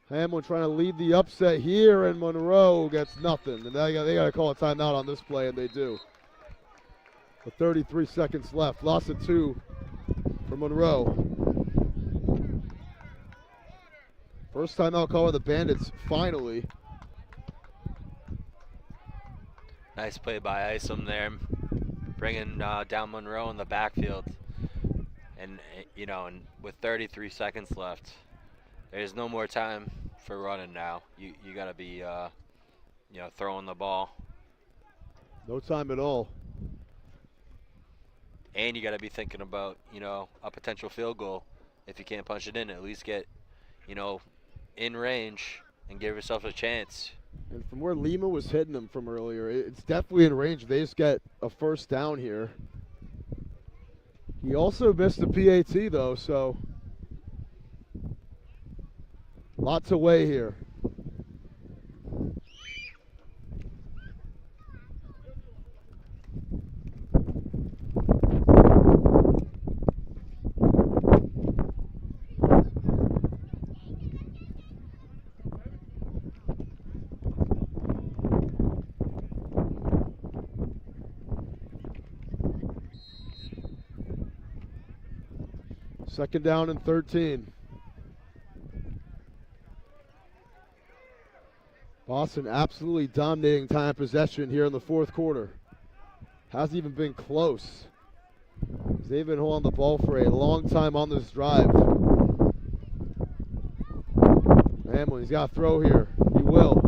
Hamlin trying to lead the upset here, and Monroe gets nothing. And they got to call a timeout on this play, and they do. With 33 seconds left. Loss of 2 for Monroe. First timeout call of the Bandits, finally. Nice play by Isom there, bringing down Monroe in the backfield. And, and with 33 seconds left, there's no more time for running now. You got to be, throwing the ball. No time at all. And you got to be thinking about, a potential field goal. If you can't punch it in, at least get, in range and give yourself a chance. And from where Lima was hitting them from earlier, it's definitely in range. They just get a first down here. He also missed the PAT, though, so lots of way here. Second down and 13. Boston absolutely dominating time possession here in the fourth quarter. Hasn't even been close. They've been holding the ball for a long time on this drive. Hamlin, he's got to throw here. He will.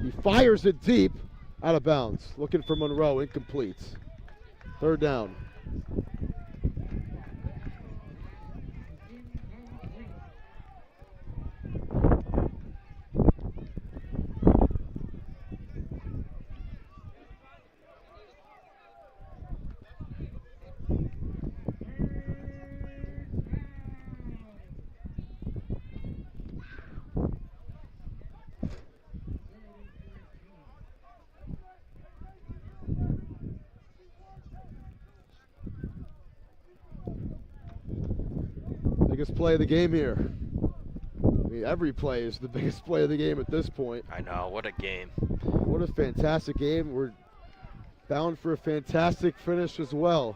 He fires it deep, out of bounds. Looking for Monroe, incomplete. Third down. Biggest play of the game here. I mean, every play is the biggest play of the game at this point. I know, what a game. What a fantastic game. We're bound for a fantastic finish as well.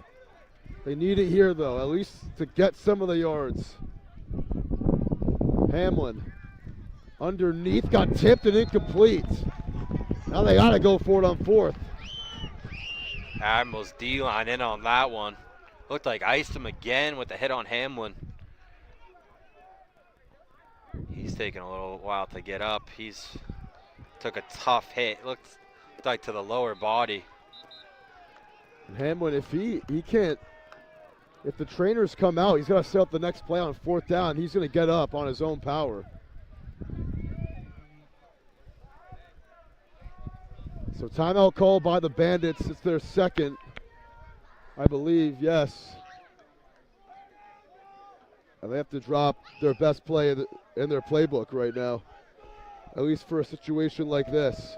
They need it here, though, at least to get some of the yards. Hamlin underneath, got tipped and incomplete. Now they got to go for it on fourth. Admirals D-line in on that one. Looked like iced him again with the hit on Hamlin. He's taking a little while to get up. He's took a tough hit. Looked like to the lower body. And Hamlin, if he can't, if the trainers come out, he's got to set up the next play on fourth down. He's going to get up on his own power. So timeout call by the Bandits. It's their second, I believe, yes. And they have to drop their best play in their playbook right now, at least for a situation like this.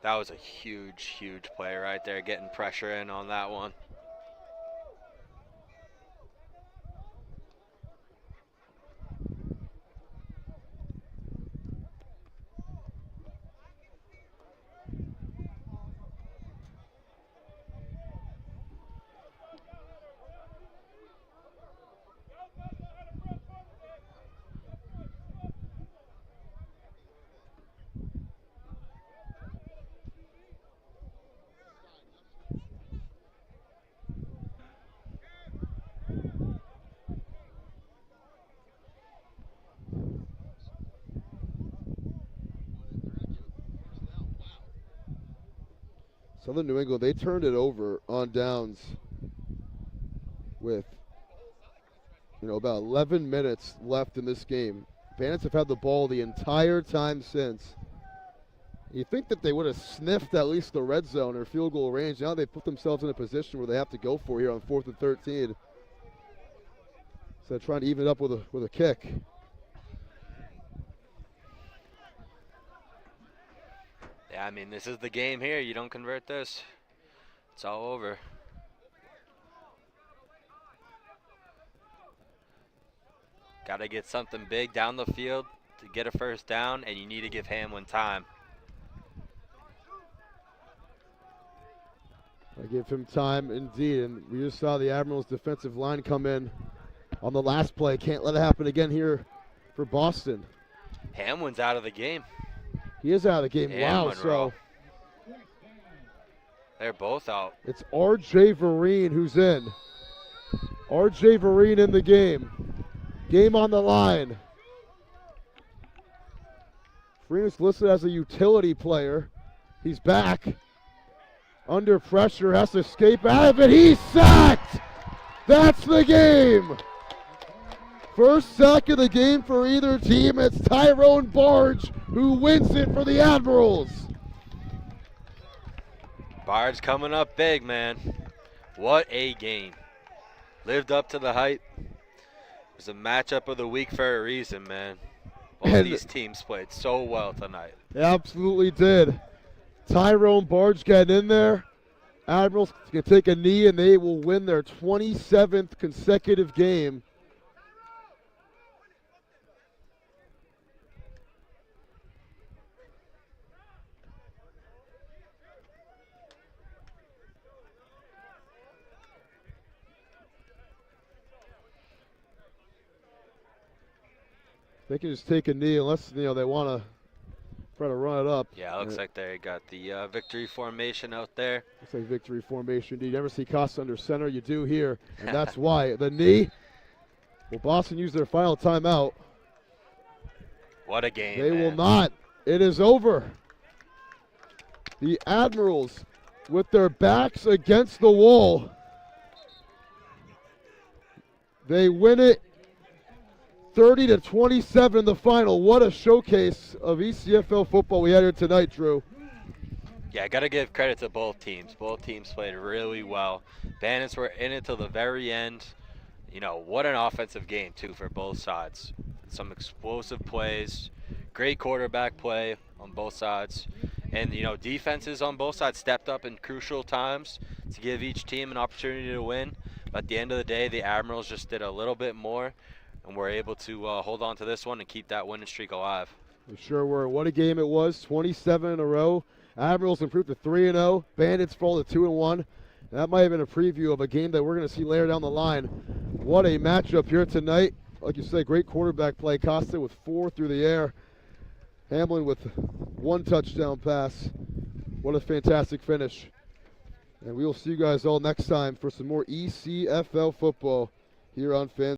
That was a huge, huge play right there, getting pressure in on that one. Southern New England, they turned it over on downs with about 11 minutes left in this game. Bandits have had the ball the entire time since. You think that they would have sniffed at least the red zone or field goal range. Now they put themselves in a position where they have to go for here on 4th and 13. So trying to even it up with a kick. Yeah, I mean, this is the game here. You don't convert this, it's all over. Got to get something big down the field to get a first down, and you need to give Hamlin time. I give him time indeed, and we just saw the Admirals defensive line come in on the last play. Can't let it happen again here for Boston. Hamlin's out of the game. He is out of the game. And wow, Monroe. So They're both out. it's R.J. Vereen who's in. R.J. Vereen in the game. Game on the line. Vereen is listed as a utility player. He's back. Under pressure, has to escape out of it. He's sacked! That's the game! First sack of the game for either team. It's Tyrone Barge who wins it for the Admirals. Barge coming up big, man. What a game. Lived up to the hype. It was a matchup of the week for a reason, man. Both And these teams played so well tonight. They absolutely did. Tyrone Barge getting in there. Admirals can take a knee and they will win their 27th consecutive game. They can just take a knee unless they want to try to run it up. Yeah, it looks like they got the victory formation out there. Looks like victory formation. You never see Costa under center. You do here, and that's why. The knee. Will Boston use their final timeout? What a game, They man. will not. It is over. The Admirals, with their backs against the wall, they win it 30-27 in the final. What a showcase of ECFL football we had here tonight, Drew. Yeah, I got to give credit to both teams. Both teams played really well. Bandits were in it till the very end. What an offensive game, too, for both sides. Some explosive plays, great quarterback play on both sides. And, defenses on both sides stepped up in crucial times to give each team an opportunity to win. But at the end of the day, the Admirals just did a little bit more, and were able to hold on to this one and keep that winning streak alive. We sure were. What a game it was. 27 in a row. Admirals improved to 3-0. Bandits fall to 2-1. That might have been a preview of a game that we're going to see later down the line. What a matchup here tonight. Like you say, great quarterback play. Costa with 4 through the air. Hamlin with 1 touchdown pass. What a fantastic finish. And we will see you guys all next time for some more ECFL football here on Fans.